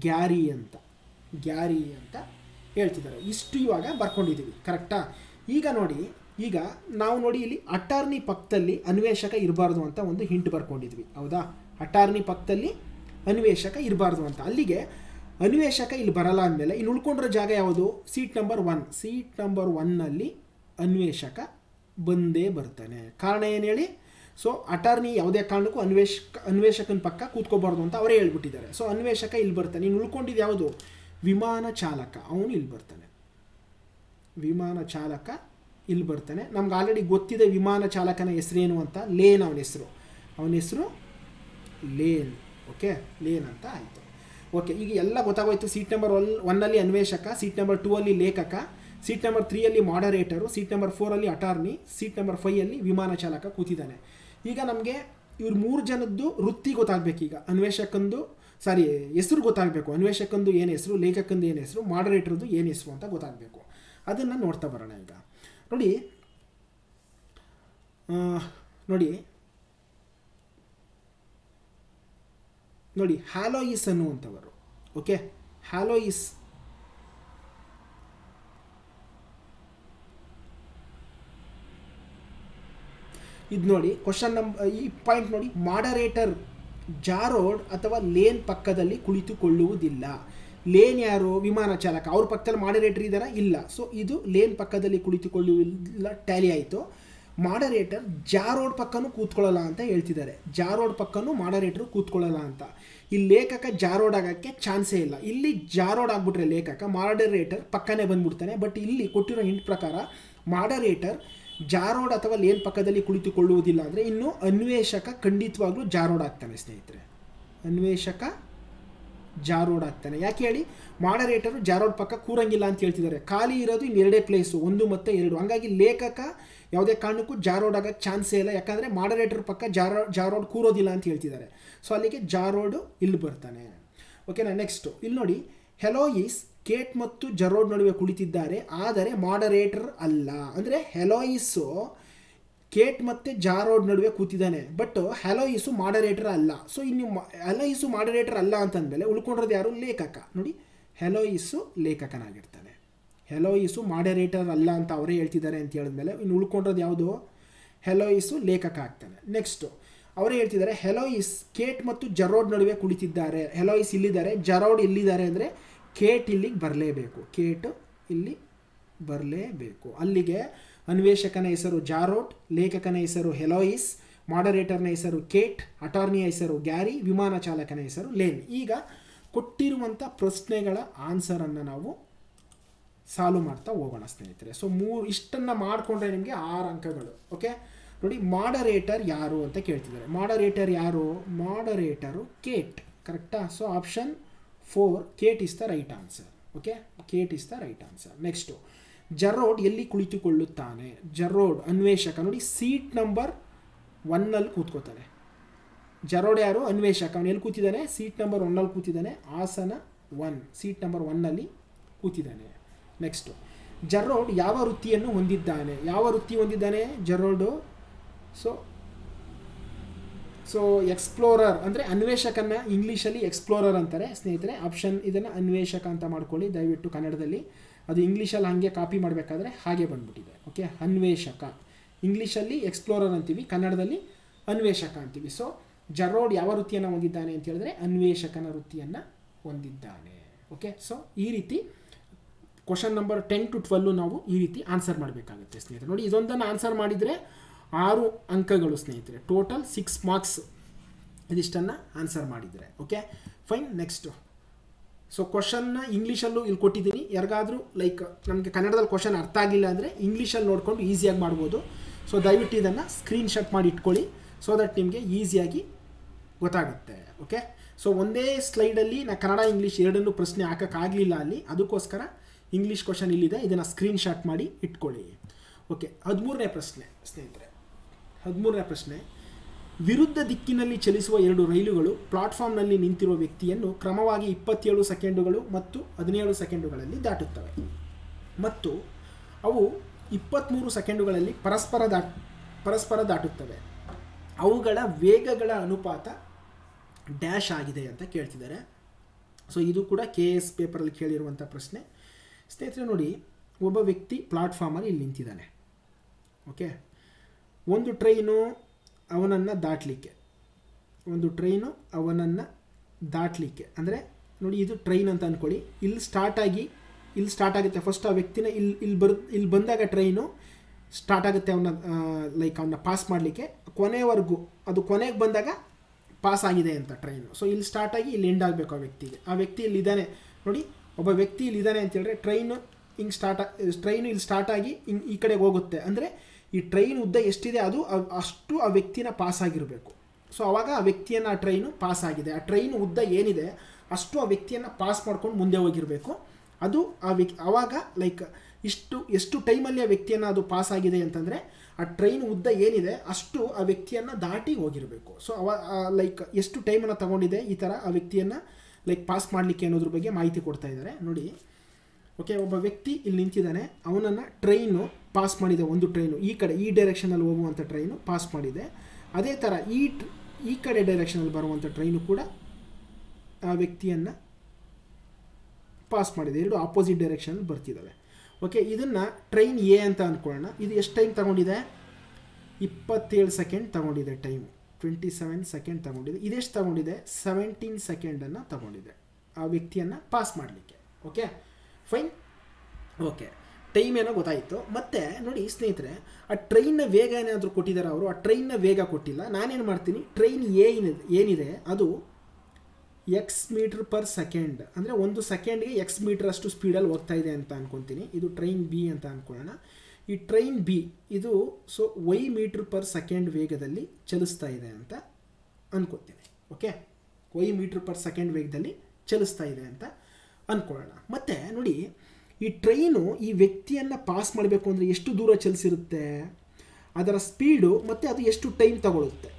ಗ್ಯಾರಿ ಅಂತ ಹೇಳ್ತಿದ್ದಾರೆ. ಇಷ್ಟು ಇವಾಗ ಬರ್ಕೊಂಡಿದ್ದೀವಿ, ಕರೆಕ್ಟಾ? ಈಗ ನೋಡಿ, ನಾವು ನೋಡಿ ಇಲ್ಲಿ ಅಟಾರ್ನಿ ಪಕ್ಕದಲ್ಲಿ ಅನ್ವೇಷಕ ಇರಬಾರ್ದು ಅಂತ ಒಂದು ಹಿಂಟ್ ಬರ್ಕೊಂಡಿದ್ವಿ, ಹೌದಾ? ಅಟಾರ್ನಿ ಪಕ್ಕದಲ್ಲಿ ಅನ್ವೇಷಕ ಇರಬಾರ್ದು ಅಂತ. ಅಲ್ಲಿಗೆ ಅನ್ವೇಷಕ ಇಲ್ಲಿ ಬರಲ್ಲ ಅಂದಮೇಲೆ ಇನ್ನು ಉಳ್ಕೊಂಡಿರೋ ಜಾಗ ಯಾವುದು? Seat number 1. ಸೀಟ್ ನಂಬರ್ 1ನಲ್ಲಿ ಅನ್ವೇಷಕ ಬಂದೇ ಬರ್ತಾನೆ. ಕಾರಣ ಏನು ಹೇಳಿ? ಸೊ ಅಟಾರ್ನಿ ಯಾವುದೇ ಕಾರಣಕ್ಕೂ ಅನ್ವೇಷಕನ ಪಕ್ಕ ಕೂತ್ಕೋಬಾರ್ದು ಅಂತ ಅವರೇ ಹೇಳ್ಬಿಟ್ಟಿದ್ದಾರೆ. ಸೊ ಅನ್ವೇಷಕ ಇಲ್ಲಿ ಬರ್ತಾನೆ. ಇನ್ನು ಉಳ್ಕೊಂಡಿದ್ದು ಯಾವುದು? ವಿಮಾನ ಚಾಲಕ, ಅವನು ಇಲ್ಲಿ ಬರ್ತಾನೆ. ವಿಮಾನ ಚಾಲಕ ಇಲ್ಲಿ ಬರ್ತಾನೆ. ನಮ್ಗೆ ಆಲ್ರೆಡಿ ಗೊತ್ತಿದೆ ವಿಮಾನ ಚಾಲಕನ ಹೆಸರೇನು ಅಂತ. ಲೇನ್ ಅವನ ಹೆಸರು ಲೇನ್. ಓಕೆ, ಲೇನ್ ಅಂತ ಆಯಿತು. ಓಕೆ, ಈಗ ಎಲ್ಲ ಗೊತ್ತಾಗೋಯ್ತು. ಸೀಟ್ ನಂಬರ್ 1ನಲ್ಲಿ ಅನ್ವೇಷಕ, ಸೀಟ್ ನಂಬರ್ 2ಅಲ್ಲಿ ಲೇಖಕ, ಸೀಟ್ ನಂಬರ್ 3ಅಲ್ಲಿ ಮಾಡರೇಟರು, ಸೀಟ್ ನಂಬರ್ 4ಅಲ್ಲಿ ಅಟಾರ್ನಿ, ಸೀಟ್ ನಂಬರ್ 5ಅಲ್ಲಿ ವಿಮಾನ ಚಾಲಕ ಕೂತಿದ್ದಾನೆ. ಈಗ ನಮಗೆ ಇವ್ರು 3 ಜನದ್ದು ವೃತ್ತಿ ಗೊತ್ತಾಗಬೇಕು. ಈಗ ಅನ್ವೇಷಕಂದು ಹೆಸರು ಗೊತ್ತಾಗಬೇಕು. ಅನ್ವೇಷಕಂದು ಏನು ಹೆಸರು, ಲೇಖಕಂದು ಏನು ಹೆಸರು, ಮಾಡರೇಟರ್ದು ಏನು ಹೆಸರು ಅಂತ ಗೊತ್ತಾಗಬೇಕು. ಅದನ್ನು ನೋಡ್ತಾ ಬರೋಣ. ಈಗ ನೋಡಿ ಹ್ಯಾಲೋಯಿಸ್ ಅನ್ನುವಂಥವರು. ಓಕೆ, ಹ್ಯಾಲೋಯಿಸ್ ಇದು ನೋಡಿ ಕ್ವಶನ್ ಈ ಪಾಯಿಂಟ್ ನೋಡಿ. ಮಾಡರೇಟರ್ ಜಾರೋಡ್ ಅಥವಾ ಲೇನ್ ಪಕ್ಕದಲ್ಲಿ ಕುಳಿತುಕೊಳ್ಳುವುದಿಲ್ಲ. ಲೇನ್ ಯಾರು? ವಿಮಾನ ಚಾಲಕ. ಅವ್ರ ಪಕ್ಕದಲ್ಲಿ ಮಾಡರೇಟರ್ ಇದ್ದಾರಾ? ಇಲ್ಲ. ಸೊ ಇದು ಲೇನ್ ಪಕ್ಕದಲ್ಲಿ ಕುಳಿತುಕೊಳ್ಳುವುದಿಲ್ಲ, ಟ್ಯಾಲಿ ಆಯಿತು. ಮಾಡರೇಟರ್ ಜಾರೋಡ್ ಪಕ್ಕನೂ ಕೂತ್ಕೊಳ್ಳಲ್ಲ ಅಂತ ಹೇಳ್ತಿದ್ದಾರೆ. ಜಾರೋಡ್ ಪಕ್ಕನೂ ಮಾಡರೇಟರು ಕೂತ್ಕೊಳ್ಳಲ್ಲ ಅಂತ. ಈ ಲೇಖಕ ಜಾರೋಡ್ ಆಗೋಕ್ಕೆ ಚಾನ್ಸೇ ಇಲ್ಲ. ಇಲ್ಲಿ ಜಾರೋಡ್ ಆಗಿಬಿಟ್ರೆ ಲೇಖಕ, ಮಾಡರೇಟರ್ ಪಕ್ಕನೇ ಬಂದ್ಬಿಡ್ತಾನೆ. ಬಟ್ ಇಲ್ಲಿ ಕೊಟ್ಟಿರೋ ಹಿಂಟ್ ಪ್ರಕಾರ ಮಾಡರೇಟರ್ ಜಾರೋಡ್ ಅಥವಾ ಲೇನ್ ಪಕ್ಕದಲ್ಲಿ ಕುಳಿತುಕೊಳ್ಳುವುದಿಲ್ಲ ಅಂದರೆ ಇನ್ನು ಅನ್ವೇಷಕ ಖಂಡಿತವಾಗ್ಲೂ ಜಾರೋಡ್ ಆಗ್ತಾನೆ ಸ್ನೇಹಿತರೆ. ಅನ್ವೇಷಕ ಜಾರೋಡ್ ಆಗ್ತಾನೆ. ಯಾಕೆ ಹೇಳಿ? ಮಾಡರೇಟರು ಜಾರೋಡ್ ಪಕ್ಕ ಕೂರಂಗಿಲ್ಲ ಅಂತ ಹೇಳ್ತಿದ್ದಾರೆ. ಖಾಲಿ ಇರೋದು ಇನ್ನು 2 ಪ್ಲೇಸು, 1 ಮತ್ತು 2. ಹಂಗಾಗಿ ಲೇಖಕ ಯಾವುದೇ ಕಾರಣಕ್ಕೂ ಜಾರೋಡ್ ಆಗೋಕ್ಕೆ ಚಾನ್ಸೇ ಇಲ್ಲ. ಯಾಕಂದರೆ ಮಾಡರೇಟರ್ ಪಕ್ಕ ಜಾರೋಡ್ ಕೂರೋದಿಲ್ಲ ಅಂತ ಹೇಳ್ತಿದ್ದಾರೆ. ಸೊ ಅಲ್ಲಿಗೆ ಜಾರೋಡು ಇಲ್ಲಿ ಬರ್ತಾನೆ. ಓಕೆನಾ? ನೆಕ್ಸ್ಟು ಇಲ್ಲಿ ನೋಡಿ, ಹೆಲೋಯಿಸ್ ಕೇಟ್ ಮತ್ತು ಜರೋಡ್ ನಡುವೆ ಕುಳಿತಿದ್ದಾರೆ, ಆದರೆ ಮಾಡರೇಟರ್ ಅಲ್ಲ. ಅಂದರೆ ಹೆಲೋಯಿಸ್ಸು ಕೇಟ್ ಮತ್ತು ಜಾರೋಡ್ ನಡುವೆ ಕೂತಿದ್ದಾನೆ, ಬಟ್ ಹೆಲೋಯಿಸು ಮಾಡರೇಟರ್ ಅಲ್ಲ. ಸೊ ಇನ್ನು ಹೆಲೋಯಿಸು ಮಾಡರೇಟರ್ ಅಲ್ಲ ಅಂತಂದಮೇಲೆ ಉಳ್ಕೊಂಡಿರೋದು ಯಾರು? ಲೇಖಕ. ನೋಡಿ, ಹೆಲೋಯಿಸು ಲೇಖಕನಾಗಿರ್ತಾನೆ. ಹೆಲೋಯಿಸು ಮಾಡರೇಟರ್ ಅಲ್ಲ ಅಂತ ಅವರೇ ಹೇಳ್ತಿದ್ದಾರೆ ಅಂತ ಹೇಳಿದ್ಮೇಲೆ ಇನ್ನು ಉಳ್ಕೊಂಡಿರೋದು ಯಾವುದು? ಹೆಲೋಯಿಸು ಲೇಖಕ ಆಗ್ತಾನೆ. ನೆಕ್ಸ್ಟು ಅವರೇ ಹೇಳ್ತಿದ್ದಾರೆ ಹೆಲೋಯಿಸ್ ಕೇಟ್ ಮತ್ತು ಜರೋಡ್ ನಡುವೆ ಕುಳಿತಿದ್ದಾರೆ. ಹೆಲೋಯಿಸ್ ಇಲ್ಲಿದ್ದಾರೆ, ಜರೋಡ್ ಇಲ್ಲಿದ್ದಾರೆ ಅಂದರೆ ಕೇಟ್ ಇಲ್ಲಿಗೆ ಬರಲೇಬೇಕು. ಕೇಟ್ ಇಲ್ಲಿ ಬರಲೇಬೇಕು. ಅಲ್ಲಿಗೆ ಅನ್ವೇಷಕನ ಹೆಸರು ಜಾರೋಡ್, ಲೇಖಕನ ಹೆಸರು ಹೆಲೋಯಿಸ್, ಮಾಡರೇಟರ್ನ ಹೆಸರು ಕೇಟ್, ಅಟಾರ್ನಿಯ ಹೆಸರು ಗ್ಯಾರಿ, ವಿಮಾನ ಚಾಲಕನ ಹೆಸರು ಲೇನ್. ಈಗ ಕೊಟ್ಟಿರುವಂಥ ಪ್ರಶ್ನೆಗಳ ಆನ್ಸರನ್ನು ನಾವು ಸಾಲ್ವ್ ಮಾಡ್ತಾ ಹೋಗೋಣ ಸ್ನೇಹಿತರೆ. ಸೊ ಇಷ್ಟನ್ನು ಮಾಡಿಕೊಂಡ್ರೆ ನಿಮಗೆ 6 ಅಂಕಗಳು. ಓಕೆ ನೋಡಿ, ಮಾಡರೇಟರ್ ಯಾರು ಅಂತ ಕೇಳ್ತಿದ್ದಾರೆ. ಮಾಡರೇಟರ್ ಯಾರು? Moderator Kate. ಕರೆಕ್ಟಾ? So option 4 Kate is the right answer. Okay, Kate is the right answer. Next Jarod ಎಲ್ಲಿ ಕುಳಿತುಕೊಳ್ಳುತ್ತಾನೆ? ಜರೋಡ್ ಅನ್ವೇಷಕ. ನೋಡಿ, ಸೀಟ್ ನಂಬರ್ 1ನಲ್ಲಿ ಕೂತ್ಕೋತಾನೆ. ಜರೋಡ್ ಯಾರು? ಅನ್ವೇಷಕ. ಅವನು ಎಲ್ಲಿ ಕೂತಿದ್ದಾನೆ? ಸೀಟ್ ನಂಬರ್ 1ನಲ್ಲಿ ಕೂತಿದ್ದಾನೆ. ಆಸನ 1, ಸೀಟ್ ನಂಬರ್ 1ನಲ್ಲಿ ಕೂತಿದ್ದಾನೆ. ನೆಕ್ಸ್ಟು ಜರೋಡ್ ಯಾವ ವೃತ್ತಿಯನ್ನು ಹೊಂದಿದ್ದಾನೆ? ಯಾವ ವೃತ್ತಿ ಹೊಂದಿದ್ದಾನೆ ಜರೋಡು? ಸೊ ಎಕ್ಸ್ಪ್ಲೋರರ್ ಅಂದರೆ ಅನ್ವೇಷಕನ ಇಂಗ್ಲೀಷಲ್ಲಿ ಎಕ್ಸ್ಪ್ಲೋರರ್ ಅಂತಾರೆ ಸ್ನೇಹಿತರೆ. ಆಪ್ಷನ್ ಇದನ್ನು ಅನ್ವೇಷಕ ಅಂತ ಮಾಡ್ಕೊಳ್ಳಿ ದಯವಿಟ್ಟು ಕನ್ನಡದಲ್ಲಿ. ಅದು ಇಂಗ್ಲೀಷಲ್ಲಿ ಹಾಗೆ ಕಾಪಿ ಮಾಡಬೇಕಾದ್ರೆ ಹಾಗೆ ಬಂದ್ಬಿಟ್ಟಿದೆ. ಓಕೆ, ಅನ್ವೇಷಕ. ಇಂಗ್ಲೀಷಲ್ಲಿ ಎಕ್ಸ್ಪ್ಲೋರರ್ ಅಂತೀವಿ, ಕನ್ನಡದಲ್ಲಿ ಅನ್ವೇಷಕ ಅಂತೀವಿ. ಸೊ ಜರೋಡ್ ಯಾವ ವೃತ್ತಿಯನ್ನು ಹೊಂದಿದ್ದಾನೆ ಅಂತ ಹೇಳಿದ್ರೆ ಅನ್ವೇಷಕನ ವೃತ್ತಿಯನ್ನು ಹೊಂದಿದ್ದಾನೆ. ಓಕೆ, ಸೊ ಈ ರೀತಿ ಕ್ವಶನ್ ನಂಬರ್ 10 to 12 ನಾವು ಈ ರೀತಿ ಆನ್ಸರ್ ಮಾಡಬೇಕಾಗುತ್ತೆ ಸ್ನೇಹಿತರೆ. ನೋಡಿ, ಇದೊಂದನ್ನು ಆನ್ಸರ್ ಮಾಡಿದರೆ 6 ಅಂಕಗಳು ಸ್ನೇಹಿತರೆ. ಟೋಟಲ್ 6 ಮಾರ್ಕ್ಸ್ ಇದಿಷ್ಟನ್ನು ಆನ್ಸರ್ ಮಾಡಿದರೆ. Okay fine. ನೆಕ್ಸ್ಟು ಸೊ ಕ್ವಶನ್ನ ಇಂಗ್ಲೀಷಲ್ಲೂ ಇಲ್ಲಿ ಕೊಟ್ಟಿದ್ದೀನಿ. ಯಾರಿಗಾದರೂ ನಮಗೆ ಕನ್ನಡದಲ್ಲಿ ಕ್ವಶನ್ ಅರ್ಥ ಆಗಿಲ್ಲ ಅಂದರೆ ಇಂಗ್ಲೀಷಲ್ಲಿ ನೋಡಿಕೊಂಡು ಈಸಿಯಾಗಿ ಮಾಡ್ಬೋದು. ಸೊ ದಯವಿಟ್ಟು ಇದನ್ನು ಸ್ಕ್ರೀನ್ಶಾಟ್ ಮಾಡಿ ಇಟ್ಕೊಳ್ಳಿ, ಸೊ ದಟ್ ನಿಮಗೆ ಈಸಿಯಾಗಿ ಗೊತ್ತಾಗುತ್ತೆ. ಓಕೆ, ಸೊ ಒಂದೇ ಸ್ಲೈಡಲ್ಲಿ ನಾನು ಕನ್ನಡ ಇಂಗ್ಲೀಷ್ ಎರಡನ್ನೂ ಪ್ರಶ್ನೆ ಹಾಕೋಕ್ಕಾಗಲಿಲ್ಲ ಅಲ್ಲಿ, ಅದಕ್ಕೋಸ್ಕರ ಇಂಗ್ಲೀಷ್ ಕ್ವಶನ್ ಇಲ್ಲಿದೆ, ಇದನ್ನು ಸ್ಕ್ರೀನ್ಶಾಟ್ ಮಾಡಿ ಇಟ್ಕೊಳ್ಳಿ. ಓಕೆ, 13ನೇ ಪ್ರಶ್ನೆ ಸ್ನೇಹಿತರೆ. 13ನೇ ಪ್ರಶ್ನೆ, ವಿರುದ್ಧ ದಿಕ್ಕಿನಲ್ಲಿ ಚಲಿಸುವ 2 ರೈಲುಗಳು ಪ್ಲಾಟ್ಫಾರ್ಮ್ನಲ್ಲಿ ನಿಂತಿರುವ ವ್ಯಕ್ತಿಯನ್ನು ಕ್ರಮವಾಗಿ 27 ಸೆಕೆಂಡುಗಳು ಮತ್ತು 17 ಸೆಕೆಂಡುಗಳಲ್ಲಿ ದಾಟುತ್ತವೆ ಮತ್ತು ಅವು 23 ಸೆಕೆಂಡುಗಳಲ್ಲಿ ಪರಸ್ಪರ ದಾಟುತ್ತವೆ. ಅವುಗಳ ವೇಗಗಳ ಅನುಪಾತ ಡ್ಯಾಶ್ ಆಗಿದೆ ಅಂತ ಕೇಳ್ತಿದ್ದಾರೆ. ಸೊ ಇದು ಕೂಡ KS ಪೇಪರಲ್ಲಿ ಕೇಳಿರುವಂಥ ಪ್ರಶ್ನೆ ಸ್ನೇಹಿತರೆ. ನೋಡಿ, ಒಬ್ಬ ವ್ಯಕ್ತಿ ಪ್ಲಾಟ್ಫಾರ್ಮಲ್ಲಿ ಇಲ್ಲಿ ನಿಂತಿದ್ದಾನೆ. ಓಕೆ, ಒಂದು ಟ್ರೈನು ಅವನನ್ನು ದಾಟಲಿಕ್ಕೆ, ಅಂದರೆ ನೋಡಿ ಇದು ಟ್ರೈನ್ ಅಂತ ಅಂದ್ಕೊಳ್ಳಿ, ಇಲ್ಲಿ ಸ್ಟಾರ್ಟ್ ಆಗುತ್ತೆ ಫಸ್ಟ್ ಆ ವ್ಯಕ್ತಿನ ಇಲ್ಲಿ ಬಂದಾಗ ಟ್ರೈನು ಸ್ಟಾರ್ಟ್ ಆಗುತ್ತೆ ಅವನ್ನ ಪಾಸ್ ಮಾಡಲಿಕ್ಕೆ, ಕೊನೆವರೆಗೂ ಅದು ಕೊನೆಗೆ ಬಂದಾಗ ಪಾಸ್ ಆಗಿದೆ ಅಂತ ಟ್ರೈನು. ಸೊ ಇಲ್ಲಿ ಸ್ಟಾರ್ಟ್ ಆಗಿ ಇಲ್ಲಿ ಎಂಡ್ ಆಗಬೇಕು ಆ ವ್ಯಕ್ತಿ ಇಲ್ಲಿದ್ದಾನೆ ನೋಡಿ, ಒಬ್ಬ ವ್ಯಕ್ತಿ ಇಲ್ಲಿದ್ದಾನೆ ಅಂತ ಹೇಳಿದ್ರೆ ಟ್ರೈನು ಇಲ್ಲಿ ಸ್ಟಾರ್ಟ್ ಆಗಿ ಈ ಕಡೆಗೆ ಹೋಗುತ್ತೆ, ಅಂದರೆ ಈ ಟ್ರೈನ್ ಉದ್ದ ಎಷ್ಟಿದೆ ಅದು ಅಷ್ಟು ಆ ವ್ಯಕ್ತಿನ ಪಾಸ್ ಆಗಿರಬೇಕು. ಸೊ ಆವಾಗ ಆ ವ್ಯಕ್ತಿಯನ್ನು ಆ ಟ್ರೈನು ಪಾಸ್ ಆಗಿದೆ, ಆ ಟ್ರೈನ್ ಉದ್ದ ಏನಿದೆ ಅಷ್ಟು ಆ ವ್ಯಕ್ತಿಯನ್ನು ಪಾಸ್ ಮಾಡ್ಕೊಂಡು ಮುಂದೆ ಹೋಗಿರಬೇಕು. ಅದು ಆವಾಗ ಲೈಕ್ ಎಷ್ಟು ಟೈಮಲ್ಲಿ ಆ ವ್ಯಕ್ತಿಯನ್ನು ಅದು ಪಾಸ್ ಆಗಿದೆ ಅಂತಂದರೆ ಆ ಟ್ರೈನ್ ಉದ್ದ ಏನಿದೆ ಅಷ್ಟು ಆ ವ್ಯಕ್ತಿಯನ್ನು ದಾಟಿ ಹೋಗಿರಬೇಕು. ಸೊ ಲೈಕ್ ಎಷ್ಟು ಟೈಮನ್ನು ತಗೊಂಡಿದೆ ಈ ಥರ ಆ ವ್ಯಕ್ತಿಯನ್ನು ಲೈಕ್ ಪಾಸ್ ಮಾಡಲಿಕ್ಕೆ ಅನ್ನೋದ್ರ ಬಗ್ಗೆ ಮಾಹಿತಿ ಕೊಡ್ತಾ ಇದ್ದಾರೆ ನೋಡಿ. ಓಕೆ, ಒಬ್ಬ ವ್ಯಕ್ತಿ ಇಲ್ಲಿ ನಿಂತಿದ್ದಾನೆ, ಅವನನ್ನು ಟ್ರೈನು ಪಾಸ್ ಮಾಡಿದೆ, ಒಂದು ಟ್ರೈನು ಈ ಡೈರೆಕ್ಷನಲ್ಲಿ ಹೋಗುವಂಥ ಟ್ರೈನು ಪಾಸ್ ಮಾಡಿದೆ. ಅದೇ ಥರ ಈ ಕಡೆ ಡೈರೆಕ್ಷನಲ್ಲಿ ಬರುವಂಥ ಟ್ರೈನು ಕೂಡ ಆ ವ್ಯಕ್ತಿಯನ್ನು ಪಾಸ್ ಮಾಡಿದೆ, ಎರಡು ಆಪೋಸಿಟ್ ಡೈರೆಕ್ಷನಲ್ಲಿ ಬರ್ತಿದ್ದಾವೆ. ಓಕೆ, ಇದನ್ನು ಟ್ರೈನ್ ಎ ಅಂತ ಅಂದ್ಕೊಳ್ಳೋಣ. ಇದು ಎಷ್ಟು ಟೈಮ್ ತಗೊಂಡಿದೆ? 27 ಸೆಕೆಂಡ್ ತಗೊಂಡಿದೆ ಟೈಮು, 27 ಸೆಕೆಂಡ್ ತಗೊಂಡಿದೆ. ಇದೆಷ್ಟು ತಗೊಂಡಿದೆ? 17 ಸೆಕೆಂಡನ್ನು ತಗೊಂಡಿದೆ ಆ ವ್ಯಕ್ತಿಯನ್ನು ಪಾಸ್ ಮಾಡಲಿಕ್ಕೆ. Okay fine. ಓಕೆ, ಟೈಮ್ ಏನೋ ಗೊತ್ತಾಯಿತು. ಮತ್ತು ನೋಡಿ ಸ್ನೇಹಿತರೆ, ಆ ಟ್ರೈನ್ನ ವೇಗ ಏನಾದರೂ ಕೊಟ್ಟಿದ್ದಾರೆ ಅವರು, ಆ ಟ್ರೈನ್ನ ವೇಗ ಕೊಟ್ಟಿಲ್ಲ. ನಾನೇನು ಮಾಡ್ತೀನಿ, ಟ್ರೈನ್ ಏನಿದೆ ಅದು ಎಕ್ಸ್ ಮೀಟ್ರ್ ಪರ್ ಸೆಕೆಂಡ್, ಅಂದರೆ ಒಂದು ಸೆಕೆಂಡ್ಗೆ ಎಕ್ಸ್ ಮೀಟ್ರ್ ಅಷ್ಟು ಸ್ಪೀಡಲ್ಲಿ ಹೋಗ್ತಾ ಇದೆ ಅಂತ ಅಂದ್ಕೊತೀನಿ. ಇದು ಟ್ರೈನ್ ಬಿ ಅಂತ ಅಂದ್ಕೊಳ್ಳೋಣ. ಈ ಟ್ರೈನ್ ಬಿ ಇದು ವೈ ಮೀಟ್ರ್ ಪರ್ ಸೆಕೆಂಡ್ ವೇಗದಲ್ಲಿ ಚಲಿಸ್ತಾ ಇದೆ ಅಂತ ಅಂದ್ಕೊತೀನಿ. Okay, Y metre per second ವೇಗದಲ್ಲಿ ಚಲಿಸ್ತಾ ಇದೆ ಅಂತ ಅಂದ್ಕೊಳ್ಳೋಣ. ಮತ್ತು ನೋಡಿ, ಈ ಟ್ರೈನು ಈ ವ್ಯಕ್ತಿಯನ್ನು ಪಾಸ್ ಮಾಡಬೇಕು ಅಂದರೆ ಎಷ್ಟು ದೂರ ಚಲಿಸಿರುತ್ತೆ, ಅದರ ಸ್ಪೀಡು ಮತ್ತು ಅದು ಎಷ್ಟು ಟೈಮ್ ತಗೊಳ್ಳುತ್ತೆ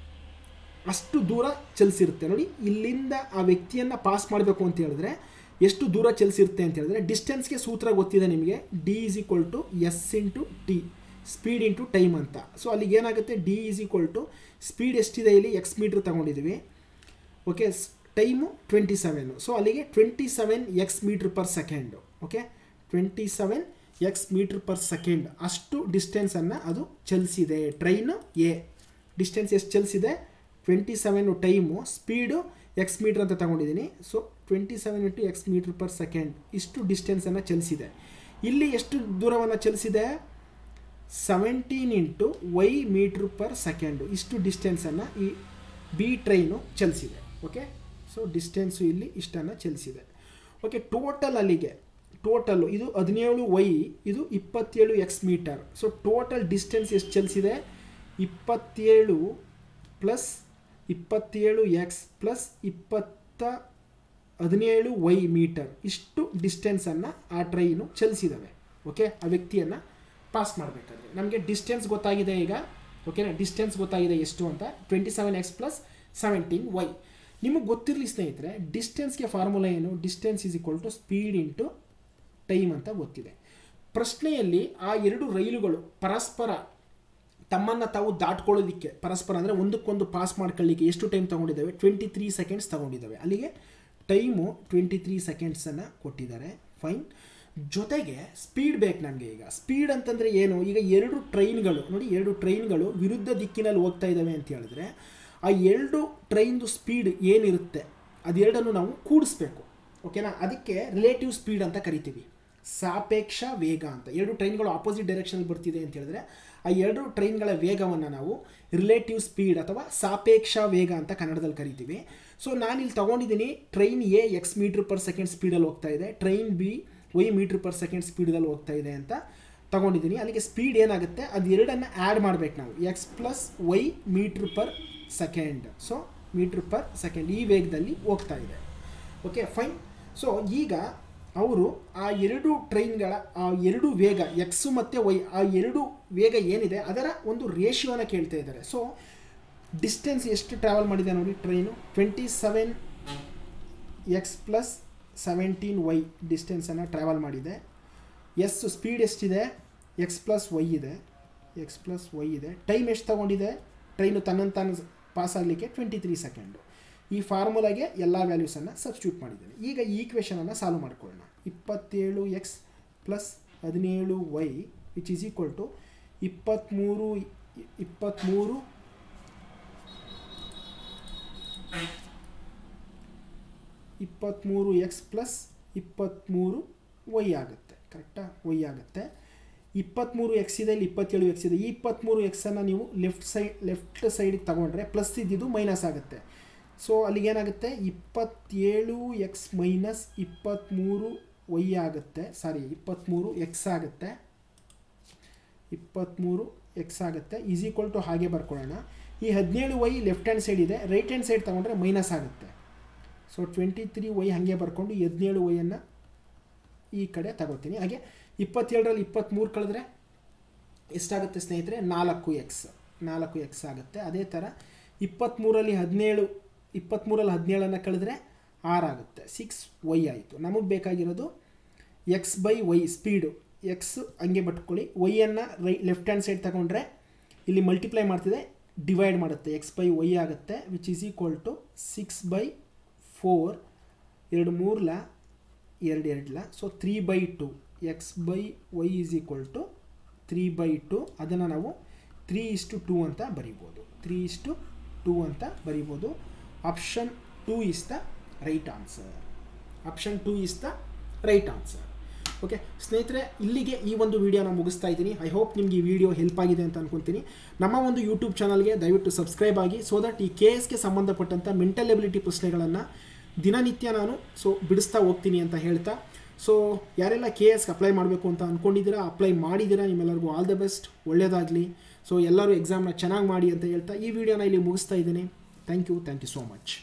ಅಷ್ಟು ದೂರ ಚಲಿಸಿರುತ್ತೆ. ನೋಡಿ, ಇಲ್ಲಿಂದ ಆ ವ್ಯಕ್ತಿಯನ್ನು ಪಾಸ್ ಮಾಡಬೇಕು ಅಂತ ಹೇಳಿದ್ರೆ ಎಷ್ಟು ದೂರ ಚಲಿಸಿರುತ್ತೆ ಅಂತ ಹೇಳಿದ್ರೆ, ಡಿಸ್ಟೆನ್ಸ್ಗೆ ಸೂತ್ರ ಗೊತ್ತಿದೆ ನಿಮಗೆ, D is equal to S into T, speed into time ಅಂತ. ಸೊ ಅಲ್ಲಿಗೆ ಏನಾಗುತ್ತೆ, D is equal to speed ಎಷ್ಟಿದೆ ಇಲ್ಲಿ ಎಕ್ಸ್ ಮೀಟ್ರ್ ತಗೊಂಡಿದ್ದೀವಿ. Okay, time 27. ಸೊ ಅಲ್ಲಿಗೆ 27 X metre per second. Okay, 27 X metre per second ಅಷ್ಟು ಡಿಸ್ಟೆನ್ಸನ್ನು ಅದು ಚಲಿಸಿದೆ ಟ್ರೈನು ಎ. ಡಿಸ್ಟೆನ್ಸ್ ಎಷ್ಟು ಚಲಿಸಿದೆ? 27 ಟೈಮು, ಸ್ಪೀಡು ಎಕ್ಸ್ ಮೀಟ್ರ್ ಅಂತ ತಗೊಂಡಿದ್ದೀನಿ. So 27 into X metre per second ಇಷ್ಟು ಡಿಸ್ಟೆನ್ಸನ್ನು ಚಲಿಸಿದೆ. ಇಲ್ಲಿ ಎಷ್ಟು ದೂರವನ್ನು ಚಲಿಸಿದೆ? 17 into Y metre per second ಇಷ್ಟು ಡಿಸ್ಟೆನ್ಸನ್ನು ಈ ಬಿ ಟ್ರೈನು ಚಲಿಸಿದೆ. ಓಕೆ, ಸೊ ಡಿಸ್ಟೆನ್ಸು ಇಲ್ಲಿ ಇಷ್ಟನ್ನು ಚಲಿಸಿದೆ. ಓಕೆ, ಟೋಟಲ್ಲು ಇದು 17 ವೈ, ಇದು 27 x metre. So total distance ಎಷ್ಟು ಚಲಿಸಿದೆ? 27 plus 27 X plus 17 y metre ಇಷ್ಟು ಡಿಸ್ಟೆನ್ಸನ್ನು ಆ ಟ್ರೈನು ಚಲಿಸಿದ್ದಾವೆ. ಓಕೆ, ಆ ವ್ಯಕ್ತಿಯನ್ನು ಪಾಸ್ ಮಾಡಬೇಕಾದ್ರೆ ನಮಗೆ ಡಿಸ್ಟೆನ್ಸ್ ಗೊತ್ತಾಗಿದೆ ಈಗ. ಓಕೆನಾ, ಡಿಸ್ಟೆನ್ಸ್ ಗೊತ್ತಾಗಿದೆ ಎಷ್ಟು ಅಂತ, 27 ಎಕ್ಸ್ ಪ್ಲಸ್ 17 ವೈ. ನಿಮಗೆ ಗೊತ್ತಿರಲಿ ಸ್ನೇಹಿತರೆ, ಡಿಸ್ಟೆನ್ಸ್ಗೆ ಫಾರ್ಮುಲಾ ಏನು? Distance is equal to speed into time ಅಂತ ಗೊತ್ತಿದೆ. ಪ್ರಶ್ನೆಯಲ್ಲಿ ಆ ಎರಡು ರೈಲುಗಳು ಪರಸ್ಪರ ತಮ್ಮನ್ನು ತಾವು ದಾಟ್ಕೊಳ್ಳೋದಕ್ಕೆ, ಪರಸ್ಪರ ಅಂದರೆ ಒಂದಕ್ಕೊಂದು ಪಾಸ್ ಮಾಡ್ಕೊಳ್ಳಿಕ್ಕೆ ಎಷ್ಟು ಟೈಮ್ ತೊಗೊಂಡಿದ್ದಾವೆ? 23 ಸೆಕೆಂಡ್ಸ್ ತೊಗೊಂಡಿದ್ದಾವೆ. ಅಲ್ಲಿಗೆ ಟೈಮು 23 ಸೆಕೆಂಡ್ಸನ್ನು ಕೊಟ್ಟಿದ್ದಾರೆ. ಫೈನ್. ಜೊತೆಗೆ ಸ್ಪೀಡ್ ಬೇಕು ನಮಗೆ. ಈಗ ಸ್ಪೀಡ್ ಅಂತಂದರೆ ಏನು? ಈಗ ಎರಡು ಟ್ರೈನ್ಗಳು ವಿರುದ್ಧ ದಿಕ್ಕಿನಲ್ಲಿ ಹೋಗ್ತಾ ಇದ್ದಾವೆ ಅಂತ ಹೇಳಿದ್ರೆ, ಆ ಎರಡು ಟ್ರೈನ್ದು ಸ್ಪೀಡ್ ಏನಿರುತ್ತೆ ಅದೆರಡನ್ನು ನಾವು ಕೂಡಿಸ್ಬೇಕು. ಓಕೆನಾ, ಅದಕ್ಕೆ ರಿಲೇಟಿವ್ ಸ್ಪೀಡ್ ಅಂತ ಕರಿತೀವಿ, ಸಾಪೇಕ್ಷ ವೇಗ ಅಂತ. ಎರಡು ಟ್ರೈನ್ಗಳು ಆಪೋಸಿಟ್ ಡೈರೆಕ್ಷನಲ್ಲಿ ಬರ್ತಿದೆ ಅಂತ ಹೇಳಿದ್ರೆ ಆ ಎರಡು ಟ್ರೈನ್ಗಳ ವೇಗವನ್ನು ನಾವು ರಿಲೇಟಿವ್ ಸ್ಪೀಡ್ ಅಥವಾ ಸಾಪೇಕ್ಷ ವೇಗ ಅಂತ ಕನ್ನಡದಲ್ಲಿ ಕರಿತೀವಿ. ಸೊ ನಾನಿಲ್ಲಿ ತೊಗೊಂಡಿದ್ದೀನಿ, train A X metre per second ಸ್ಪೀಡಲ್ಲಿ ಹೋಗ್ತಾ ಇದೆ, train B Y metre per second ಸ್ಪೀಡಲ್ಲಿ ಹೋಗ್ತಾ ಇದೆ ಅಂತ ತೊಗೊಂಡಿದ್ದೀನಿ. ಅಲ್ಲಿಗೆ ಸ್ಪೀಡ್ ಏನಾಗುತ್ತೆ, ಅದು ಎರಡನ್ನು ಆ್ಯಡ್ ಮಾಡಬೇಕು ನಾವು, x plus y metre per second. So metre per second ಈ ವೇಗದಲ್ಲಿ ಹೋಗ್ತಾ ಇದೆ. Okay fine. ಸೊ ಈಗ ಅವರು ಆ ಎರಡು ಟ್ರೈನ್ಗಳ ಆ ಎರಡು ವೇಗ ಎಕ್ಸು ಮತ್ತು ವೈ, ಆ ಎರಡು ವೇಗ ಏನಿದೆ ಅದರ ಒಂದು ರೇಷಿಯೋನ ಕೇಳ್ತಾ ಇದ್ದಾರೆ. ಸೊ ಡಿಸ್ಟೆನ್ಸ್ ಎಷ್ಟು ಟ್ರಾವೆಲ್ ಮಾಡಿದೆ ನೋಡಿ ಟ್ರೈನು, 27 ಎಕ್ಸ್ ಪ್ಲಸ್ 17 ವೈ ಡಿಸ್ಟೆನ್ಸನ್ನು ಟ್ರಾವೆಲ್ ಮಾಡಿದೆ. ಎಸ್ ಸ್ಪೀಡ್ ಎಷ್ಟಿದೆ? ಎಕ್ಸ್ ಪ್ಲಸ್ ವೈ ಇದೆ. ಟೈಮ್ ಎಷ್ಟು ತೊಗೊಂಡಿದೆ ಟ್ರೈನು ತಾನು ಪಾಸ್ ಆಗಲಿಕ್ಕೆ? 23 ಸೆಕೆಂಡು. ಈ ಫಾರ್ಮುಲಾಗೆ ಎಲ್ಲ ವ್ಯಾಲ್ಯೂಸನ್ನು ಸಬ್ಸ್ಟಿಟ್ಯೂಟ್ ಮಾಡಿದ್ದೇನೆ. ಈಗ ಈ ಈಕ್ವೇಷನನ್ನು ಸಾಲ್ವ್ ಮಾಡ್ಕೊಳ್ಳೋಣ. 27 X plus 17 y which is equal to 23 23 23x plus 23y ಆಗುತ್ತೆ. ಕರೆಕ್ಟಾ? y ಆಗುತ್ತೆ. 23x ಇದೆ, ಇಲ್ಲಿ 27x ಇದೆ. ಈ 23xನ್ನು ನೀವು ಲೆಫ್ಟ್ ಸೈಡಿಗೆ ತಗೊಂಡ್ರೆ ಪ್ಲಸ್ ಇದ್ದಿದ್ದು ಮೈನಸ್ ಆಗುತ್ತೆ. ಸೊ ಅಲ್ಲಿಗೇನಾಗುತ್ತೆ, 27x ಮೈನಸ್ 23y ಆಗುತ್ತೆ. ಸಾರಿ, 23x ಆಗುತ್ತೆ. 23x ಆಗುತ್ತೆ ಈಸ್ ಈಕ್ವಲ್ ಟು ಹಾಗೆ ಬರ್ಕೊಳ್ಳೋಣ. ಈ 17y ಲೆಫ್ಟ್ ಹ್ಯಾಂಡ್ ಸೈಡ್ ಇದೆ, ರೈಟ್ ಹ್ಯಾಂಡ್ ಸೈಡ್ ತೊಗೊಂಡ್ರೆ ಮೈನಸ್ ಆಗುತ್ತೆ. ಸೊ 23y ಹಾಗೆ ಬರ್ಕೊಂಡು 17yಯನ್ನು ಈ ಕಡೆ ತಗೋತೀನಿ. ಹಾಗೆ 27ರಲ್ಲಿ 23 ಕಳೆದ್ರೆ ಎಷ್ಟಾಗುತ್ತೆ ಸ್ನೇಹಿತರೆ? 4x ಆಗುತ್ತೆ. ಅದೇ ಥರ 23ರಲ್ಲಿ 17 ಕಳೆದ್ರೆ 6 ಆಗುತ್ತೆ. 6y ಆಯಿತು. ನಮಗೆ ಬೇಕಾಗಿರೋದು x/y ಸ್ಪೀಡು. ಎಕ್ಸ್ ಹಂಗೆ ಬಟ್ಕೊಳ್ಳಿ, ವೈಯನ್ನು ಲೆಫ್ಟ್ ಹ್ಯಾಂಡ್ ಸೈಡ್ ತಗೊಂಡ್ರೆ ಇಲ್ಲಿ ಮಲ್ಟಿಪ್ಲೈ ಮಾಡ್ತಿದೆ, ಡಿವೈಡ್ ಮಾಡುತ್ತೆ, x/y ಆಗುತ್ತೆ. Which is equal to 6/4, 2 3 2 2. So 3/2 x/y is equal to 3/2. ಅದನ್ನು ನಾವು 3:2 ಅಂತ ಬರಿಬೋದು. 3:2 ಅಂತ ಬರಿಬೋದು. Option 2 is the right answer. Option 2 is the right answer. Okay ಸ್ನೇಹಿತರೆ, ಇಲ್ಲಿಗೆ ಈ ಒಂದು ವಿಡಿಯೋನ ಮುಗಿಸ್ತಾ ಇದ್ದೀನಿ. ಐ ಹೋಪ್ ನಿಮಗೆ ಈ ವಿಡಿಯೋ ಹೆಲ್ಪ್ ಆಗಿದೆ ಅಂತ ಅನ್ಕೊತೀನಿ. ನಮ್ಮ ಒಂದು ಯೂಟ್ಯೂಬ್ ಚಾನಲ್ಗೆ ದಯವಿಟ್ಟು ಸಬ್ಸ್ಕ್ರೈಬ್ ಆಗಿ, ಸೊ ದಟ್ ಈ KSಗೆ ಸಂಬಂಧಪಟ್ಟಂಥ ಮೆಂಟಲ್ ಎಬಿಲಿಟಿ ಪ್ರಶ್ನೆಗಳನ್ನು ದಿನನಿತ್ಯ ನಾನು ಬಿಡಿಸ್ತಾ ಹೋಗ್ತೀನಿ ಅಂತ ಹೇಳ್ತಾ, ಸೊ ಯಾರೆಲ್ಲ KSಗೆ ಅಪ್ಲೈ ಮಾಡಬೇಕು ಅಂತ ಅಂದ್ಕೊಂಡಿದ್ದೀರಾ, ಅಪ್ಲೈ ಮಾಡಿದ್ದೀರಾ, ನಿಮ್ಮೆಲ್ಲರಿಗೂ ಆಲ್ ದ ಬೆಸ್ಟ್, ಒಳ್ಳೆಯದಾಗಲಿ. ಸೊ ಎಲ್ಲರೂ ಎಕ್ಸಾಮ್ನ ಚೆನ್ನಾಗಿ ಮಾಡಿ ಅಂತ ಹೇಳ್ತಾ ಈ ವಿಡಿಯೋನ ಇಲ್ಲಿ ಮುಗಿಸ್ತಾ ಇದ್ದೀನಿ. Thank you so much.